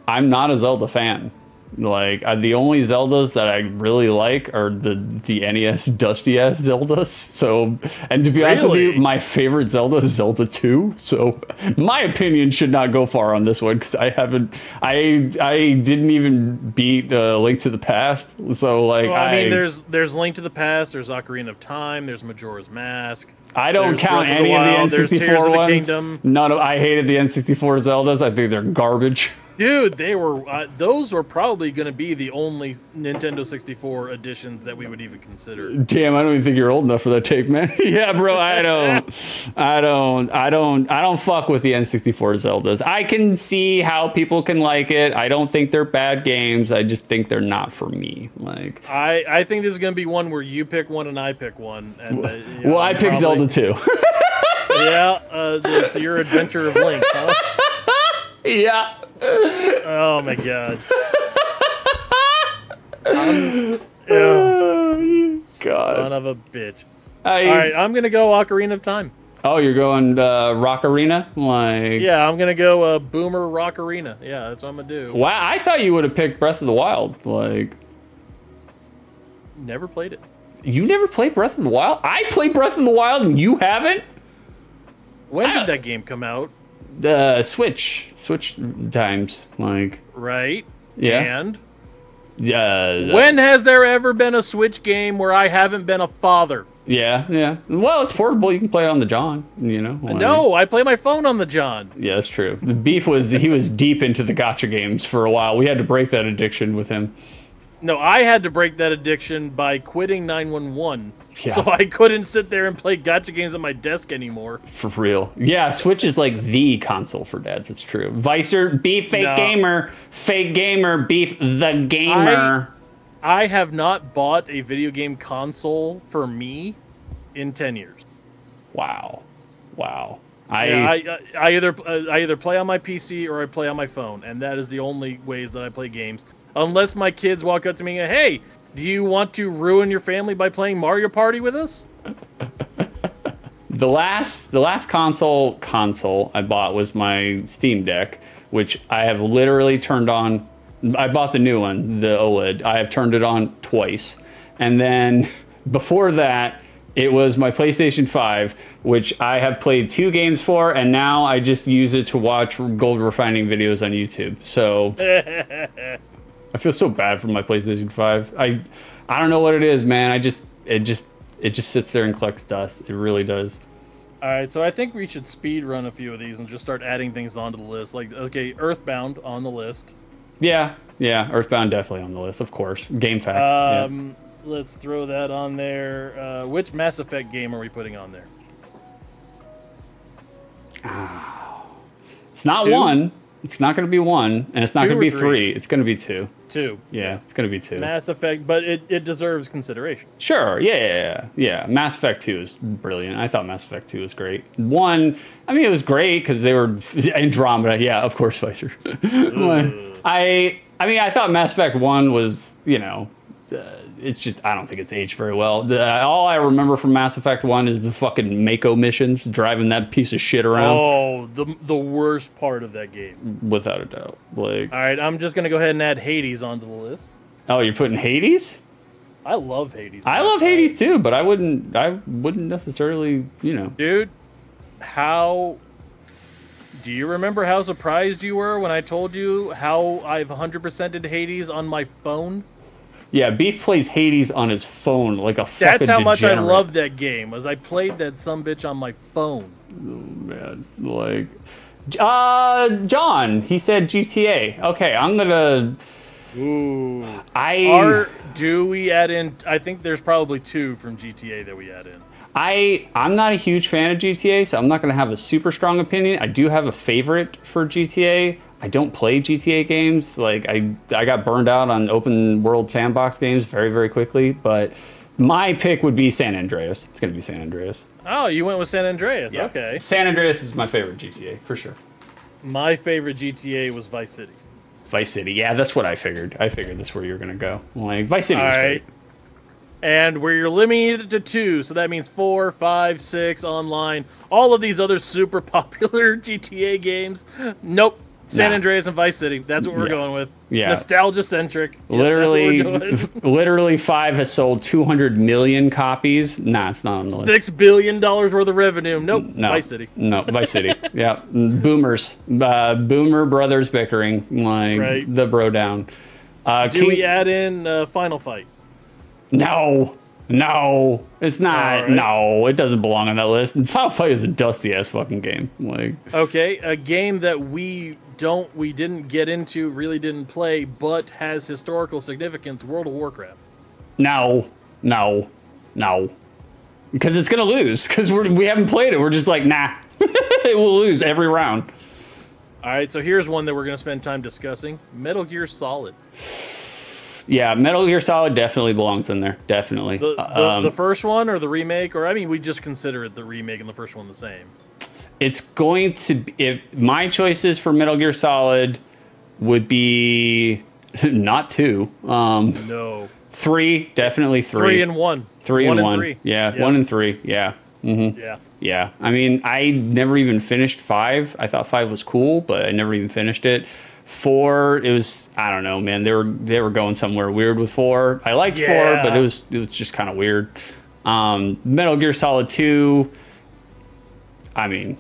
I'm not a Zelda fan. Like the only Zeldas that I really like are the NES dusty ass Zeldas. So, and to be honest with you, my favorite Zelda is Zelda 2. So, my opinion should not go far on this one because I didn't even beat Link to the Past. So, like, well, I mean, there's Link to the Past, there's Ocarina of Time, there's Majora's Mask. I don't count any of the N64 ones. None of I hated the N64 Zeldas. I think they're garbage. Dude, those were probably going to be the only Nintendo 64 editions that we would even consider. Damn, I don't even think you're old enough for that take, man. Yeah, bro, I don't fuck with the N64 Zeldas. I can see how people can like it. I don't think they're bad games. I just think they're not for me. Like, I think this is going to be one where you pick one and I pick one. And, well, I pick Zelda 2. Yeah, so your Adventure of Link, huh? Yeah. Oh my god. Oh, God. Son of a bitch. All right, I'm gonna go Ocarina of Time. Oh, you're going Rock Arena? Like, Yeah, I'm gonna go Boomer Rock Arena. Yeah, that's what I'm gonna do. wow, I thought you would have picked Breath of the Wild. Like, Never played it. you never played Breath of the Wild? I played Breath of the Wild and you haven't? When did that game come out? The Switch times. Like, Right. yeah. And Yeah. when has there ever been a Switch game where I haven't been a father? Yeah. Well, it's portable. You can play it on the John, you know? Like, No, I play my phone on the John. yeah, that's true. The beef was he was deep into the gacha games for a while. We had to break that addiction with him. No, I had to break that addiction by quitting 911. Yeah. So I couldn't sit there and play gacha games at my desk anymore. For real. Yeah, Switch is like the console for dads. It's true. Vicer, beef, fake gamer, beef, the gamer. I have not bought a video game console for me in 10 years. Wow. I either play on my PC or I play on my phone, and that is the only ways that I play games. Unless my kids walk up to me and, hey, do you want to ruin your family by playing Mario Party with us? The last console I bought was my Steam Deck, which I have literally turned on. I bought the new one, the OLED. I have turned it on twice. And then before that, it was my PlayStation 5, which I have played 2 games for, and now I just use it to watch gold refining videos on YouTube. So I feel so bad for my PlayStation 5. I don't know what it is, man. It just sits there and collects dust. It really does. All right, so I think we should speed run a few of these and just start adding things onto the list. Like, okay, Earthbound on the list. Yeah, Earthbound definitely on the list, of course. Game facts. Yeah. Let's throw that on there. Which Mass Effect game are we putting on there? It's not 2? 1. It's not going to be 1, and it's not 2 going to be or 3. It's going to be 2. 2. Yeah, it's going to be 2. Mass Effect, but it deserves consideration. Sure, yeah. Mass Effect 2 is brilliant. I thought Mass Effect 2 was great. 1, I mean, it was great because they were Andromeda. Yeah, of course, Vicer. I thought Mass Effect 1 was, you know, it's just, I don't think it's aged very well. All I remember from Mass Effect 1 is the fucking Mako missions, driving that piece of shit around. Oh, the worst part of that game. Without a doubt. Like, all right, I'm just going to go ahead and add Hades onto the list. Oh, you're putting Hades? I love Hades. I love Hades too, but I wouldn't necessarily, you know. Dude, do you remember how surprised you were when I told you how I've 100%ed Hades on my phone? Yeah, Beef plays Hades on his phone like a fucking That's how much I degenerate. loved that game, was I played that sumbitch on my phone. Oh, man. Like, John, he said GTA. Okay, I'm gonna... Ooh. Do we add in... I think there's probably 2 from GTA that we add in. I'm not a huge fan of GTA, so I'm not going to have a super strong opinion. I do have a favorite for GTA. I don't play GTA games. Like, I got burned out on open world sandbox games very, very quickly. But my pick would be San Andreas. It's going to be San Andreas. Oh, you went with San Andreas. Yeah. Okay. San Andreas is my favorite GTA, for sure. My favorite GTA was Vice City. Vice City. Yeah, that's what I figured. I figured that's where you're going to go. Like, Vice City was great. And we're limited to 2, so that means 4, 5, 6 online. All of these other super popular GTA games. Nope. San Andreas and Vice City. That's what we're going with. Yeah. Nostalgia centric. Literally 5 has sold 200 million copies. Nah, it's not on the list. $6 billion worth of revenue. Nope. No. Vice City. No, Vice City. Yeah. Boomers. Boomer brothers bickering. Like, right. The BroDown. Do we add in Final Fight? No, it's not. Right. No, it doesn't belong on that list. Final Fight is a dusty ass fucking game. Like, okay, a game that we didn't get into, really didn't play, but has historical significance. World of Warcraft. No, because it's gonna lose. Because we haven't played it. We're just like, nah, it will lose every round. All right, so here's one that we're gonna spend time discussing: Metal Gear Solid. Yeah, Metal Gear Solid definitely belongs in there. Definitely. The first one or the remake? Or, I mean, we just consider it the remake and the first one the same. it's going to be, if my choices for Metal Gear Solid would be not 2. No. 3, definitely 3. 3 and 1. 3 and 1. 3. Yeah, 1 and 3. Yeah. Mm-hmm. Yeah. Yeah. I mean, I never even finished 5. I thought 5 was cool, but I never even finished it. 4, it was, I don't know, man. They were going somewhere weird with 4. I liked 4, but it was just kind of weird. Metal Gear Solid 2, I mean,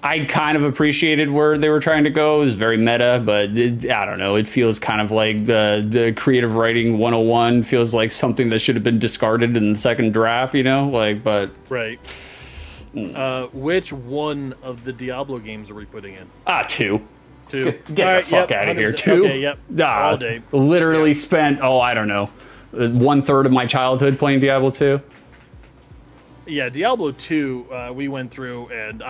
I kind of appreciated where they were trying to go. It was very meta, but I don't know. It feels kind of like the creative writing 101 feels like something that should have been discarded in the second draft, you know? Like, but... Right. Which one of the Diablo games are we putting in? 2. 2. Get the fuck out of here. 2? Okay, yep. All day. Literally spent, I don't know, 1/3 of my childhood playing Diablo 2. Yeah, Diablo 2, we went through, and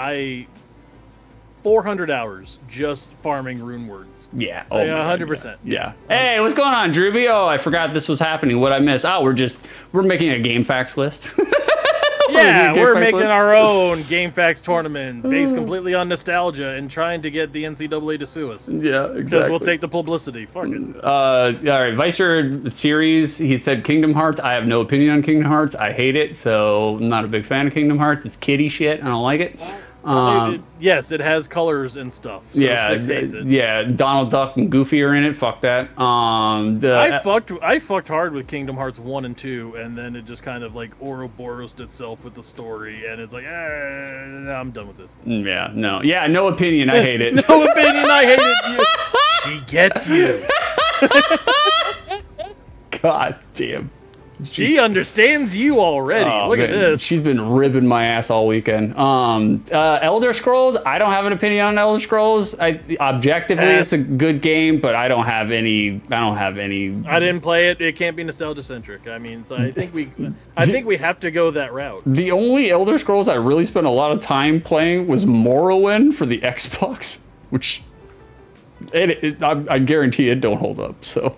400 hours just farming rune words. Yeah. 100%. Yeah. Hey, what's going on, Drewby? Oh, I forgot this was happening. What'd I miss? Oh, we're making a game facts list. Yeah, we're making our own Game Facts tournament based completely on nostalgia and trying to get the NCAA to sue us. Yeah, exactly. Because we'll take the publicity. Fuck it. All right, Vicer series, he said Kingdom Hearts. I have no opinion on Kingdom Hearts. I hate it, so I'm not a big fan of Kingdom Hearts. It's kiddie shit. I don't like it. Yes, it has colors and stuff. So yeah, 6 hates it. Yeah. Donald Duck and Goofy are in it. Fuck that. I fucked hard with Kingdom Hearts 1 and 2, and then it just kind of like Ouroborosed itself with the story, and it's like, I'm done with this. Yeah, no. Yeah, no opinion. I hate it. No opinion. I hate it. She gets you. God damn. She understands you already. Look at this. She's been ribbing my ass all weekend. Elder Scrolls, I don't have an opinion on Elder Scrolls. Objectively, it's a good game, but I don't have any. I didn't play it. It can't be nostalgia centric. I mean, so I think we have to go that route. The only Elder Scrolls I really spent a lot of time playing was Morrowind for the Xbox, which I guarantee it don't hold up. So.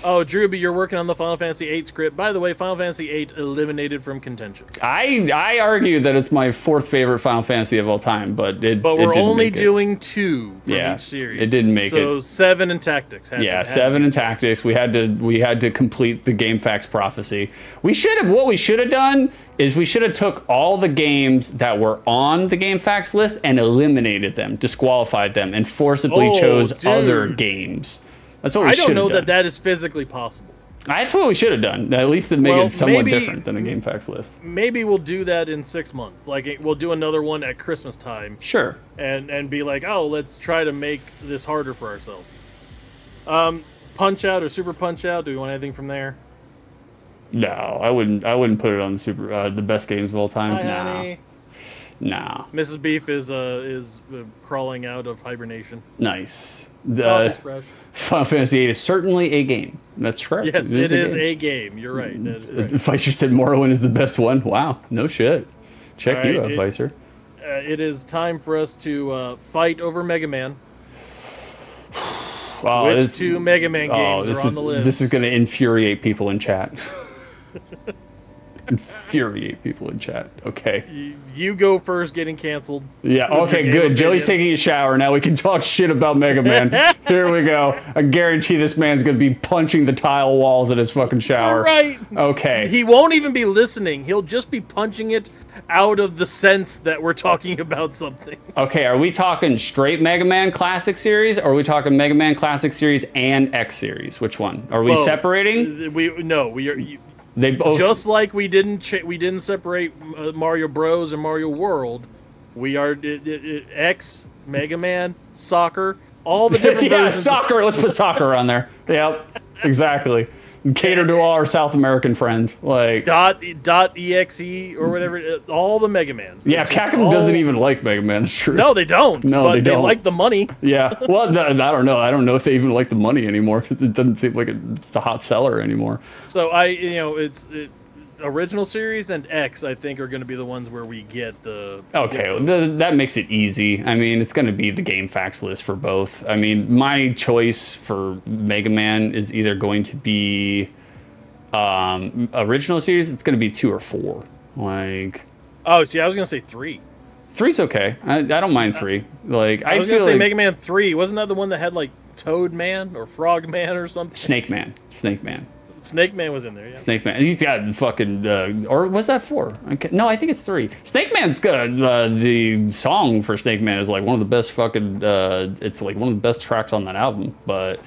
Oh, Drewby, you're working on the Final Fantasy VIII script. By the way, Final Fantasy VIII eliminated from contention. I argue that it's my 4th favorite Final Fantasy of all time, but we're only doing 2 from each series. It didn't make it. So 7 and Tactics. 7 and Tactics. We had to complete the Game Facts prophecy. What we should have done is we should have took all the games that were on the Game Facts list and eliminated them, disqualified them, and forcibly chose other games. That's what we should have done. I don't know that is physically possible. That's what we should have done. At least to make it somewhat different than a Game Facts list. Maybe we'll do that in 6 months. Like, we'll do another one at Christmas time. Sure. And be like, oh, let's try to make this harder for ourselves. Punch Out or Super Punch Out? Do we want anything from there? No, I wouldn't put it on the best games of all time. Hi, honey. No. Mrs. Beef is crawling out of hibernation. Nice. Fresh. Final Fantasy VIII is certainly a game. That's correct. Yes, it is a game. You're right. Vicer said Morrowind is the best one. Wow, no shit. Check you out, Vicer. It is time for us to fight over Mega Man. Which 2 Mega Man games are on the list? This is going to infuriate people in chat. Infuriate people in chat. Okay. You go first, getting canceled. Yeah, okay, good. Joey's taking a shower. Now we can talk shit about Mega Man. Here we go. I guarantee this man's going to be punching the tile walls in his fucking shower. Right. Okay. He won't even be listening. He'll just be punching it out of the sense that we're talking about something. Okay, are we talking straight Mega Man Classic Series, or are we talking Mega Man Classic Series and X Series? Which one? Are we separating? We are... They both, just like we didn't separate Mario Bros. And Mario World. We are X, Mega Man, Soccer, all the different versions. Soccer. Let's put Soccer on there. Yep, exactly. Cater to all our South American friends, like .exe or whatever. All the Mega Mans. Yeah, Capcom doesn't even like Mega Man. That's true. No, they don't. No, but they don't. They like the money. Yeah. Well, I don't know. I don't know if they even like the money anymore, because it doesn't seem like it's a hot seller anymore. So it's original series and X, I think, are going to be the ones where we get the... Okay, that makes it easy. I mean, it's going to be the Game Facts list for both. I mean, my choice for Mega Man is either going to be original series, it's going to be 2 or 4. Like... Oh, see, I was going to say 3. 3's okay. I don't mind 3. Like I was feel gonna say like Mega Man 3. Wasn't that the one that had like Toad Man or Frog Man or something? Snake Man. Snake Man. Snake Man was in there. Yeah. Snake Man. He's got fucking. Or was that 4? No, I think it's 3. Snake Man's good. The song for Snake Man is like one of the best fucking. It's like one of the best tracks on that album. But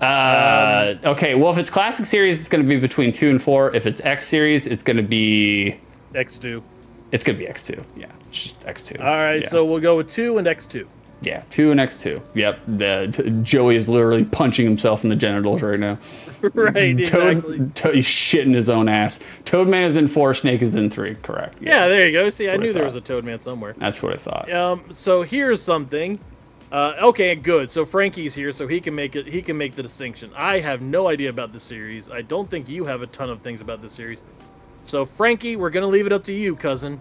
okay, well, if it's classic series, it's going to be between 2 and 4. If it's X series, it's going to be X2. It's going to be X2. Yeah, it's just X2. All right, yeah. So we'll go with 2 and X2. Yeah, 2 and X2. Yep. Joey is literally punching himself in the genitals right now. Right, exactly. He's shitting his own ass. Toadman is in 4, Snake is in 3. Correct. Yeah, there you go. See, I knew there was a Toadman somewhere. That's what I thought. So here's something. Okay, good. So Frankie's here, so he can make it. He can make the distinction. I have no idea about this series. I don't think you have a ton of things about this series. So Frankie, we're gonna leave it up to you, cousin.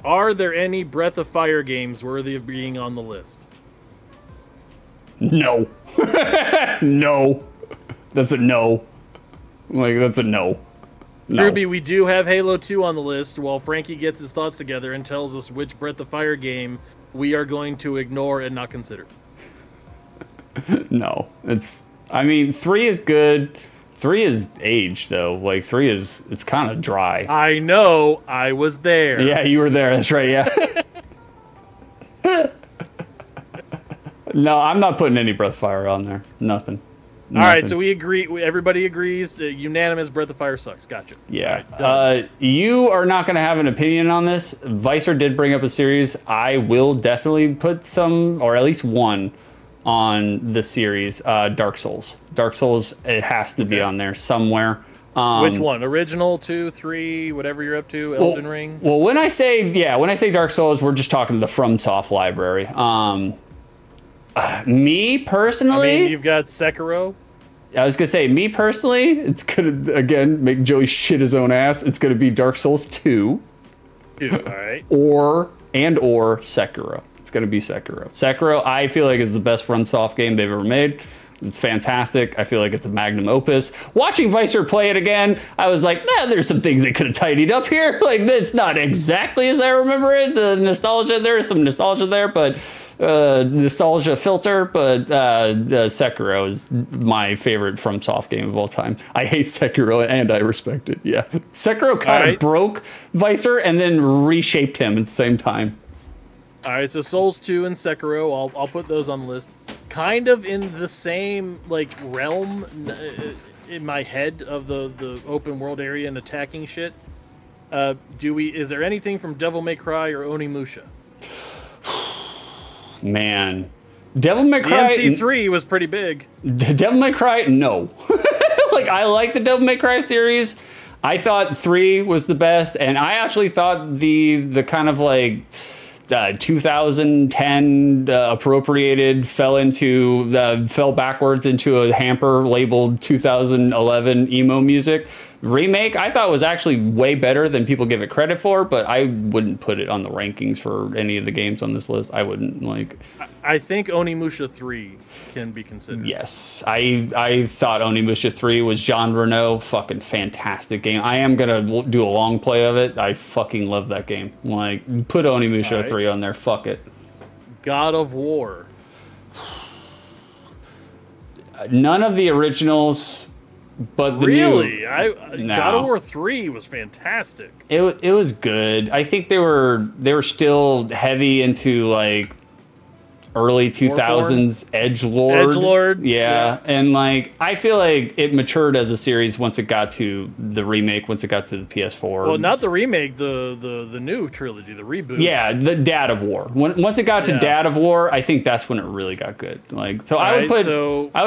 Are there any Breath of Fire games worthy of being on the list? No. No. That's a no. Like, that's a no. No. Ruby, we do have Halo 2 on the list while Frankie gets his thoughts together and tells us which Breath of Fire game we are going to ignore and not consider. No. I mean, 3 is good. 3 is aged, though. Like, 3 is, it's kind of dry. I know. I was there. Yeah, you were there. That's right, yeah. No, I'm not putting any Breath of Fire on there. Nothing. All right, so we agree. Everybody agrees. Unanimous. Breath of Fire sucks. Gotcha. Yeah. Right, you are not going to have an opinion on this. Vicer did bring up a series. I will definitely put some, or at least one, on the series. Dark Souls. Dark Souls. It has to be on there somewhere. Which one? Original, 2, 3, whatever you're up to. Elden Ring. Well, when I say Dark Souls, we're just talking the FromSoft library. Me personally, I mean, you've got Sekiro. I was gonna say, me personally, it's gonna again make Joey shit his own ass. It's gonna be Dark Souls 2. All right. or Sekiro. It's gonna be Sekiro. Sekiro, I feel like is the best FromSoft game they've ever made. It's fantastic. I feel like it's a magnum opus. Watching Vicer play it again, I was like, there's some things they could have tidied up here. Like, it's not exactly as I remember it. The nostalgia, there is some nostalgia there, but nostalgia filter, but Sekiro is my favorite FromSoft game of all time. I hate Sekiro and I respect it. Yeah, Sekiro kind of broke Vicer and then reshaped him at the same time. All right, so Souls 2 and Sekiro, I'll put those on the list. Kind of in the same like realm in my head of the open world area and attacking shit. Is there anything from Devil May Cry or Onimusha? Man, Devil May Cry. The MC3 was pretty big. Devil May Cry, no. Like, I like the Devil May Cry series. I thought 3 was the best, and I actually thought the kind of like 2010 appropriated fell backwards into a hamper labeled 2011 emo music remake. I thought was actually way better than people give it credit for, but I wouldn't put it on the rankings for any of the games on this list. I wouldn't like. I think Onimusha 3 can be considered. Yes, I thought Onimusha 3 was Jean Reno. Fucking fantastic game. I am gonna do a long play of it. I fucking love that game. Like, put Onimusha 3 on there. Fuck it. God of War. None of the originals. But the really, no. God of War 3 was fantastic. It was good. I think they were still heavy into like early 2000s edgelord. Yeah, and like I feel like it matured as a series once it got to the remake, once it got to the PS4. Well, not the remake, the new trilogy, the reboot. Yeah, the Dad of War. Once it got to Dad of War, I think that's when it really got good. Like, so I would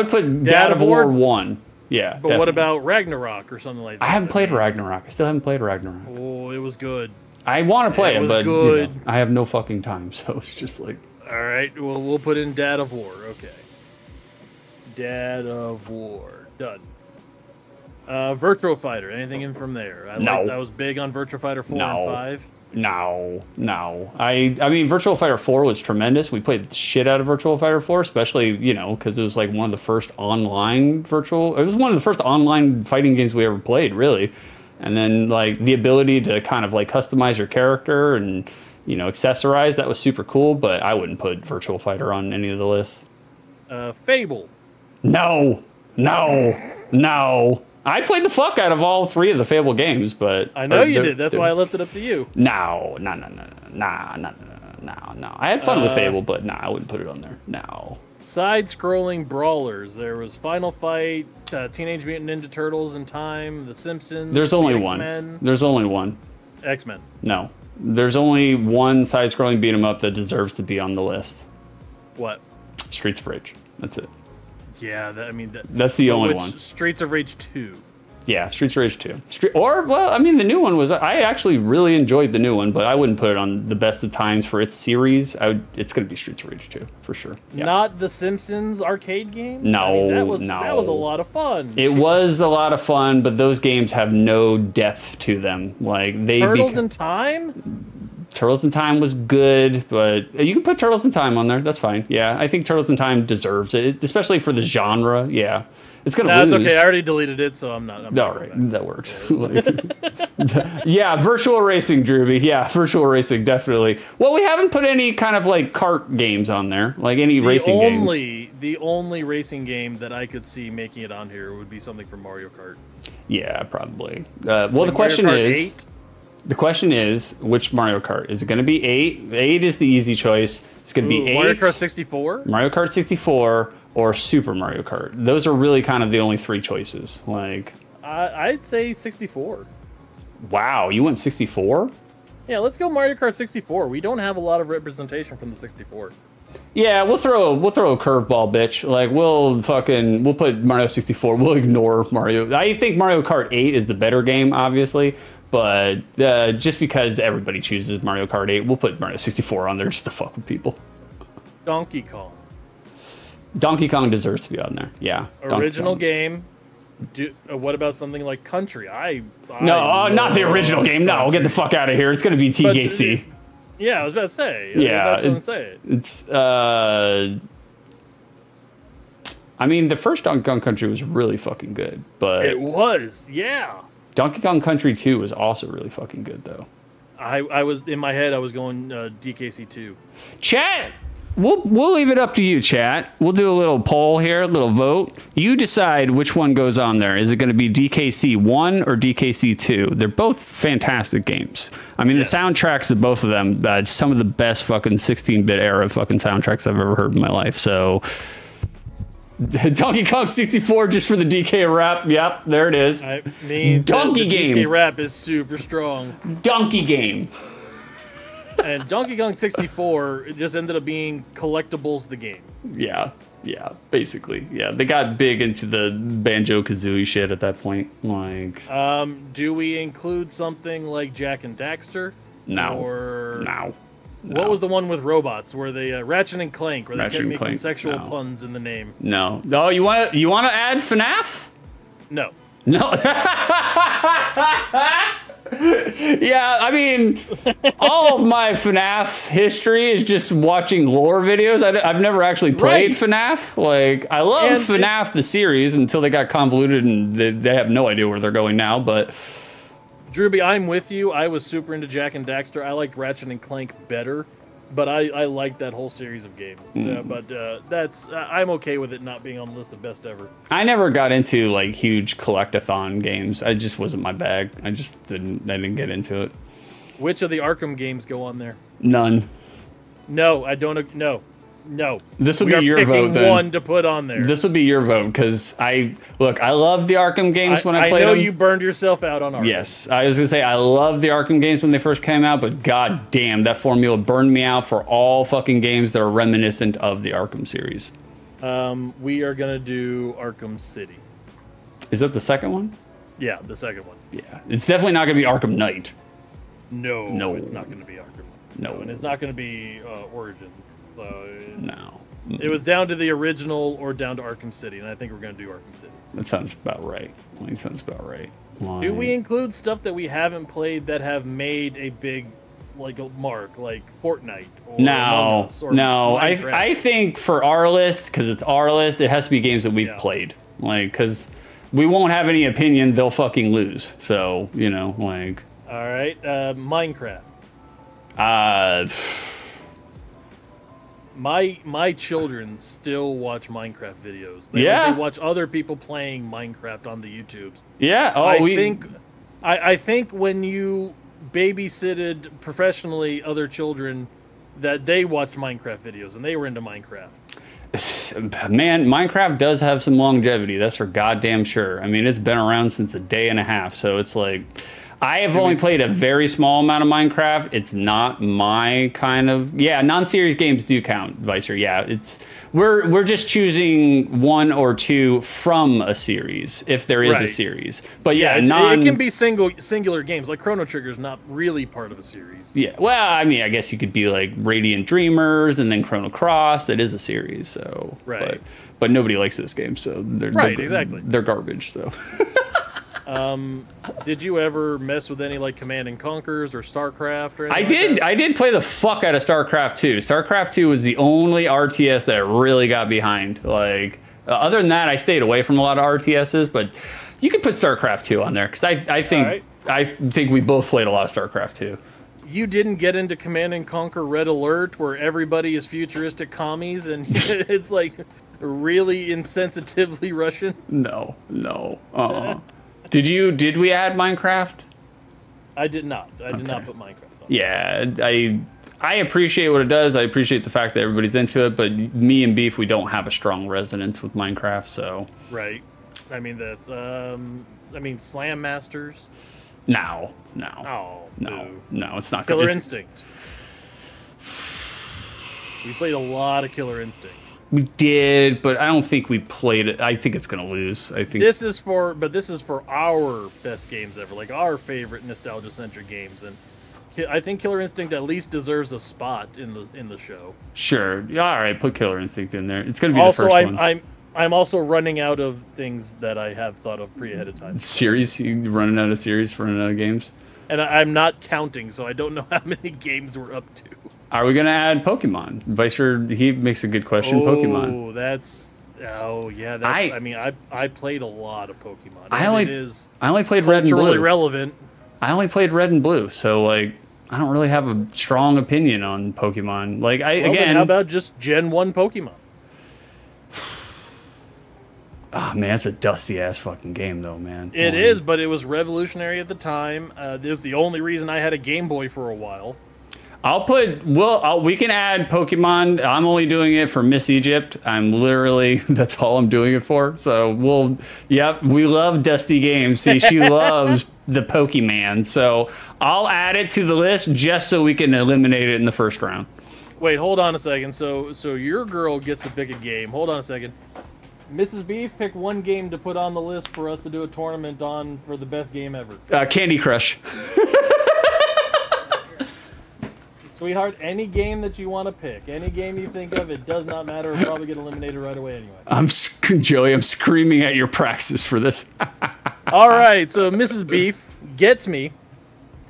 put Dad of War 1. Yeah, but definitely. What about Ragnarok or something like that? I haven't played Ragnarok. I still haven't played Ragnarok. Oh, it was good. I want to play it, but good. I have no fucking time, so it's just like. All right, well, we'll put in Dad of War. Okay. Dad of War. Done. Virtua Fighter. Anything in from there? I was big on Virtua Fighter 4 and 5. No. I mean, Virtua Fighter 4 was tremendous. We played the shit out of Virtua Fighter 4, especially, because it was like one of the first online it was one of the first online fighting games we ever played, really. And then like the ability to kind of like customize your character and, you know, accessorize, that was super cool, but I wouldn't put Virtual Fighter on any of the lists. Fable. No. I played the fuck out of all 3 of the Fable games, but I know you did. That's why I left it up to you. No. I had fun with Fable, but I wouldn't put it on there. No. Side-scrolling brawlers. There was Final Fight, Teenage Mutant Ninja Turtles in Time, The Simpsons. There's only X-Men. one. There's only one. X-Men. No. There's only one side-scrolling beat 'em up that deserves to be on the list. What? Streets of Rage. That's it. Yeah, that's the only one. Streets of Rage 2. Yeah, Streets of Rage 2. The new one was... I actually really enjoyed the new one, but I wouldn't put it on the best of times for its series. It's going to be Streets of Rage 2, for sure. Yeah. Not the Simpsons arcade game? No, that was a lot of fun. It was a lot of fun, but those games have no depth to them. Like Turtles in Time? Turtles in Time was good, but you can put Turtles in Time on there. That's fine. Yeah, I think Turtles in Time deserves it, especially for the genre. Yeah. It's gonna lose. That's okay. I already deleted it, so I'm not. All right, that works. Yeah, virtual racing, Drewby. Yeah, virtual racing, definitely. Well, we haven't put any kind of like kart games on there, like any racing games. The only racing game that I could see making it on here would be something from Mario Kart. Yeah, probably. Well, the question is. 8? The question is, which Mario Kart? Is it going to be 8? 8 is the easy choice. It's going to be 8. Mario Kart 64? Mario Kart 64 or Super Mario Kart. Those are really kind of the only 3 choices. Like, I'd say 64. Wow, you went 64? Yeah, let's go Mario Kart 64. We don't have a lot of representation from the 64. Yeah, we'll throw a curveball, bitch. Like we'll put Mario 64. We'll ignore Mario. I think Mario Kart 8 is the better game, obviously. But just because everybody chooses Mario Kart 8, we'll put Mario 64 on there just to fuck with people. Donkey Kong. Donkey Kong deserves to be on there. Yeah. Original game. What about something like Country? No, not the original game. No, we'll get the fuck out of here. It's going to be TKC. Yeah, I was about to say. Yeah. That's what I'm saying. It's, I mean, the first Donkey Kong Country was really fucking good, but... It was, yeah. Donkey Kong Country 2 was also really fucking good, though. I was in my head. I was going DKC 2. Chat, we'll leave it up to you, chat. We'll do a little poll here, a little vote. You decide which one goes on there. Is it going to be DKC 1 or DKC 2? They're both fantastic games. I mean, yes. The soundtracks of both of them, some of the best fucking 16-bit era fucking soundtracks I've ever heard in my life. So. Donkey Kong 64 just for the DK rap. Yep, there it is. I mean, Donkey the game. DK rap is super strong. Donkey game. And Donkey Kong 64 it just ended up being collectibles the game. Yeah, basically. Yeah, they got big into the Banjo-Kazooie shit at that point. Like, do we include something like Jak and Daxter? No. Or no. What was the one with robots where they Ratchet and Clank, where they kept making Clank. sexual puns in the name? No. Oh, you want to add FNAF? No. Yeah, I mean, all of my FNAF history is just watching lore videos. I've never actually played FNAF. Like, I love FNAF the series until they got convoluted and they have no idea where they're going now. But Drewby, I'm with you. I was super into Jak and Daxter. I liked Ratchet and Clank better, but I liked that whole series of games. I'm okay with it not being on the list of best ever. I never got into like huge collectathon games. I just wasn't my bag. I didn't get into it. Which of the Arkham games go on there? None. No, I don't. No. This will be your vote then. One to put on there. This will be your vote because I love the Arkham games when I played them. I know you burned yourself out on Arkham. Yes, I was gonna say I love the Arkham games when they first came out, but god damn, that formula burned me out for all fucking games that are reminiscent of the Arkham series. We are gonna do Arkham City. Is that the second one? Yeah, the second one. Yeah, it's definitely not gonna be Arkham Knight. No, it's not gonna be Arkham. No, and it's not gonna be Origins. So no. It was down to the original or down to Arkham City, and I think we're going to do Arkham City. That sounds about right. Do we include stuff that we haven't played that have made a big, like, a mark, like Fortnite or Among Us or I think for our list, because it's our list, it has to be games that we've played. Like, because we won't have any opinion. They'll fucking lose. So, you know, like. All right, Minecraft. My children still watch Minecraft videos. They watch other people playing Minecraft on the YouTubes. Yeah. Oh, I think when you babysitted professionally other children, that they watched Minecraft videos and they were into Minecraft. Man, Minecraft does have some longevity. That's for goddamn sure. I mean, it's been around since a day and a half, so it's like. I have only played a very small amount of Minecraft. It's not my kind of... Yeah, non-series games do count, Vicer. Yeah, it's... We're just choosing one or two from a series, if there is a series. But yeah, it can be singular games. Like Chrono Trigger is not really part of a series. Yeah, well, I mean, I guess you could be like Radiant Dreamers and then Chrono Cross. That is a series, so... Right. But nobody likes those games, so... Exactly. They're garbage, so... Did you ever mess with any like Command and Conquers or StarCraft or anything? I did play the fuck out of StarCraft 2. StarCraft 2 was the only RTS that I really got behind. Like, other than that, I stayed away from a lot of RTSs, but you could put StarCraft 2 on there because I think we both played a lot of StarCraft 2. You didn't get into Command and Conquer Red Alert where everybody is futuristic commies and it's like really insensitively Russian? No. Did we add Minecraft? I did not. I did not put Minecraft on. Yeah, I appreciate what it does. I appreciate the fact that everybody's into it, but me and Beef, we don't have a strong resonance with Minecraft, so. Right. I mean, that's, Slam Masters. No. Oh, no, it's not. Killer Instinct. We played a lot of Killer Instinct. We did, but I don't think we played it. I think it's gonna lose. I think this is for our best games ever, like our favorite nostalgia-centric games, and I think Killer Instinct at least deserves a spot in the show. Sure, yeah, all right, put Killer Instinct in there. It's gonna be also, the first one. I'm also running out of things that I have thought of ahead of time. Series? You running out of series, running out of games? And I'm not counting, so I don't know how many games we're up to. Are we going to add Pokemon? Vicer, he makes a good question. Pokemon. I played a lot of Pokemon. I only played Red and Blue. Culturally relevant. I only played Red and Blue, so like I don't really have a strong opinion on Pokemon. Like then how about just Gen 1 Pokemon? Oh man, it's a dusty ass fucking game though, man. It is, but it was revolutionary at the time. It was the only reason I had a Game Boy for a while. We can add Pokemon. I'm only doing it for Miss Egypt. That's all I'm doing it for. So we love dusty games. See, she loves the Pokemon. So I'll add it to the list just so we can eliminate it in the first round. Wait, hold on a second. So your girl gets to pick a game. Hold on a second. Mrs. Beef, pick one game to put on the list for us to do a tournament on for the best game ever. Candy Crush. Sweetheart, any game that you want to pick, any game you think of, it does not matter. It'll probably get eliminated right away anyway. Joey, I'm screaming at your praxis for this. All right, so Mrs. Beef gets me,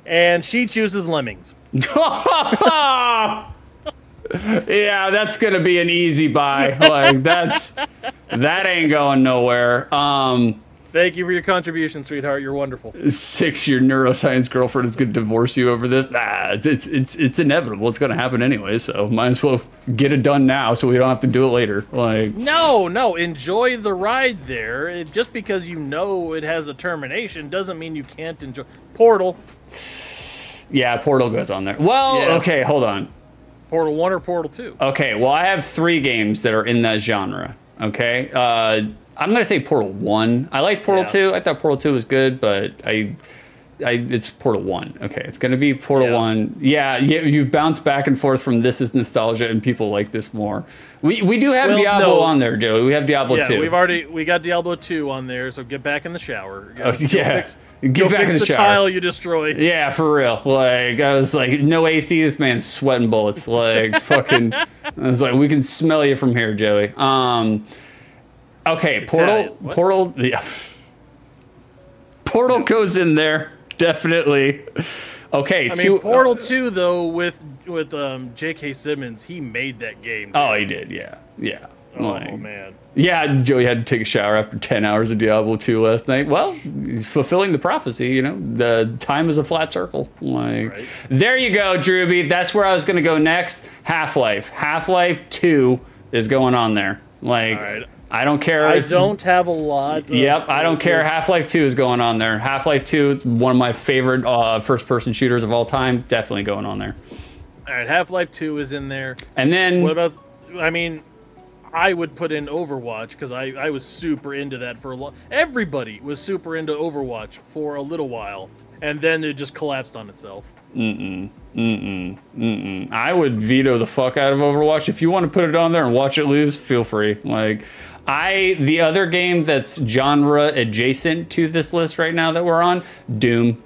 and she chooses Lemmings. Yeah, that's gonna be an easy buy. Like that ain't going nowhere. Thank you for your contribution, sweetheart. You're wonderful. 6, your neuroscience girlfriend is going to divorce you over this. It's inevitable. It's going to happen anyway, so might as well get it done now so we don't have to do it later. Like No, enjoy the ride there. Just because you know it has a termination doesn't mean you can't enjoy. Portal. Yeah, Portal goes on there. Well, yeah. Okay, hold on. Portal 1 or Portal 2? Okay, well, I have 3 games that are in that genre, okay? I'm going to say Portal 1. I liked Portal 2. I thought Portal 2 was good, but it's Portal 1. Okay, it's going to be Portal 1. Yeah, you've bounced back and forth from this is nostalgia and people like this more. We do have Diablo on there, Joey. We have Diablo 2. We got Diablo 2 on there, so get back in the shower. Get back in the shower. Tile you destroyed. Yeah, for real. Like, I was like, no AC, this man's sweating bullets. Like, fucking, I was like, we can smell you from here, Joey. Okay, Portal goes in there, definitely. Okay, Portal 2 though with J.K. Simmons, he made that game. Oh, he did, yeah. Oh, man. Yeah, Joey had to take a shower after 10 hours of Diablo 2 last night. Well, he's fulfilling the prophecy, you know. The time is a flat circle. Like, right. There you go, Drewby. That's where I was going to go next. Half-Life. Half-Life 2 is going on there. Like, right. I don't care. I don't have a lot. Yep, I don't care. Half-Life 2 is going on there. Half-Life 2, one of my favorite first-person shooters of all time. Definitely going on there. All right, Half-Life 2 is in there. And then... What about... I mean... I would put in Overwatch because I was super into that for a long. Everybody was super into Overwatch for a little while, and then it just collapsed on itself. I would veto the fuck out of Overwatch. If you want to put it on there and watch it lose, feel free. Like, the other game that's genre adjacent to this list right now that we're on, Doom.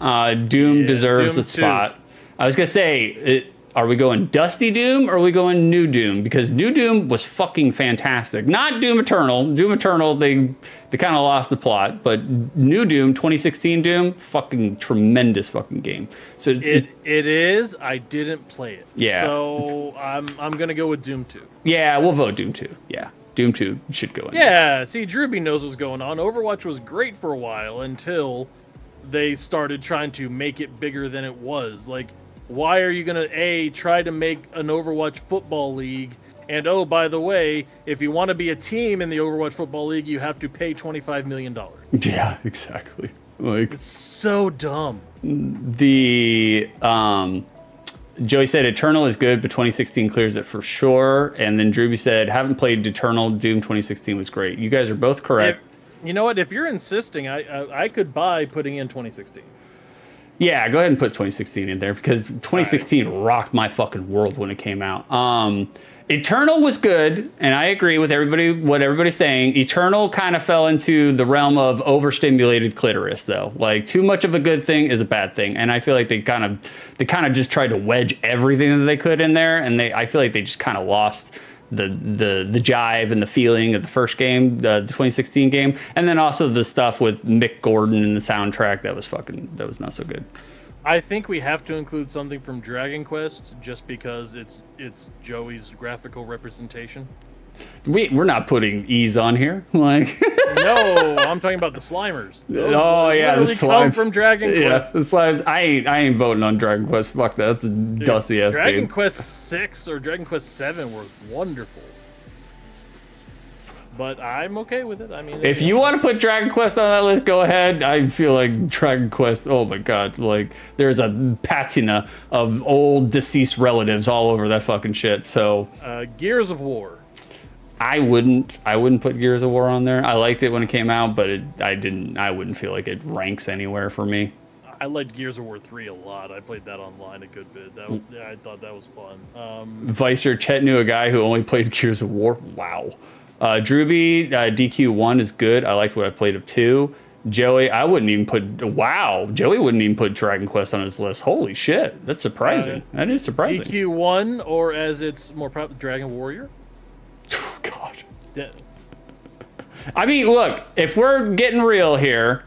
Doom deserves Doom a spot. I was gonna say are we going Dusty Doom or are we going New Doom? Because New Doom was fucking fantastic. Not Doom Eternal. Doom Eternal, they kind of lost the plot. But New Doom, 2016 Doom, fucking tremendous fucking game. So it is. I didn't play it. Yeah. So I'm gonna go with Doom 2. Yeah, we'll vote Doom 2. Yeah. Doom 2 should go in. Yeah. See, Drewby knows what's going on. Overwatch was great for a while until they started trying to make it bigger than it was. Like, why are you going to, try to make an Overwatch football league? And, oh, by the way, if you want to be a team in the Overwatch football league, you have to pay $25 million. Yeah, exactly. Like, it's so dumb. Joey said Eternal is good, but 2016 clears it for sure. And then Drewby said, haven't played Eternal. Doom 2016 was great. You guys are both correct. You know what? If you're insisting, I could buy putting in 2016. Yeah, go ahead and put 2016 in there because 2016 rocked my fucking world when it came out. Eternal was good, and I agree with what everybody's saying. Eternal kind of fell into the realm of overstimulated clitoris, though. Like, too much of a good thing is a bad thing, and I feel like they kind of just tried to wedge everything that they could in there, and I feel like they just kind of lost the jive and the feeling of the first game, the 2016 game, and then also the stuff with Mick Gordon and the soundtrack that was not so good. I think we have to include something from Dragon Quest just because it's Joey's graphical representation. We're not putting E's on here, like. No, I'm talking about the Slimers. Those the Slimes come from Dragon Quest. Yeah, the Slimes. I ain't voting on Dragon Quest. Fuck that. That's a dusty ass game. Dragon Quest 6 or Dragon Quest 7 were wonderful. But I'm okay with it. I mean, if you want to put Dragon Quest on that list, go ahead. I feel like Dragon Quest, oh my god, like there's a patina of old deceased relatives all over that fucking shit. So Gears of War. I wouldn't put Gears of War on there. I liked it when it came out, but I wouldn't feel like it ranks anywhere for me. I liked Gears of War 3 a lot. I played that online a good bit. I thought that was fun. Vicer, Chet knew a guy who only played Gears of War. Wow. Drewby, DQ1 is good. I liked what I played of 2. Joey, I wouldn't even put... Wow. Joey wouldn't even put Dragon Quest on his list. Holy shit. That's surprising. That is surprising. DQ1, or as it's more popular, Dragon Warrior? Oh, God. Yeah. I mean, look, if we're getting real here,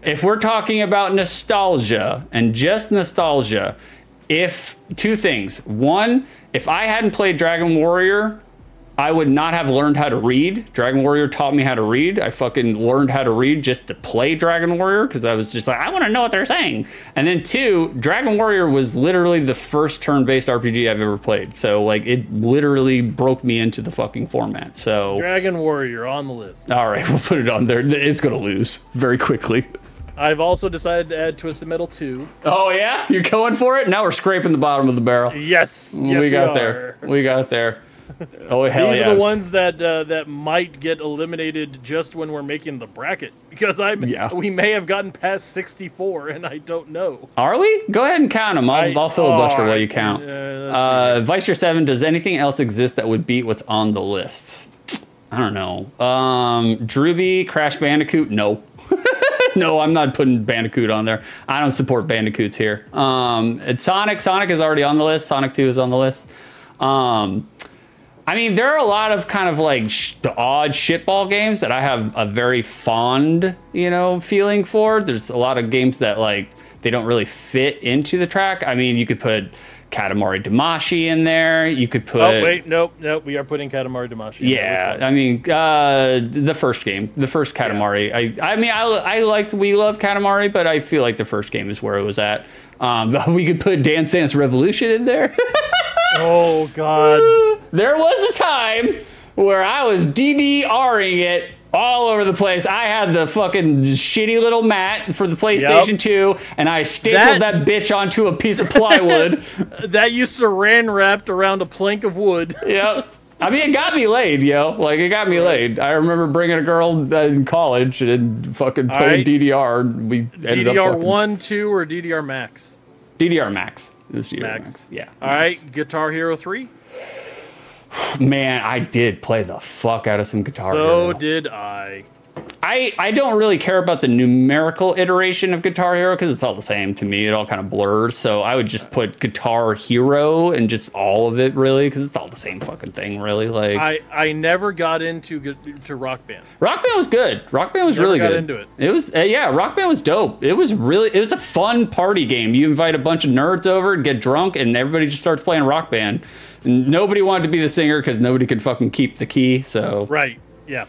if we're talking about nostalgia and just nostalgia, two things. One, if I hadn't played Dragon Warrior, I would not have learned how to read. Dragon Warrior taught me how to read. I fucking learned how to read just to play Dragon Warrior because I was just like, I want to know what they're saying. And then 2, Dragon Warrior was literally the first turn-based RPG I've ever played. So, like, it literally broke me into the fucking format. So Dragon Warrior on the list. All right, we'll put it on there. It's going to lose very quickly. I've also decided to add Twisted Metal 2. Oh, yeah? You're going for it? Now we're scraping the bottom of the barrel. Yes. We got there. We got there. Oh, hell These yeah. are the ones that might get eliminated just when we're making the bracket because we may have gotten past 64 and I don't know. Are we? Go ahead and count them. I'll filibuster while you count. Vicer 7, does anything else exist that would beat what's on the list? I don't know. Drewby, Crash Bandicoot? No. No, I'm not putting Bandicoot on there. I don't support Bandicoots here. It's Sonic. Sonic is already on the list. Sonic 2 is on the list. I mean, there are a lot of kind of like odd shitball games that I have a very fond, you know, feeling for. There's a lot of games that like they don't really fit into the track. I mean, you could put Katamari Damacy in there. You could put. Oh wait, nope. We are putting Katamari Damacy. Yeah, I mean, the first game, the first Katamari. Yeah. I mean, I liked We Love Katamari, but I feel like the first game is where it was at. We could put Dance Dance Revolution in there. Oh God. There was a time where I was DDRing it all over the place. I had the fucking shitty little mat for the PlayStation 2, and I stapled that bitch onto a piece of plywood. That you saran wrapped around a plank of wood. Yep. I mean, it got me laid, yo. Like, it got me laid. I remember bringing a girl in college and fucking playing DDR. We ended DDR up 1, 2, or DDR Max? DDR Max. It was DDR Max. Yeah. All right, Guitar Hero 3? Man, I did play the fuck out of some Guitar Hero. So did I. I don't really care about the numerical iteration of Guitar Hero because it's all the same to me. It all kind of blurs. So I would just put Guitar Hero and just all of it, really, because it's all the same fucking thing, really. Like I never got into Rock Band. Rock Band was good. Rock Band was really good. Got into it. It was yeah. Rock Band was dope. It was a fun party game. You invite a bunch of nerds over and get drunk, and everybody just starts playing Rock Band. And nobody wanted to be the singer because nobody could fucking keep the key. So right, yeah.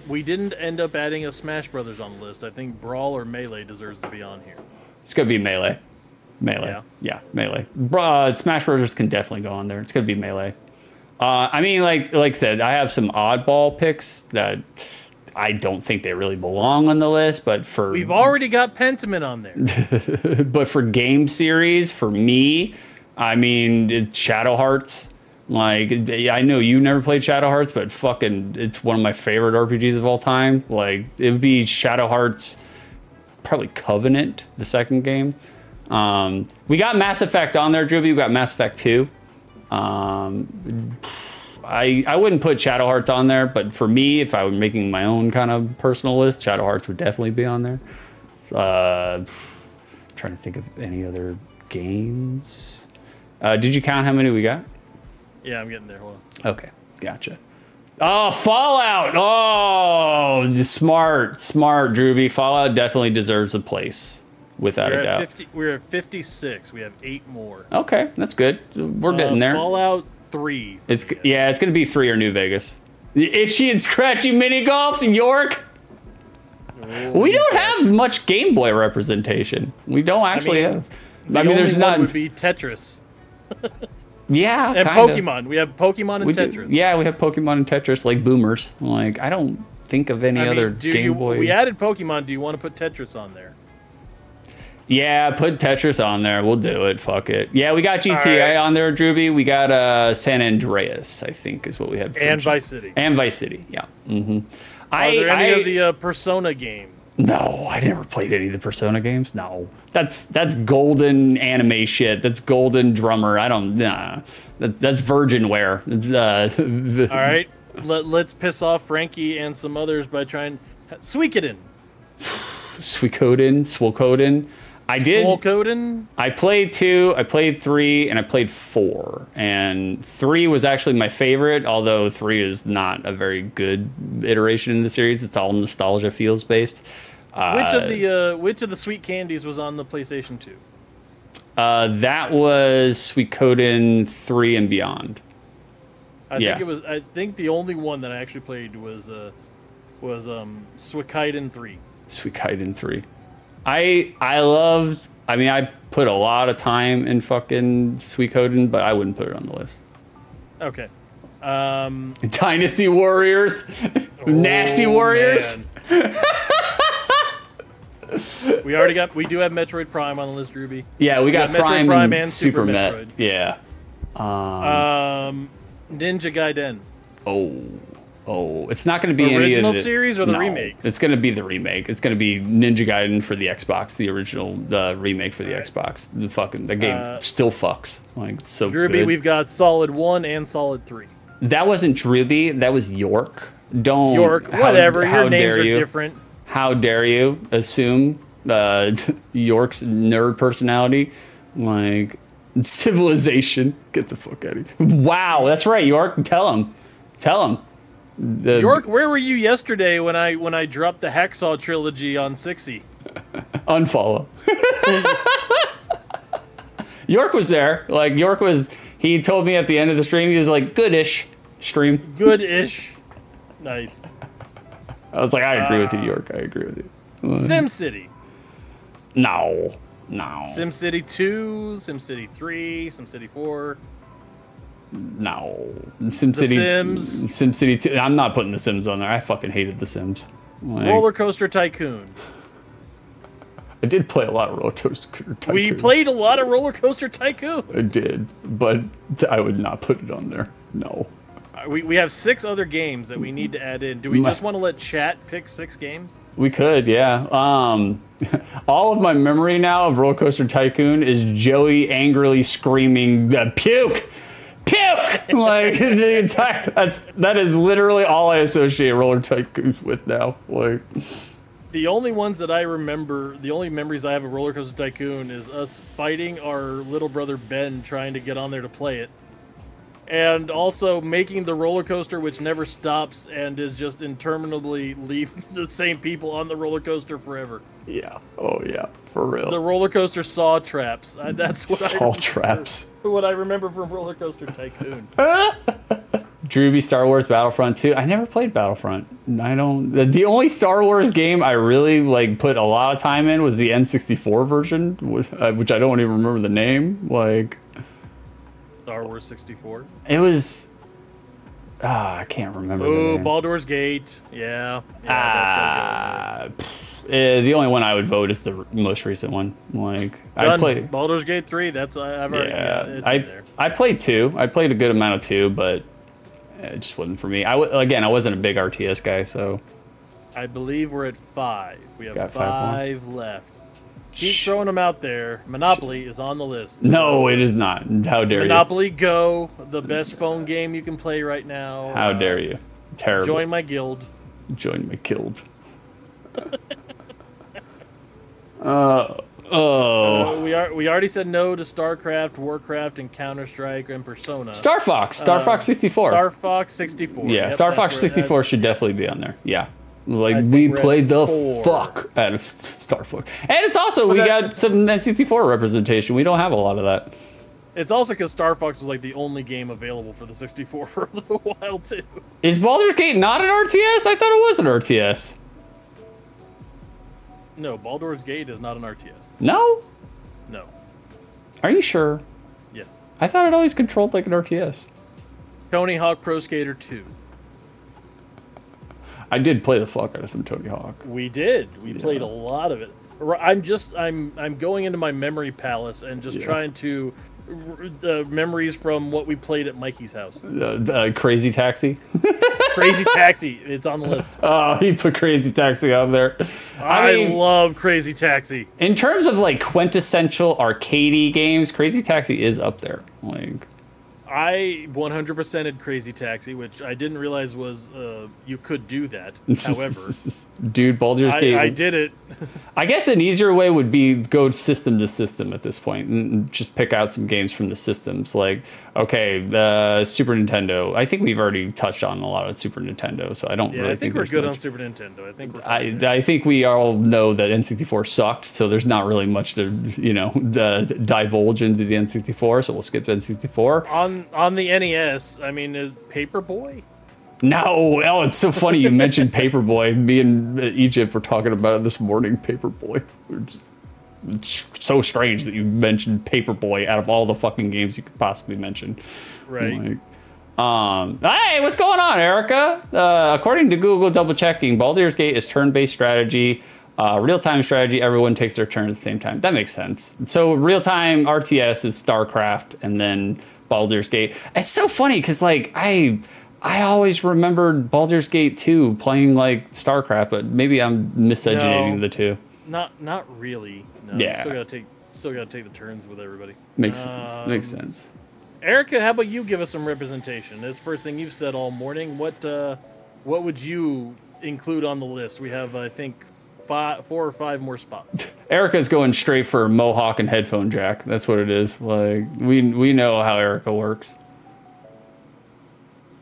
We didn't end up adding a Smash Brothers on the list. I think Brawl or Melee deserves to be on here. It's gonna be Melee. Yeah, Melee. Smash Brothers can definitely go on there. It's gonna be Melee. I mean, like I said, I have some oddball picks that I don't think they really belong on the list, but we've already got Pentiment on there. But for game series, for me, I mean, it's Shadow Hearts. Like, I know you never played Shadow Hearts, but fucking, it's one of my favorite RPGs of all time. Like, it would be Shadow Hearts, probably Covenant, the second game. We got Mass Effect on there, Drewby. We got Mass Effect 2. I wouldn't put Shadow Hearts on there, but for me, if I were making my own kind of personal list, Shadow Hearts would definitely be on there. Trying to think of any other games. Did you count how many we got? Yeah, I'm getting there. Hold on. Okay, gotcha. Oh, Fallout! Oh, smart, Drewby. Fallout definitely deserves a place, without a doubt. We're at 56. We have 8 more. Okay, that's good. We're getting there. Fallout 3. It's going to be 3 or New Vegas. Itchy and Scratchy Mini Golf in York. We don't have much Game Boy representation. We don't actually have. I mean, there's not. Would be Tetris. Yeah, and Pokemon. We have Pokemon and Tetris. Yeah, we have Pokemon and Tetris, like boomers. Like, I don't think of any other Game Boy. We added Pokemon. Do you want to put Tetris on there? Yeah, put Tetris on there. We'll do it. Fuck it. Yeah, we got GTA on there, Drewby. We got San Andreas, I think, is what we have. And Vice City. And Vice City, yeah. Mm-hmm. Are there any of the Persona games? No, I never played any of the Persona games. No, that's golden anime shit. That's golden drummer. I don't. Nah, that's virginware. All right, let's piss off Frankie and some others by trying Suikoden. Suikoden. I played 2. I played 3, and I played 4. And 3 was actually my favorite, although 3 is not a very good iteration in the series. It's all nostalgia feels based. Which of the sweet candies was on the PlayStation 2? That was Suikoden 3 and Beyond. I think the only one that I actually played was Suikoden 3. Suikoden 3. I put a lot of time in fucking Suikoden, but I wouldn't put it on the list. Okay. Dynasty Warriors. Nasty Warriors. We do have Metroid Prime on the list, Ruby. Yeah, we got Prime and Super Metroid. Yeah. Ninja Gaiden. Oh, it's not going to be original any of the series or the remakes. It's going to be the remake. It's going to be Ninja Gaiden for the Xbox, the remake for the Xbox. The game still fucks. Like, it's so Ruby, good. We've got Solid 1 and Solid 3. That wasn't Druby. That was York. Whatever. Your names are different. How dare you assume York's nerd personality? Like, Civilization. Get the fuck out of here. Wow, that's right, York. Tell him. York, where were you yesterday when I dropped the Hacksaw trilogy on 60? Unfollow. York was there. Like, he told me at the end of the stream, he was like, good-ish stream. Good-ish. Nice. I was like, I agree with you, York. I agree with you. SimCity. No. SimCity 2, SimCity 3, SimCity 4. No. SimCity 2. I'm not putting The Sims on there. I fucking hated The Sims. Like, Roller Coaster Tycoon. I did play a lot of Roller Coaster Tycoon. We played a lot of Roller Coaster Tycoon. I did, but I would not put it on there. No. We have 6 other games that we need to add in. Do we just want to let chat pick 6 games? We could, yeah. All of my memory now of Roller Coaster Tycoon is Joey angrily screaming, puke! Puke! Like, the entire... That is literally all I associate Roller Tycoon with now. Like... The only ones that I remember, the only memories I have of Roller Coaster Tycoon is us fighting our little brother Ben trying to get on there to play it. And also making the roller coaster which never stops and is just interminably leave the same people on the roller coaster forever. Yeah. Oh yeah. For real. The roller coaster saw traps. That's what saw traps. What I remember from Roller Coaster Tycoon. Drewby, Star Wars Battlefront 2. I never played Battlefront. I don't. The only Star Wars game I really like put a lot of time in was the N64 version, which I don't even remember the name. Like. Star Wars 64. It was. I can't remember. Oh, Baldur's Gate. Yeah. The only one I would vote is the most recent one. Like I played Baldur's Gate 3. That's I've already. Yeah, it's in there. I played 2. I played a good amount of 2, but it just wasn't for me. I wasn't a big RTS guy, so. I believe we're at 5. We have Got 5 left. Keep throwing them out there. Monopoly is on the list. No, it is not. How dare you? Monopoly Go, the best phone game you can play right now. How dare you? Terrible. Join my guild. Join my guild. We already said no to StarCraft, Warcraft, and Counter-Strike, and Persona. Star Fox 64. Star Fox 64. Yeah, yep, Star Fox 64 should definitely be on there. Yeah. Like, we played the fuck out of Star Fox. And it's also, we got some N64 representation. We don't have a lot of that. It's also because Star Fox was like the only game available for the 64 for a little while, too. Is Baldur's Gate not an RTS? I thought it was an RTS. No, Baldur's Gate is not an RTS. No? No. Are you sure? Yes. I thought it always controlled like an RTS. Tony Hawk Pro Skater 2. I did play the fuck out of some Tony Hawk. We did. We played a lot of it. I'm going into my memory palace and just trying to memories from what we played at Mikey's house. Crazy Taxi. Crazy Taxi. It's on the list. Oh, he put Crazy Taxi on there. I mean, love Crazy Taxi. In terms of like quintessential arcadey games, Crazy Taxi is up there. Like. I 100%ed Crazy Taxi, which I didn't realize was you could do that. However, dude, Baldur's Gate. I did it. I guess an easier way would be go system to system at this point and just pick out some games from the systems. Like, okay, the Super Nintendo. I think we've already touched on a lot of Super Nintendo, so I don't really think we're good on Super Nintendo. I think I think we all know that N64 sucked, so there's not really much to divulge into the N64. So we'll skip N64. On the NES, I mean, is Paperboy? No, oh, it's so funny you mentioned Paperboy. Me and Egypt were talking about it this morning. Paperboy. It's so strange that you mentioned Paperboy out of all the fucking games you could possibly mention. Right. Hey, what's going on, Erica? According to Google, double checking, Baldur's Gate is turn-based strategy. Real-time strategy, everyone takes their turn at the same time. That makes sense. So real-time RTS is StarCraft, and then Baldur's Gate. It's so funny because like I always remembered Baldur's Gate 2 playing like StarCraft, but maybe I'm miscegenating the two. Not really. No, yeah. Still gotta take the turns with everybody. Makes sense. Makes sense. Erica, how about you give us some representation? That's the first thing you've said all morning. What would you include on the list? We have, I think, 4 or 5 more spots. Erica's going straight for Mohawk and headphone jack. That's what it is. Like, we know how Erica works.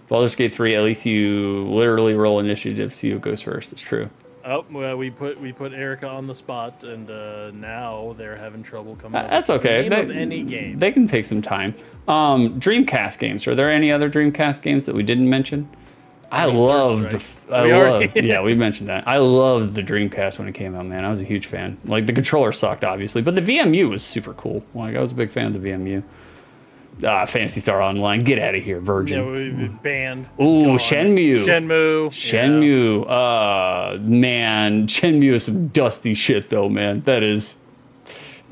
Baldur's Gate 3, at least you literally roll initiative, see who goes first. It's true. Oh, well, we put Erica on the spot, and now they're having trouble coming up that's with okay. the name of any game. They can take some time. Dreamcast games. Are there any other Dreamcast games that we didn't mention? Yeah, we mentioned that. I loved the Dreamcast when it came out, man. I was a huge fan. Like, the controller sucked, obviously, but the VMU was super cool. Like, I was a big fan of the VMU. Phantasy Star Online, get out of here, Virgin. Yeah, we banned. Ooh, Shenmue. Man, Shenmue is some dusty shit, though, man. That is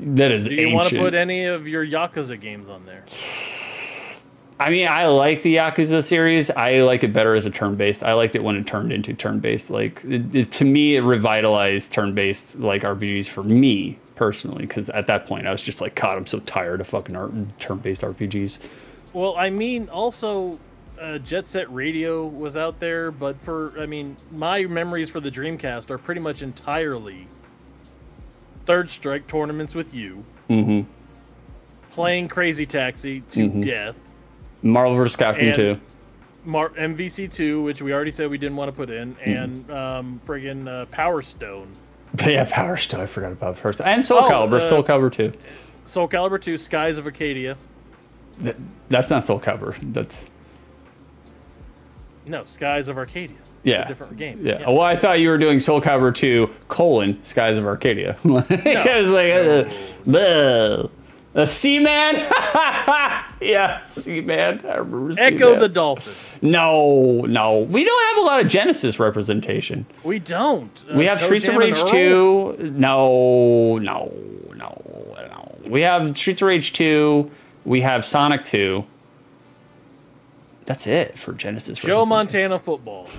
ancient. Do you want to put any of your Yakuza games on there? I mean, I like the Yakuza series. I like it better as a turn-based. I liked it when it turned into turn-based. Like, to me, it revitalized turn-based, like, RPGs for me, personally, because at that point, I was just like, God, I'm so tired of fucking turn-based RPGs. Well, I mean, also, Jet Set Radio was out there, but my memories for the Dreamcast are pretty much entirely Third Strike tournaments with you, playing Crazy Taxi to death, Marvel vs. Capcom 2. MVC 2, which we already said we didn't want to put in, and friggin' Power Stone. Yeah, Power Stone. I forgot about Power Stone. And Soul Calibur. Soul Calibur 2. Soul Calibur 2, Skies of Arcadia. That's not Soul Calibur. That's... No, Skies of Arcadia. Yeah. A different game. Yeah. Well, I thought you were doing Soul Calibur 2, Skies of Arcadia. Seaman? Yeah, Seaman. I remember Echo the Dolphin. No. We don't have a lot of Genesis representation. We don't. We have Streets of Rage 2. No. We have Streets of Rage 2. We have Sonic 2. That's it for Genesis. Joe Montana Football.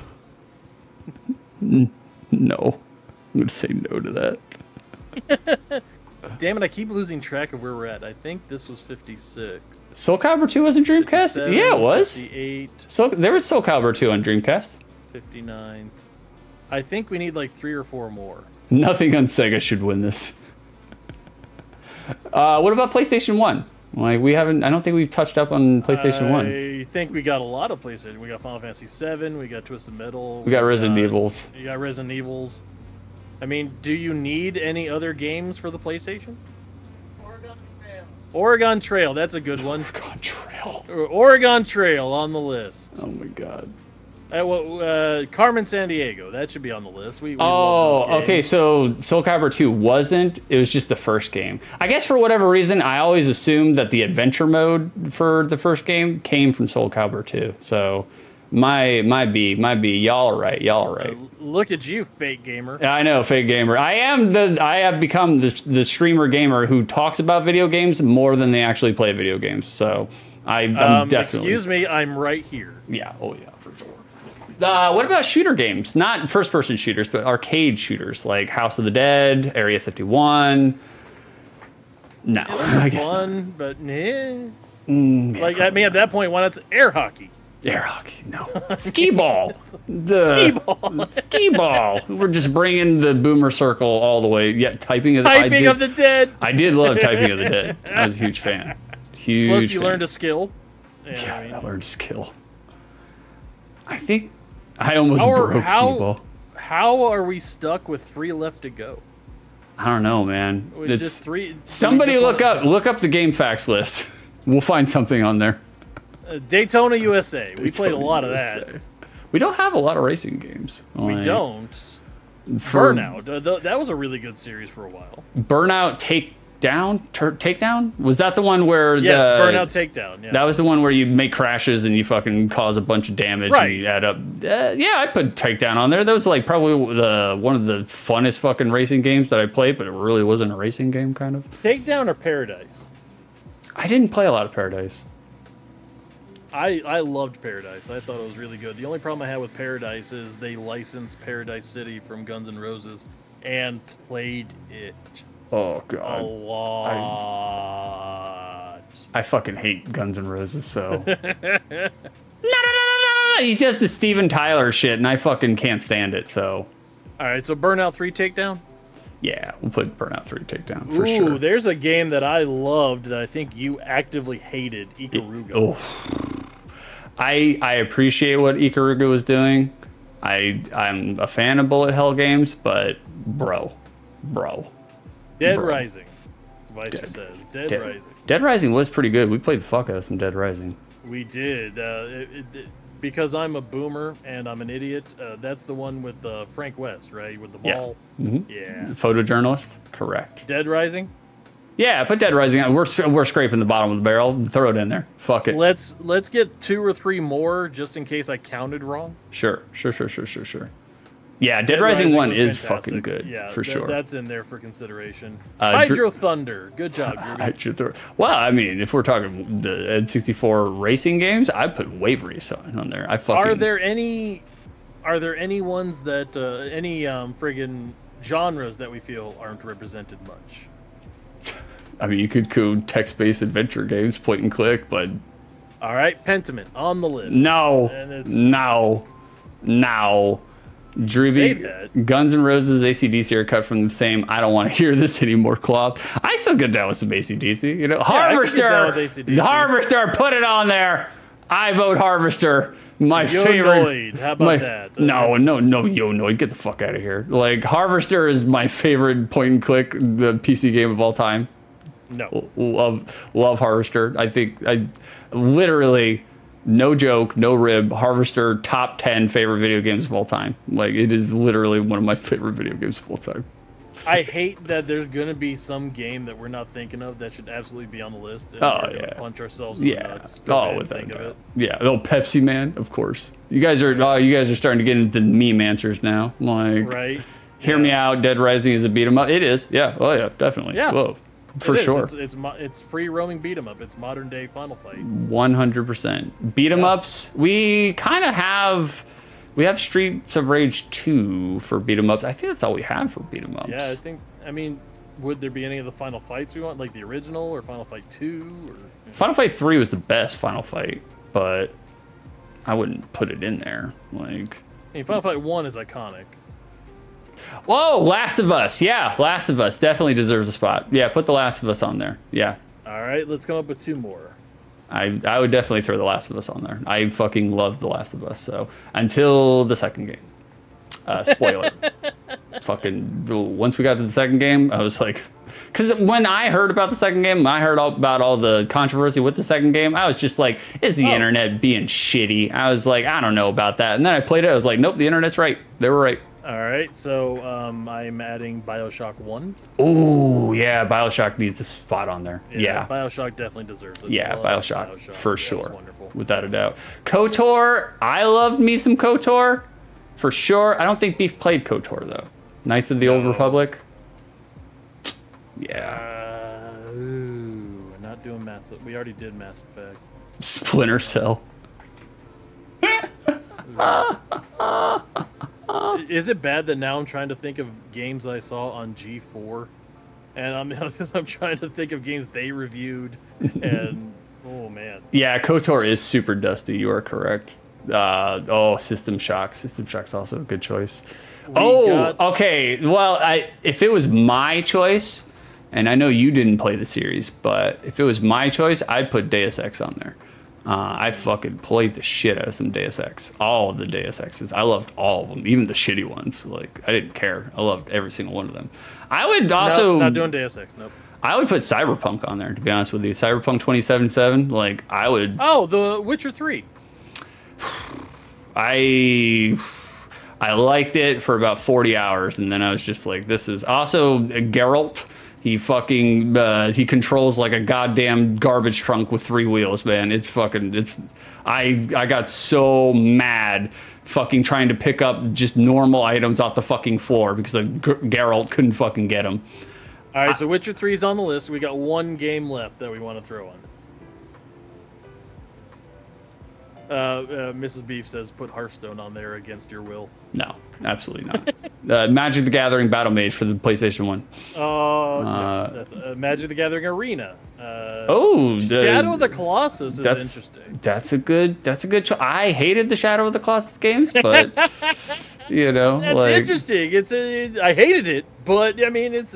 No. I'm going to say no to that. Damn it, I keep losing track of where we're at. I think this was 56. Soul Calibur 2 was in Dreamcast? Yeah, it was. 58. So there was Soul Calibur 2 on Dreamcast. 59. I think we need like 3 or 4 more. Nothing on Sega should win this. What about PlayStation 1? Like, we haven't... I don't think we've touched up on PlayStation 1. I think we got a lot of PlayStation. We got Final Fantasy 7, we got Twisted Metal. We got Resident Evils. You got Resident Evils. I mean, do you need any other games for the PlayStation? Oregon Trail, that's a good one. Oregon Trail on the list. Oh my god. Carmen Sandiego, that should be on the list. We okay, so Soul Calibur 2 wasn't. It was just the first game. I guess for whatever reason, I always assumed that the adventure mode for the first game came from Soul Calibur 2. So... Might be. Y'all are right. Look at you, fake gamer. I know, fake gamer. I have become the streamer gamer who talks about video games more than they actually play video games. So I'm definitely. Excuse me, I'm right here. Yeah. Oh yeah, for sure. What about shooter games? Not first-person shooters, but arcade shooters like House of the Dead, Area 51. No, I guess fun, not. But like I mean, at that point, why not air hockey? Air hockey, no. Skee ball. Skee ball. We're just bringing the boomer circle all the way. Yeah, Typing of the Dead. I did love Typing of the Dead. I was a huge fan. Plus, you learned a skill. I learned a skill. I think I almost broke Skee ball. How are we stuck with 3 left to go? I don't know, man. It's just 3. Somebody look up the game facts list. We'll find something on there. Daytona USA. We played a lot of that. We don't have a lot of racing games. We don't. Burnout. That was a really good series for a while. Burnout Takedown? Was that the one where... Yes, Burnout Takedown. Yeah. That was the one where you make crashes and you fucking cause a bunch of damage and you add up... yeah, I put Takedown on there. That was like probably one of the funnest fucking racing games that I played, but it really wasn't a racing game, kind of. Takedown or Paradise? I didn't play a lot of Paradise. I loved Paradise. I thought it was really good. The only problem I had with Paradise is they licensed Paradise City from Guns N' Roses and played it. Oh god, a lot. I fucking hate Guns N' Roses. So no. He does the Steven Tyler shit, and I fucking can't stand it. So all right, so Burnout 3 Takedown. Yeah, we'll put Burnout 3 Takedown for sure. Ooh, there's a game that I loved that I think you actively hated, Ikaruga. I appreciate what Ikaruga was doing. I'm a fan of bullet hell games, but bro. Dead Rising. Vicer says Dead Rising. Dead Rising was pretty good. We played the fuck out of some Dead Rising. We did. Because I'm a boomer and I'm an idiot. That's the one with Frank West, right? With the ball. Yeah. Photojournalist. Correct. Dead Rising. Yeah, put Dead Rising on. We're scraping the bottom of the barrel. Throw it in there. Fuck it. Let's get 2 or 3 more just in case I counted wrong. Sure. Yeah, Dead Rising 1 is fantastic. fucking good, yeah, for sure. That's in there for consideration. Hydro Thunder. Good job, Drew. Well, I mean, if we're talking the N64 racing games, I'd put Wave Race on there. Are there any ones that any friggin' genres that we feel aren't represented much? I mean, you could go text-based adventure games, point and click, but all right, Pentiment on the list. No. Drewby, Guns N' Roses, AC/DC are cut from the same I don't want to hear this anymore cloth. I still get down with some AC/DC. You know, Harvester, put it on there. I vote Harvester. My favorite. How about that? No, Yonoid, get the fuck out of here. Like, Harvester is my favorite point and click the PC game of all time. No. Love Harvester. I think literally, no joke, no rib, Harvester top 10 favorite video games of all time. Like, it is literally one of my favorite video games of all time. I hate that there's gonna be some game that we're not thinking of that should absolutely be on the list. And we're gonna punch ourselves in the nuts. Without a doubt. Yeah, the old Pepsi Man, of course. You guys are starting to get into the meme answers now. Like, right? Hear me out. Dead Rising is a beat 'em up. It is. Yeah. Oh yeah, definitely. Yeah. Whoa. For sure. It's free roaming beat 'em up. It's modern day Final Fight. 100%. Beat 'em ups. We kind of have. We have Streets of Rage 2 for beat 'em ups. I think that's all we have for beat 'em ups. Yeah, I mean, would there be any of the Final Fights we want, like the original or Final Fight 2? Or Final Fight 3 was the best Final Fight, but I wouldn't put it in there. Like, I mean, Final Fight 1 is iconic. Whoa, Last of Us. Yeah, Last of Us definitely deserves a spot. Yeah, put The Last of Us on there. Yeah. All right, let's come up with 2 more. I would definitely throw The Last of Us on there. I fucking love The Last of Us. So until the second game, spoiler. Fucking once we got to the second game, I was like, because when I heard about the second game, I heard about all the controversy with the second game. I was just like, is the internet being shitty? I was like, I don't know about that. And then I played it. I was like, nope, the internet's right. They were right. All right, so I'm adding BioShock 1. Oh, yeah, BioShock needs a spot on there. Yeah. BioShock definitely deserves it. Yeah, BioShock for sure. Wonderful. Without a doubt. KOTOR, I loved me some KOTOR, for sure. I don't think Beef played KOTOR, though. Knights of the Old Republic. Yeah. We're not doing Mass. We already did Mass Effect. Splinter Cell. Is it bad that now I'm trying to think of games I saw on G4, and I'm trying to think of games they reviewed, and oh man. Yeah, KOTOR is super dusty. You are correct. System Shock. System Shock's also a good choice. Okay. Well, if it was my choice, and I know you didn't play the series, but if it was my choice, I'd put Deus Ex on there. I fucking played the shit out of some Deus Ex. All of the Deus Exes. I loved all of them, even the shitty ones. Like, I didn't care. I loved every single one of them. I would also... not doing Deus Ex, nope. I would put Cyberpunk on there, to be honest with you. Cyberpunk 2077, like, I would... Oh, The Witcher 3. I liked it for about 40 hours, and then I was just like, this is... Also, Geralt... He fucking, he controls like a goddamn garbage trunk with 3 wheels, man. I got so mad fucking trying to pick up just normal items off the fucking floor because Geralt couldn't fucking get them. All right, so Witcher 3 is on the list. We got 1 game left that we want to throw on. Mrs. Beef says put Hearthstone on there against your will. No, absolutely not. Magic the Gathering Battle Mage for the PlayStation 1. Oh, that's Magic the Gathering Arena. Shadow of the Colossus is interesting. That's a good choice. I hated the Shadow of the Colossus games, but you know, that's interesting. I hated it, but I mean, it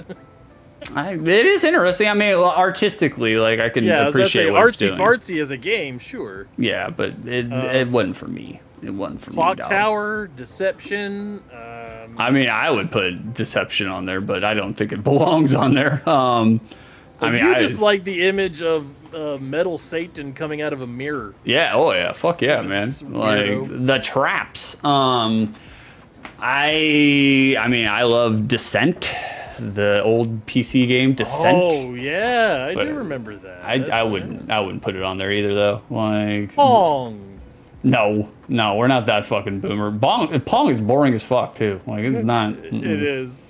is interesting. I mean, artistically, like I can appreciate what it's doing. Artsy fartsy as a game, sure. Yeah, but it wasn't for me. It wasn't for Clock me. Tower, Deception. I mean, I would put Deception on there, but I don't think it belongs on there. I mean, you just like the image of metal Satan coming out of a mirror. Yeah. Oh yeah. Fuck yeah, man. Like the traps. I mean, I love Descent, the old PC game Descent. Oh yeah, I do remember that. I wouldn't put it on there either though. Like Pong. No, we're not that fucking boomer. Pong is boring as fuck too. Like it's not. It is.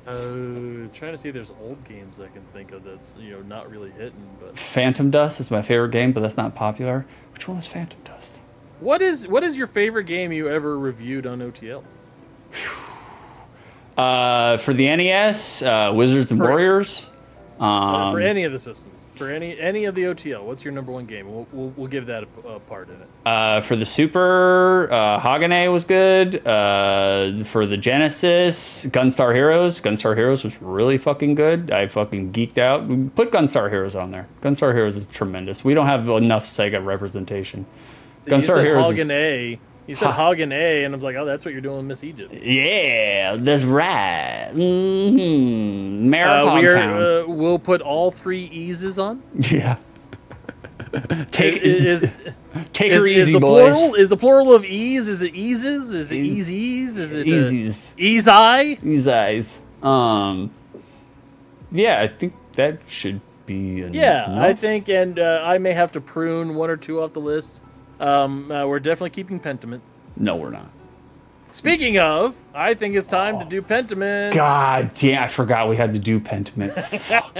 Trying to see if there's old games I can think of that's not really hitting. But Phantom Dust is my favorite game, but that's not popular. Which one was Phantom Dust? What is your favorite game you ever reviewed on OTL? For the NES, Wizards and Warriors. For any of the systems, for any of the OTL, what's your #1 game? We'll give that a part in it. For the Super, Hagane was good. For the Genesis, Gunstar Heroes. Gunstar Heroes was really fucking good. I fucking geeked out. Put Gunstar Heroes on there. Gunstar Heroes is tremendous. We don't have enough Sega representation. Gunstar Heroes. You said Hagane, and I was like, oh, that's what you're doing with Miss Egypt. Yeah, that's right. Marathon we'll put all 3 Eases on. Yeah. Take her easy, boys. Is the plural of ease? Is it eases? Is it easies? Is it easies? Ease eye? Ease eyes. Yeah, I think that should be enough. Yeah, I think, and I may have to prune 1 or 2 off the list. We're definitely keeping Pentiment. No, we're not. Speaking of, I think it's time to do Pentiment. God damn, I forgot we had to do Pentiment. Fuck.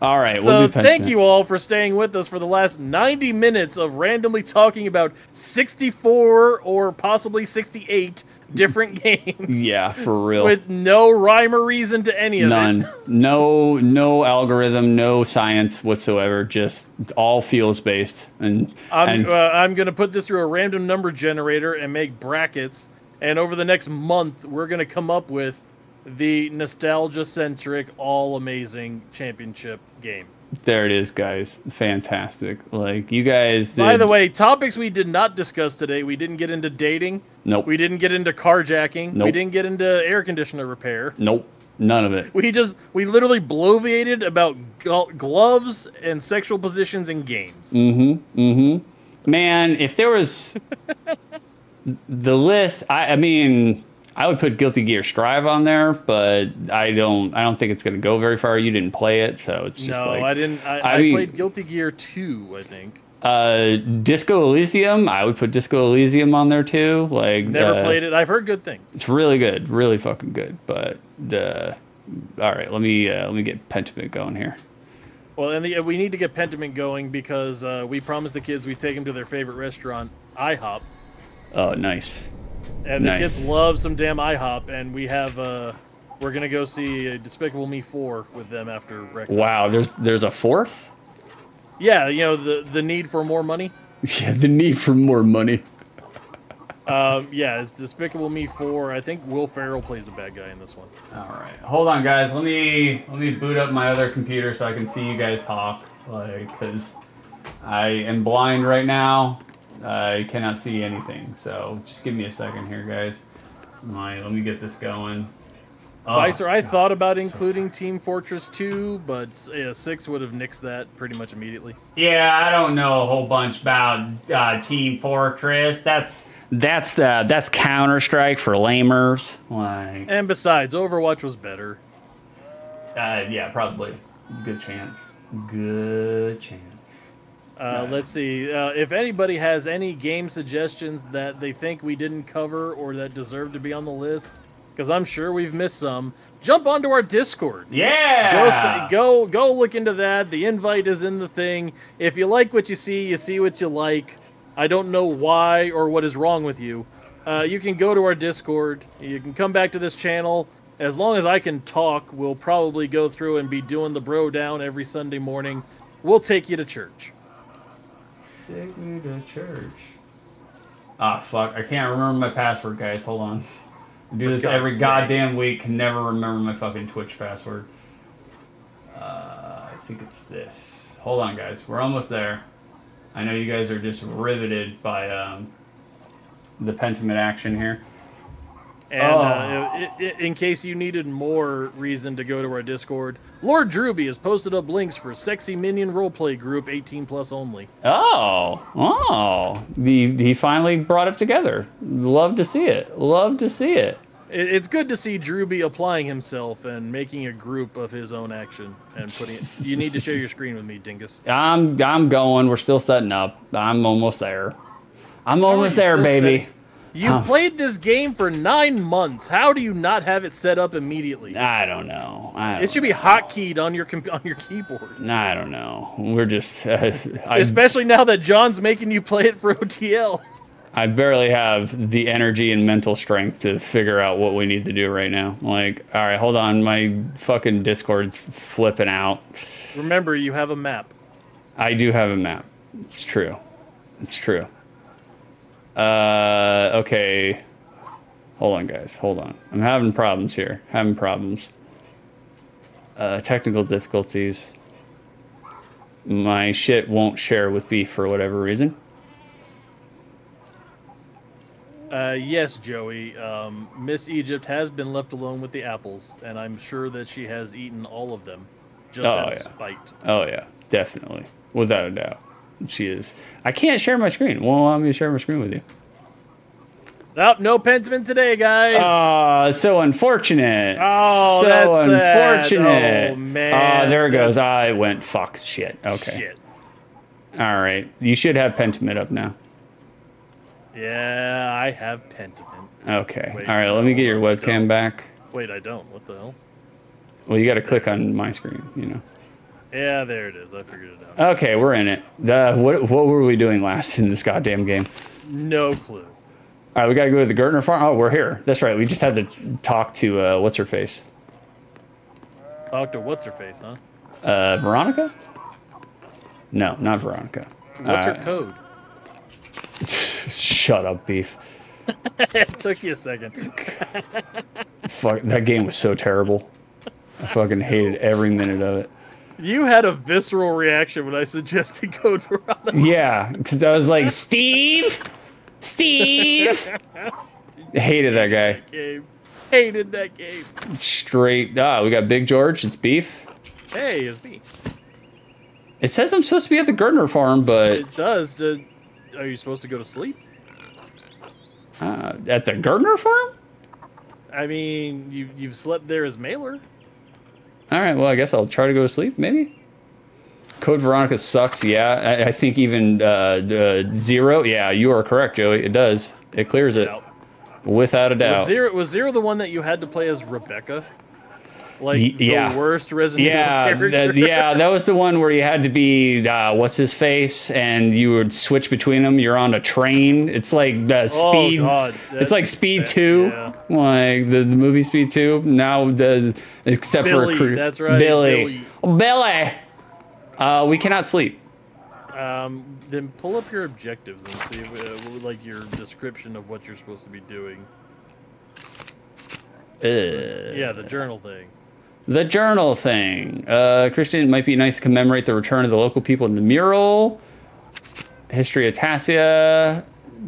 All right, so we'll do Pentiment. Thank you all for staying with us for the last 90 minutes of randomly talking about 64 or possibly 68 different games. Yeah, for real. With no rhyme or reason to any of it. None. No algorithm, no science whatsoever. Just all feels based. And I'm gonna put this through a random number generator and make brackets. And over the next month, we're gonna come up with the nostalgia-centric, all-amazing championship game. There it is, guys. Fantastic. Like, you guys did... By the way, topics we did not discuss today. We didn't get into dating. Nope. We didn't get into carjacking. Nope. We didn't get into air conditioner repair. Nope. None of it. We literally bloviated about gloves and sexual positions in games. Man, if there was... the list, I mean... I would put Guilty Gear Strive on there, but I don't think it's going to go very far. You didn't play it, so it's just like... No, I didn't. I played Guilty Gear 2, I think. Disco Elysium, I would put Disco Elysium on there too. Like never played it. I've heard good things. It's really good, really fucking good. But all right, let me get Pentiment going here. Well, and we need to get Pentiment going because we promised the kids we'd take them to their favorite restaurant, IHOP. Oh, nice. And the kids love some damn IHOP, and we have we're gonna go see Despicable Me 4 with them after breakfast. Wow, there's a 4th? Yeah, you know the need for more money. Yeah, the need for more money. Yeah, it's Despicable Me 4. I think Will Ferrell plays the bad guy in this one. All right, hold on, guys. Let me boot up my other computer so I can see you guys talk, like, because I am blind right now. I cannot see anything, so just give me a second here, guys. Let me get this going. Vicer, I thought about including Team Fortress 2, but 6 would have nixed that pretty much immediately. Yeah, I don't know a whole bunch about Team Fortress. That's Counter-Strike for lamers. Like, and besides, Overwatch was better. Yeah, probably. Good chance. Good chance. Let's see. If anybody has any game suggestions that they think we didn't cover or that deserve to be on the list, because I'm sure we've missed some, jump onto our Discord. Yeah! Go look into that. The invite is in the thing. If you like what you see what you like. I don't know why or what is wrong with you. You can go to our Discord. You can come back to this channel. As long as I can talk, we'll probably go through and be doing the BroDown every Sunday morning. We'll take you to church. Take me to church. Ah, fuck. I can't remember my password, guys. Hold on. Do this every goddamn week. Can never remember my fucking Twitch password. I think it's this. Hold on, guys. We're almost there. I know you guys are just riveted by the Pentiment action here. And in case you needed more reason to go to our Discord, Lord Drewby has posted up links for Sexy Minion Roleplay Group 18+ only. Oh. He finally brought it together. Love to see it. Love to see it. It's good to see Drewby applying himself and making a group of his own action and putting it. You need to share your screen with me, Dingus. I'm going. We're still setting up. I'm almost there. I'm almost there, baby. You played this game for 9 months. How do you not have it set up immediately? I don't know. It should be hotkeyed on your keyboard. I don't know. We're just... Especially now that John's making you play it for OTL. I barely have the energy and mental strength to figure out what we need to do right now. Like, all right, hold on. My fucking Discord's flipping out. Remember, you have a map. I do have a map. It's true. It's true. Okay. Hold on, guys. Hold on. I'm having problems here. Having problems. Technical difficulties. My shit won't share with Beef for whatever reason. Yes, Joey. Miss Egypt has been left alone with the apples, and I'm sure that she has eaten all of them, just out of spite. Oh, yeah. Definitely. Without a doubt. She is. I can't share my screen. Won't allow me to share my screen with you. Oh, no Pentiment today, guys. Oh, so unfortunate. Oh, so that's unfortunate. Sad. Oh, man. Oh, there it goes. I went, fuck, shit. Okay. Shit. All right. You should have Pentiment up now. Yeah, I have Pentiment. Okay. All right, let me get your webcam back. Wait, I don't. What the hell? Well, you got to click on my screen, you know. Yeah, there it is. I figured it out. Okay, we're in it. What were we doing last in this goddamn game? No clue. All right, we got to go to the Gertner farm. Oh, we're here. That's right. We just had to talk to what's her face. Talk to what's her face, huh? Veronica? No, not Veronica. What's her code? Shut up, Beef. It took you a second. Fuck, that game was so terrible. I fucking hated every minute of it. You had a visceral reaction when I suggested Code Veronica. Yeah, because I was like, Steve! Hated that guy. Hated that game. Straight. We got Big George. It's Beef. Hey, it's me. It says I'm supposed to be at the Gertner farm, but... It does. Are you supposed to go to sleep? At the Gertner farm? I mean, you've slept there as mailer. All right, well, I guess I'll try to go to sleep, maybe? Code Veronica sucks, yeah. I think even Zero, yeah, you are correct, Joey. It does. It clears it. Without a doubt. Was Zero the one that you had to play as Rebecca? Like, the worst Resident Evil character? Yeah, that was the one where you had to be, what's-his-face, and you would switch between them. You're on a train. It's like Speed... Oh, God. It's like Speed 2. Yeah. Like the movie Speed 2. Now, except Billy, for... that's right. Billy. We cannot sleep. Then pull up your objectives and see if, like your description of what you're supposed to be doing. Yeah, the journal thing. The journal thing. Christian, it might be nice to commemorate the return of the local people in the mural. History of Tassia.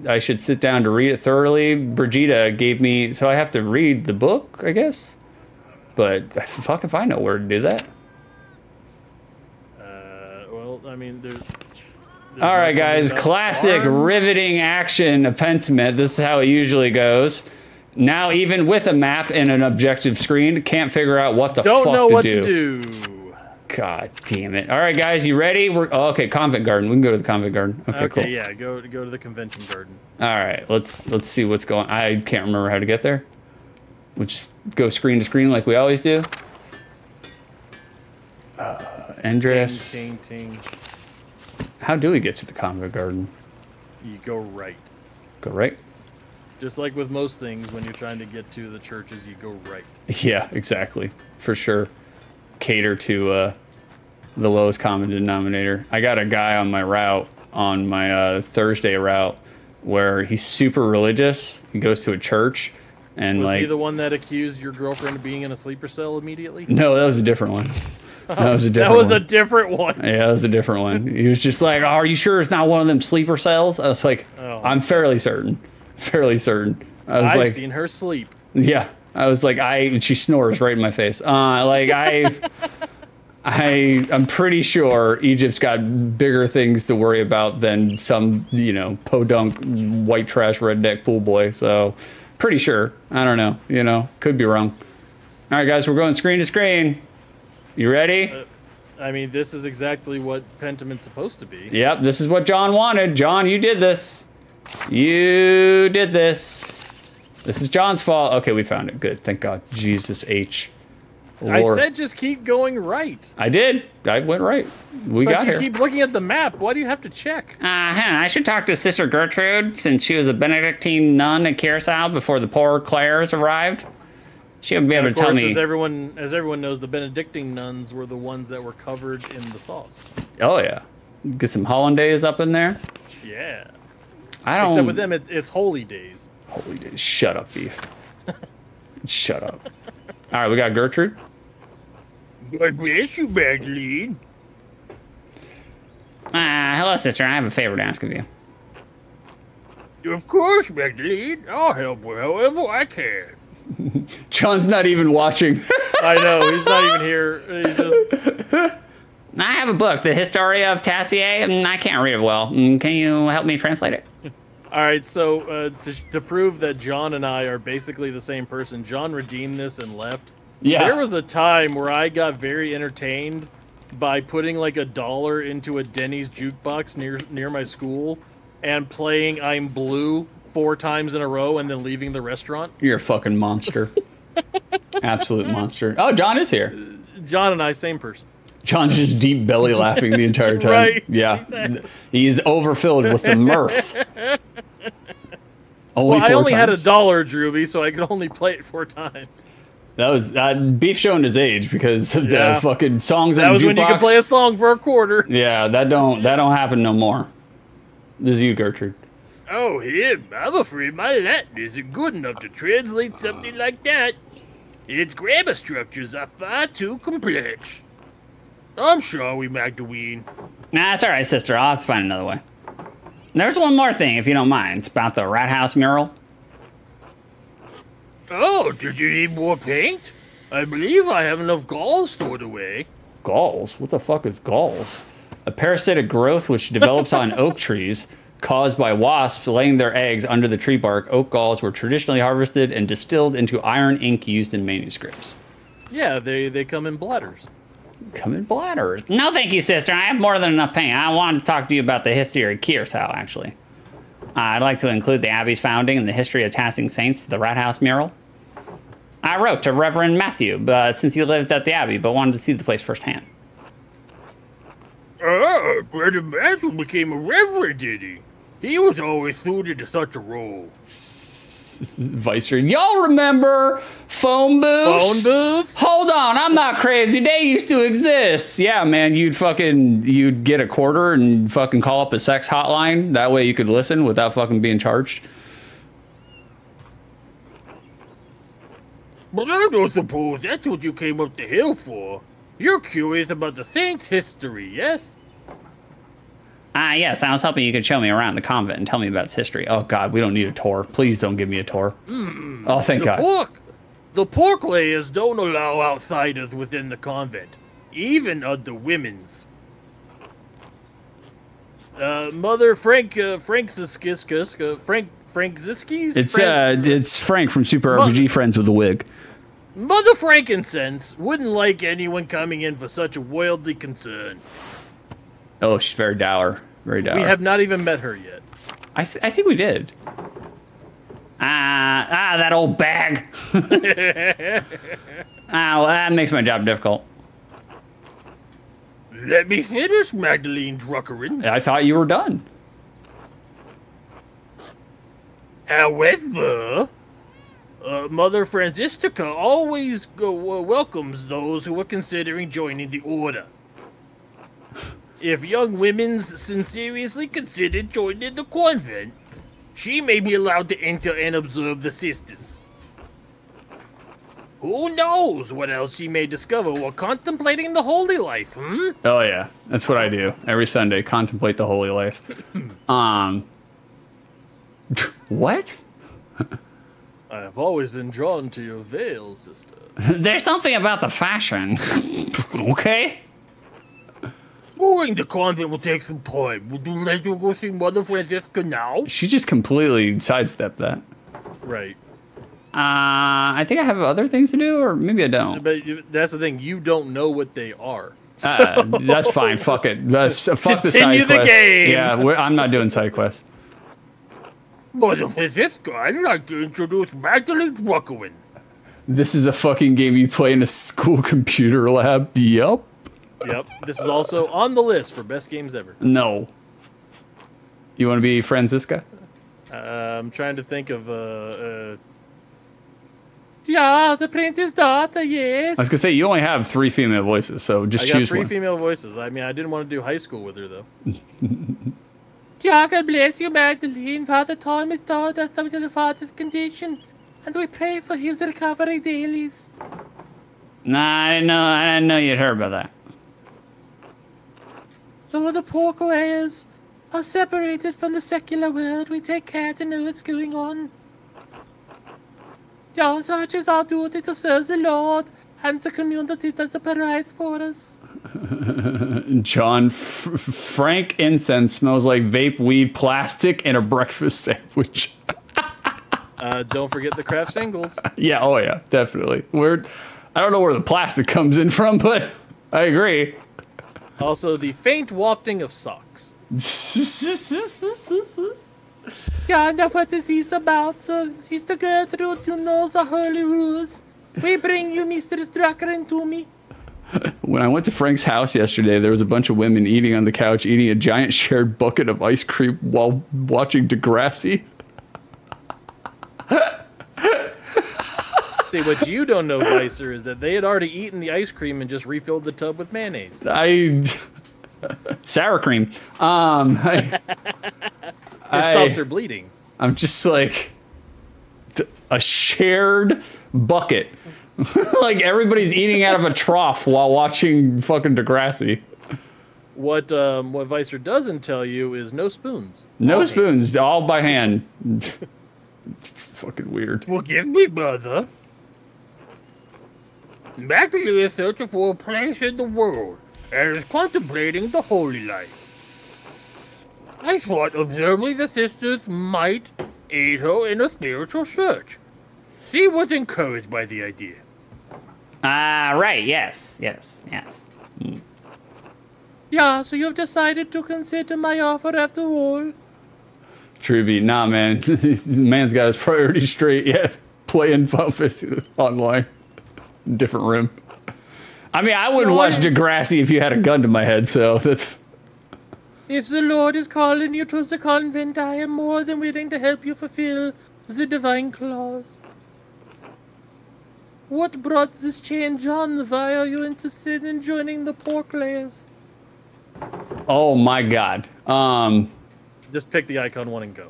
I should sit down to read it thoroughly. Brigida gave me... So I have to read the book, I guess? But fuck if I know where to do that. Well, I mean, there's all right, guys. Classic riveting action of Pentiment. This is how it usually goes. Now, even with a map and an objective screen, can't figure out what the fuck to do. Don't know what to do. God damn it. All right, guys, you ready? Okay, Convent Garden. We can go to the Convent Garden. Okay, cool. Yeah, go to the convention garden. All right, let's see what's going on. I can't remember how to get there. We'll just go screen to screen like we always do. Andres. Ting, ting, ting. How do we get to the Convent Garden? You go right. Go right? Just like with most things, when you're trying to get to the churches, you go right. Yeah, exactly. For sure. Cater to the lowest common denominator. I got a guy on my route, on my Thursday route, where he's super religious. He goes to a church, And was like, he the one that accused your girlfriend of being in a sleeper cell immediately? No, that was a different one. That was a different That was one. a different one. Yeah, that was a different one. He was just like, oh, "Are you sure it's not one of them sleeper cells?" I was like, Oh. "I'm fairly certain, fairly certain." I was I've like, seen her sleep. "Yeah." I was like, she snores right in my face. I'm pretty sure Egypt's got bigger things to worry about than some, podunk, white trash, redneck pool boy. So, pretty sure. I don't know. Could be wrong. All right, guys, we're going screen to screen. You ready? I mean, this is exactly what Pentiment's supposed to be. Yep, this is what John wanted. John, you did this. You did this. This is John's fault. Okay, we found it. Good. Thank God. Jesus H. Lord. I said just keep going right. I did. I went right. We got here. But you keep looking at the map. Why do you have to check? I should talk to Sister Gertrude since she was a Benedictine nun at Curacao before the poor Clares arrived. She would be able to tell me. As everyone knows, the Benedictine nuns were the ones that were covered in the sauce. Oh yeah, get some hollandaise up in there. Yeah. I don't. Except with them, it's holy days. Holy days! Shut up, beef. Shut up. All right, we got Gertrude. God bless you, Magdalene. Hello, sister. I have a favor to ask of you. Of course, Magdalene. I'll help however I can. John's not even watching. I know, he's not even here. He's just... I have a book, The Historia of Tassier, and I can't read it well. Can you help me translate it? All right, so to prove that John and I are basically the same person, John redeemed this and left. Yeah. There was a time where I got very entertained by putting like $1 into a Denny's jukebox near my school and playing I'm Blue 4 times in a row and then leaving the restaurant. You're a fucking monster. Absolute monster. Oh, John is here. John and I, same person. John's just deep belly laughing the entire time. Right. Yeah. Exactly. He's overfilled with the mirth. I only had $1, Drewby, so I could only play it 4 times. That was Beef showing his age because of the fucking songs. That in was the when you jukebox. could play a song for a quarter. Yeah, that don't happen no more. This is you, Gertrude. Oh, him. I'm afraid my Latin isn't good enough to translate something like that. Its grammar structures are far too complex. I'm sorry, Magdalene. Nah, it's all right, sister. I'll have to find another way. There's one more thing, if you don't mind. It's about the Rat House mural. Oh, did you need more paint? I believe I have enough galls stored away. Galls? What the fuck is galls? A parasitic growth which develops on oak trees, caused by wasps laying their eggs under the tree bark. Oak galls were traditionally harvested and distilled into iron ink used in manuscripts. Yeah, they come in bladders. Come in bladders. No, thank you, sister. I have more than enough paint. I wanted to talk to you about the history of Curacao, actually. I'd like to include the Abbey's founding and the history of Tassing Saints to the Rat House mural. I wrote to Reverend Matthew, since he lived at the Abbey, but wanted to see the place firsthand. Brother Matthew became a reverend, did he? He was always suited to such a role. Vicer, y'all remember phone booths? Phone booths? Hold on, I'm not crazy. They used to exist. Yeah, man, you'd get a quarter and fucking call up a sex hotline. That way you could listen without fucking being charged. But I don't suppose that's what you came up the hill for. You're curious about the saint's history, yes? Yes, I was hoping you could show me around the convent and tell me about its history. Oh, God, we don't need a tour. Please don't give me a tour. Oh, thank God. The pork layers don't allow outsiders within the convent, even other women's. Mother Frankziskis? It's Frank from Super RPG Friends with the Wig. Mother Frankincense wouldn't like anyone coming in for such a worldly concern. Oh, she's very dour. Very dour. We have not even met her yet. I think we did. That old bag. Well, that makes my job difficult. Let me finish, Magdalene Druckerin. I thought you were done. However, Mother Francisca always welcomes those who are considering joining the order. If young women's sincerely considered joining the convent, she may be allowed to enter and observe the sisters. Who knows what else ye may discover while contemplating the holy life, hmm? Oh yeah, that's what I do every Sunday. Contemplate the holy life. What? I have always been drawn to your veil, sister. There's something about the fashion. Okay. Moving the convent will take some time. Would you let you go see Mother Francisca now? She just completely sidestepped that. Right. I think I have other things to do, or maybe I don't. But that's the thing. You don't know what they are. That's fine. Fuck it. Fuck the Continue side the quest. game. Yeah, I'm not doing side quests. Mother Francisca, I'd like to introduce Magdalene Druckowin. This is a fucking game you play in a school computer lab. Yep. Yep. This is also on the list for best games ever. No. You want to be Francisca? I'm trying to think of yeah, the prince's daughter, yes. I was gonna say you only have 3 female voices, so just I got choose 3 one. female voices. I mean, I didn't want to do high school with her though. Yeah, God bless you, Magdalene. Father Thomas taught us about your father's condition, and we pray for his recovery daily. Nah, I didn't know you'd heard about that. Though the poor choirs are separated from the secular world, we take care to know what's going on. Yeah, such is our duty to serve the Lord and the community that provides for us. John, Frank incense smells like vape, weed, plastic, and a breakfast sandwich. Don't forget the craft singles. Yeah, oh yeah, definitely. I don't know where the plastic comes in from, but I agree. Also, the faint wafting of socks. Yeah, now what is this about? So, Sister Gertrude, you know the holy rules. We bring you Mistress Drucker to me. When I went to Frank's house yesterday, there was a bunch of women eating on the couch, eating a giant shared bucket of ice cream while watching Degrassi. See, what you don't know, Vicer, is that they had already eaten the ice cream and just refilled the tub with mayonnaise. Sour cream. It stops their bleeding. I'm just like a shared bucket. Like everybody's eating out of a trough while watching fucking Degrassi. What Vicer doesn't tell you is no spoons. No spoons, all by hand. It's fucking weird. Forgive me, brother. Magdalene is searching for a place in the world and is contemplating the holy life. I thought observing the sisters might aid her in a spiritual search. She was encouraged by the idea. Right, yes. Yeah, so you've decided to consider my offer after all? Truby, nah, man. This man's got his priorities straight. Yeah, playing Final Fantasy online. Different room. I mean, I wouldn't watch Degrassi if you had a gun to my head, so that's... If the Lord is calling you to the convent, I am more than willing to help you fulfill the divine clause. What brought this change on? Why are you interested in joining the pork layers? Oh my god. Just pick the icon one and go.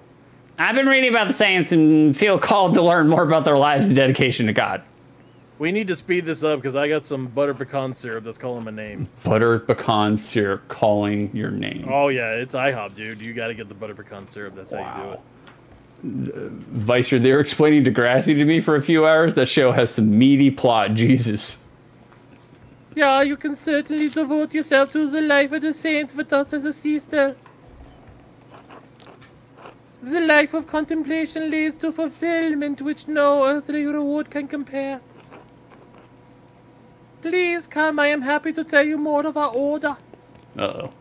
I've been reading about the saints and feel called to learn more about their lives and dedication to God. We need to speed this up because I got some butter pecan syrup that's calling my name. Butter pecan syrup calling your name. Oh yeah, it's IHOP, dude. You got to get the butter pecan syrup. That's how you do it. Vicer, they were explaining Degrassi to me for a few hours. That show has some meaty plot. Jesus. Yeah, you can certainly devote yourself to the life of the saints with us as a sister. The life of contemplation leads to fulfillment which no earthly reward can compare. Please come, I am happy to tell you more of our order. Uh-oh.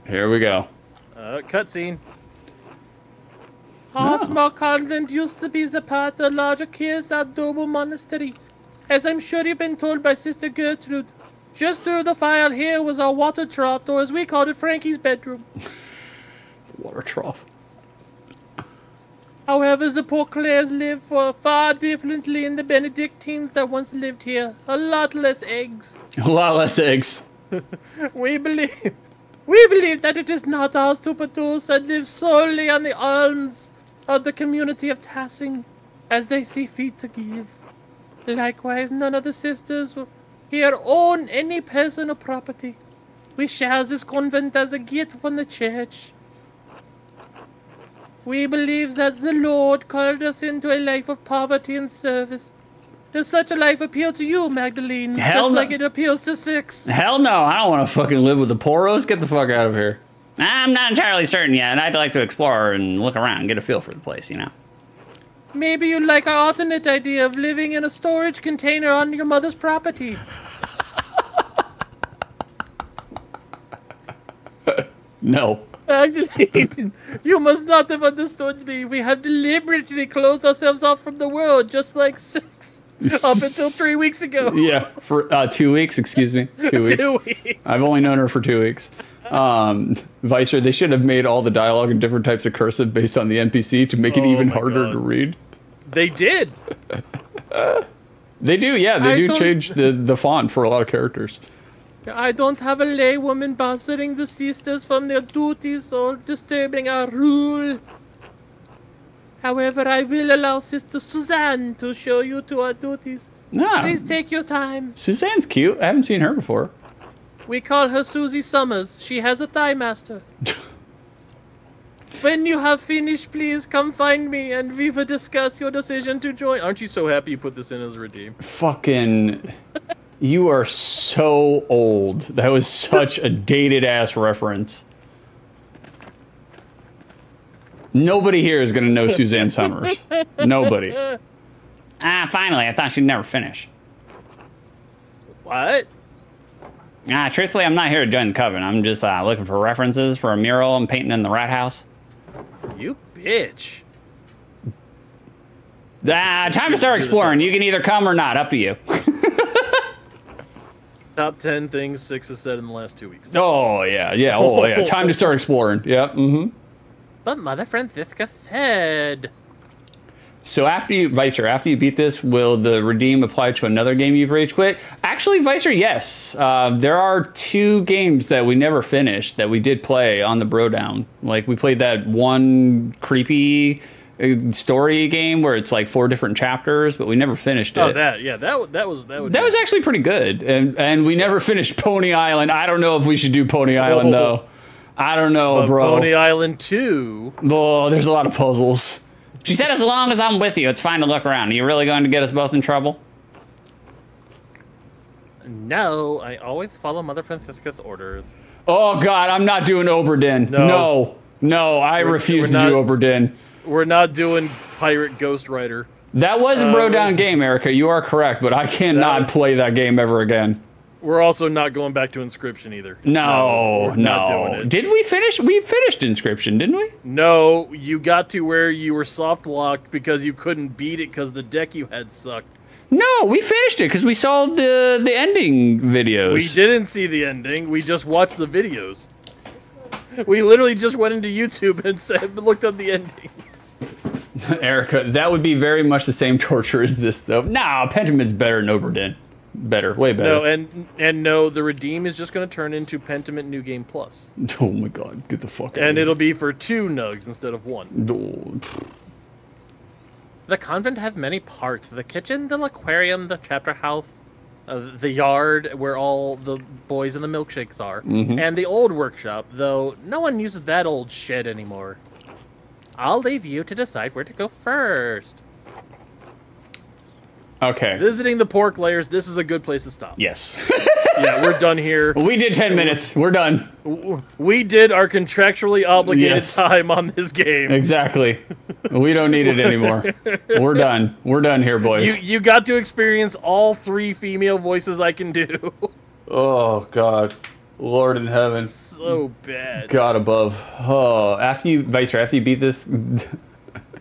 Here we go. Cutscene. Our small convent used to be the part of the larger Kirsadobo monastery. As I'm sure you've been told by Sister Gertrude, just through the file here was our water trough, or as we called it, Frankie's bedroom. Water trough. However, the poor Clares live far differently in the Benedictines that once lived here. A lot less eggs. A lot less eggs. We believe that it is not ours to produce and live solely on the alms of the community of Tassing, as they see fit to give. Likewise, none of the sisters here own any personal property. We share this convent as a gift from the church. We believe that the Lord called us into a life of poverty and service. Does such a life appeal to you, Magdalene? Hell just no. like it appeals to Six? Hell no, I don't want to fucking live with the poros. Get the fuck out of here. I'm not entirely certain yet. I'd like to explore and look around and get a feel for the place, you know? Maybe you'd like our alternate idea of living in a storage container on your mother's property. No. Magdalene, you must not have understood me. We have deliberately closed ourselves off from the world, just like Six. Up until 3 weeks ago. Yeah, for 2 weeks, excuse me. 2 weeks. 2 weeks. I've only known her for 2 weeks. Vicer, they should have made all the dialogue in different types of cursive based on the NPC to make it even harder to read. They did. They do, yeah. They do change the font for a lot of characters. I don't have a laywoman bothering the sisters from their duties or disturbing our rule. However, I will allow Sister Suzanne to show you to our duties. Ah, Please take your time. Suzanne's cute. I haven't seen her before. We call her Susie Summers. She has a thigh master. When you have finished, please come find me and we will discuss your decision to join. Aren't you so happy you put this in as a redeem? Fucking... You are so old. That was such a dated-ass reference. Nobody here is going to know Suzanne Summers. Nobody. Finally, I thought she'd never finish. What? Truthfully, I'm not here to join the coven. I'm just looking for references for a mural I'm painting in the rat house. You bitch. Time to start exploring. You can either come or not. Up to you. Top 10 things Six has said in the last 2 weeks. Oh, yeah. Yeah. Oh, yeah. Time to start exploring. Yep. Mm-hmm. But Mother Francisca said... So after you, Vicer, after you beat this, will the redeem apply to another game you've rage quit? Actually, Vicer, yes. There are 2 games that we never finished that we did play on the BroDown. Like, we played that one creepy story game where it's like 4 different chapters, but we never finished it. Oh, that was actually pretty good. And we never finished Pony Island. I don't know if we should do Pony Island, though. I don't know, bro. Pony Island 2. Oh, there's a lot of puzzles. She said, as long as I'm with you, it's fine to look around. Are you really going to get us both in trouble? No, I always follow Mother Francisca's orders. Oh, God, I'm not doing Oberdin. No, I refuse to do Oberdin. We're not doing Pirate Ghost Rider. That was a BroDown game, Erica. You are correct, but I cannot play that game ever again. We're also not going back to Inscription either. No. Not doing it. Did we finish? We finished Inscription, didn't we? No, you got to where you were soft locked because you couldn't beat it because the deck you had sucked. No, we finished it because we saw the ending videos. We didn't see the ending. We just watched the videos. We literally just went into YouTube and looked up the ending. Erica, that would be very much the same torture as this, though. Nah, Pentament's better than Oberdin. Better, way better. No, and no, the redeem is just going to turn into Pentiment New Game Plus. Oh my God, get the fuck out of And here. it'll be for 2 nugs instead of 1. Oh. The convent have many parts. The kitchen, the aquarium, the chapter house, the yard where all the boys and the milkshakes are, and the old workshop, though no one uses that old shed anymore. I'll leave you to decide where to go first. Okay. Visiting the pork layers, this is a good place to stop. Yes. Yeah, we're done here. We did 10 minutes. We're done. We did our contractually obligated time on this game. Exactly. We don't need it anymore. We're done. We're done here, boys. You got to experience all 3 female voices I can do. Oh, God. Lord in heaven. So bad. God above. Oh, after you beat this,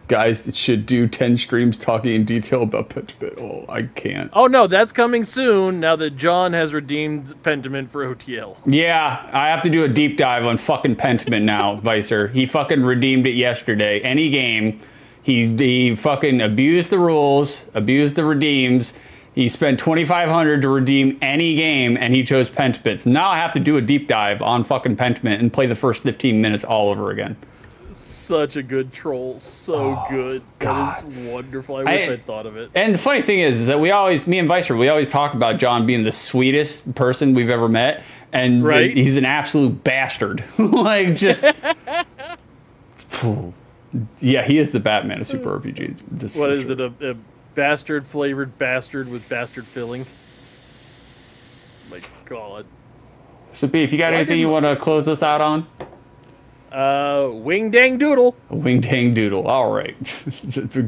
guys should do 10 streams talking in detail about Pentiment. Oh, I can't. Oh, no, that's coming soon now that John has redeemed Pentiment for OTL. Yeah, I have to do a deep dive on fucking Pentiment now, Vicer. He fucking redeemed it yesterday. Any game, he fucking abused the rules, abused the redeems. He spent $2,500 to redeem any game, and he chose Pentiment. Now I have to do a deep dive on fucking Pentiment and play the first 15 minutes all over again. such a good troll. So good. God. That is wonderful. I wish I'd thought of it. And the funny thing is that me and Vicer, we always talk about John being the sweetest person we've ever met. And he's an absolute bastard. Like, just... Yeah, he is the Batman of Super RPG. What is it? A bastard-flavored bastard with bastard filling? My God. So, B, if you got anything you want to close us out on? Wing dang doodle. Wing dang doodle. All right.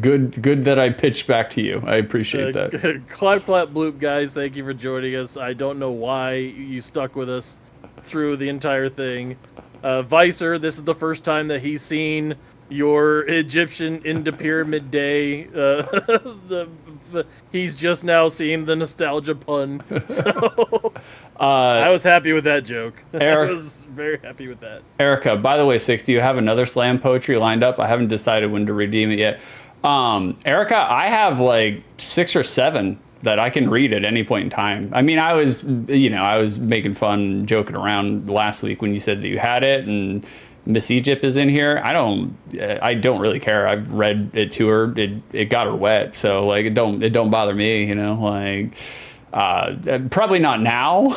Good that I pitched back to you. I appreciate that. Clap, clap, bloop, guys. Thank you for joining us. I don't know why you stuck with us through the entire thing. Vicer, this is the first time that he's seen your Egyptian into Pyramid Day. He's just now seeing the nostalgia pun. So I was happy with that joke. I was very happy with that. Erica, by the way, Six, do you have another slam poetry lined up? I haven't decided when to redeem it yet. Erica, I have like 6 or 7 that I can read at any point in time. I mean, I was making fun, joking around last week when you said that you had it, and Miss Egypt is in here. I don't really care. I've read it to her. It got her wet, so like it don't bother me. Like probably not now.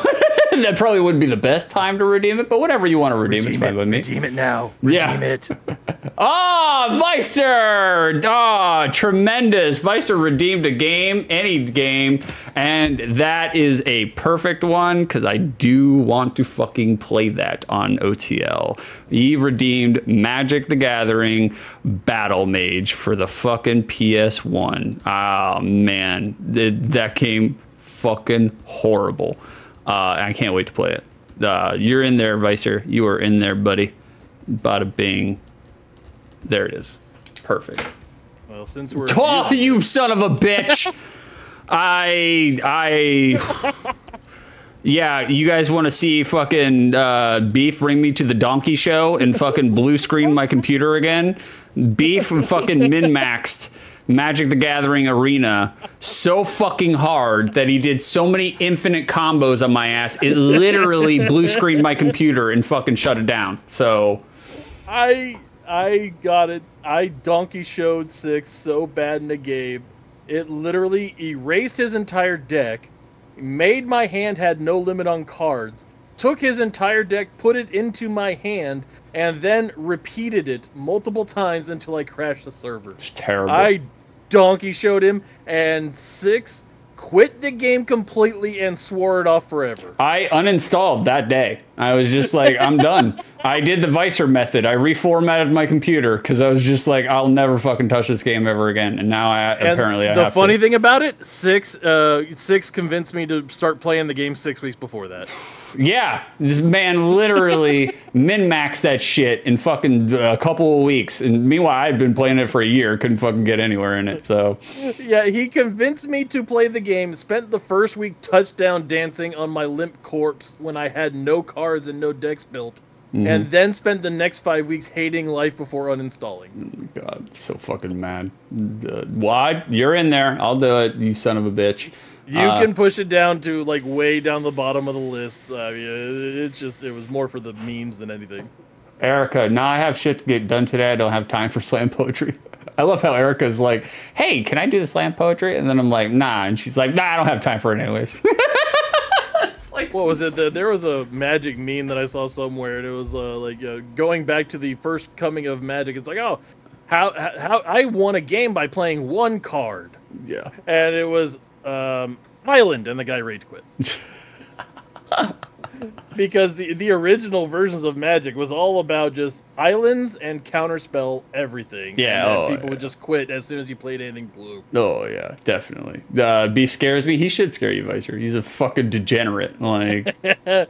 That probably wouldn't be the best time to redeem it, but whatever you want to redeem, it's fine with me. Redeem it now. Redeem it. Vicer! Tremendous. Vicer redeemed a game, any game, and that is a perfect one, because I do want to fucking play that on OTL. He redeemed Magic the Gathering Battle Mage for the fucking PS1. Oh, man. That game fucking horrible. I can't wait to play it. You're in there, Vicer. You are in there, buddy. Bada bing. There it is. Perfect. Well, since we're you son of a bitch. Yeah, you guys want to see fucking Beef bring me to the donkey show and fucking blue screen my computer again? Beef fucking min-maxed Magic the Gathering Arena so fucking hard that he did so many infinite combos on my ass, it literally blue screened my computer and fucking shut it down. So I got it. I donkey showed 6 so bad in the game. It literally erased his entire deck, made my hand had no limit on cards, took his entire deck, put it into my hand, and then repeated it multiple times until I crashed the server. It's terrible. I donkey showed him, and 6 quit the game completely and swore it off forever. I uninstalled that day. I was just like, I'm done. I did the Vicer method. I reformatted my computer because I was just like, I'll never fucking touch this game ever again. And now I have to. The funny thing about it, 6 convinced me to start playing the game 6 weeks before that. Yeah, this man literally min-maxed that shit in fucking a couple of weeks. And meanwhile, I'd been playing it for a year, couldn't fucking get anywhere in it, so. Yeah, he convinced me to play the game, spent the first week touchdown dancing on my limp corpse when I had no cards and no decks built. And then spent the next 5 weeks hating life before uninstalling. God, so fucking mad. Why? You're in there. I'll do it, you son of a bitch. You can push it down to like way down the bottom of the list. I mean, it was more for the memes than anything. Erica, now I have shit to get done today. I don't have time for slam poetry. I love how Erica's like, hey, can I do the slam poetry? And then I'm like, nah. And she's like, nah, I don't have time for it anyways. It's like, what was it? There was a Magic meme that I saw somewhere, and it was going back to the first coming of Magic. It's like, oh, how I won a game by playing one card. Yeah. And it was Island, and the guy rage quit. Because the original versions of Magic was all about just islands and counterspell everything. Yeah, and people would just quit as soon as you played anything blue. Oh yeah, definitely. Beef scares me. He should scare you, Vicer. He's a fucking degenerate. Like I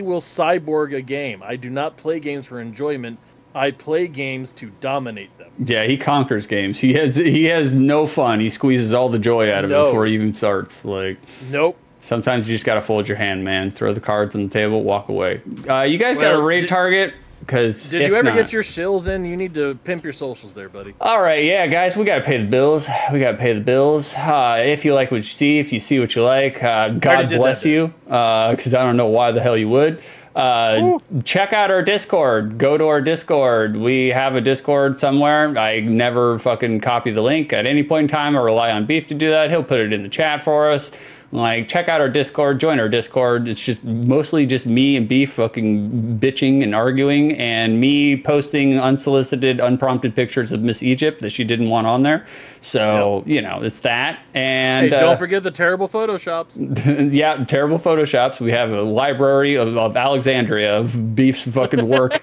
will cyborg a game. I do not play games for enjoyment. I play games to dominate them. Yeah, he conquers games. He has no fun. He squeezes all the joy out of it before he even starts. Like, nope. Sometimes you just gotta fold your hand, man. Throw the cards on the table, walk away. You guys got a raid target? Because did you ever get your shills in? You need to pimp your socials there, buddy. All right, yeah, guys, we gotta pay the bills. We gotta pay the bills. If you like what you see, if you see what you like, God bless you. Because I don't know why the hell you would. check out our Discord. Go to our Discord. We have a Discord somewhere. I never fucking copy the link at any point in time. I rely on Beef to do that. He'll put it in the chat for us. Like, check out our Discord, join our Discord. It's just mostly just me and Beef fucking bitching and arguing, and me posting unsolicited, unprompted pictures of Miss Egypt that she didn't want on there. So, you know, it's that. And hey, don't forget the terrible Photoshops. Yeah, terrible Photoshops. We have a library of Alexandria of Beef's fucking work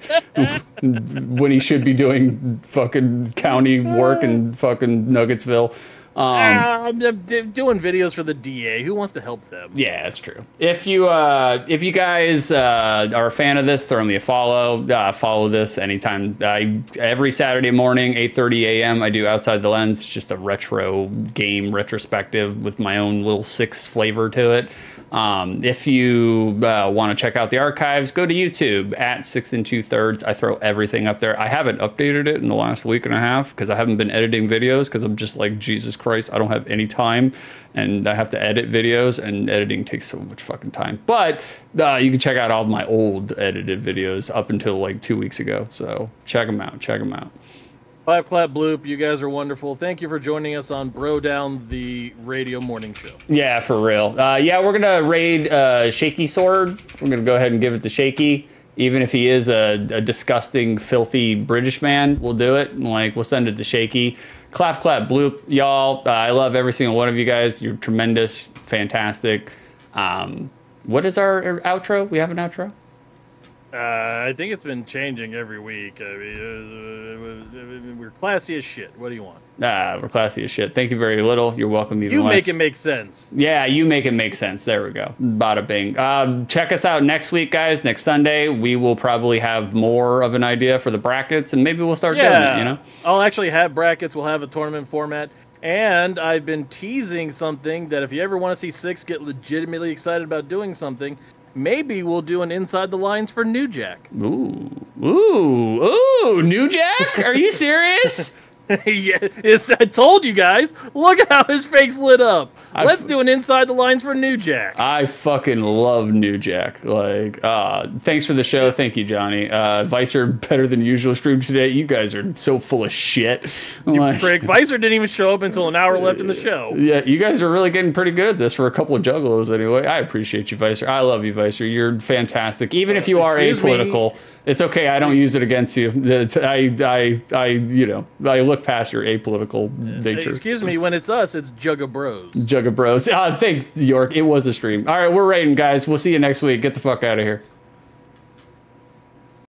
when he should be doing fucking county work in fucking Nuggetsville. I'm doing videos for the DA. Who wants to help them? Yeah, that's true. If you guys are a fan of this, throw me a follow. Follow this anytime. Every Saturday morning, 8:30 a.m. I do Outside the Lens. It's just a retro game retrospective with my own little Six flavor to it. If you want to check out the archives, go to YouTube at 6 2/3. I throw everything up there. I haven't updated it in the last week and a half because I haven't been editing videos because I'm just like, Jesus Christ, I don't have any time and I have to edit videos, and editing takes so much fucking time. But you can check out all of my old edited videos up until like 2 weeks ago. So check them out. Check them out. Clap, clap, bloop. You guys are wonderful. Thank you for joining us on BroDown, the radio morning show. Yeah, for real. Yeah, we're going to raid Shaky Sword. We're going to go ahead and give it to Shaky. Even if he is a disgusting, filthy British man, we'll do it. Like, we'll send it to Shaky. Clap, clap, bloop. Y'all, I love every single one of you guys. You're tremendous, fantastic. What is our outro? We have an outro? I think it's been changing every week. I mean, we're classy as shit. What do you want? We're classy as shit. Thank you very little. You're welcome. Even you less. Make it make sense. Yeah, you make it make sense. There we go. Bada bing. Check us out next week, guys. Next Sunday, we will probably have more of an idea for the brackets, and maybe we'll start doing it, you know? I'll actually have brackets. We'll have a tournament format. And I've been teasing something that if you ever want to see Six get legitimately excited about doing something, maybe we'll do an Inside the Lines for New Jack. Ooh, ooh, ooh, New Jack? Are you serious? Yeah, I told you guys. Look at how his face lit up. Let's do an Inside the Lines for New Jack. I fucking love New Jack. Like, thanks for the show. Thank you, Johnny. Vicer, better than usual stream today. You guys are so full of shit. You prick. Vicer didn't even show up until an hour left in the show. Yeah, you guys are really getting pretty good at this for a couple of juggalos anyway. I appreciate you, Vicer. I love you, Vicer. You're fantastic. Even if you are apolitical, it's okay. I don't use it against you. You know, I look past your apolitical nature. Excuse me. When it's us, it's Jugga Bros. Jugga Bros. Thanks, York. It was a stream. All right, we're raiding, guys. We'll see you next week. Get the fuck out of here.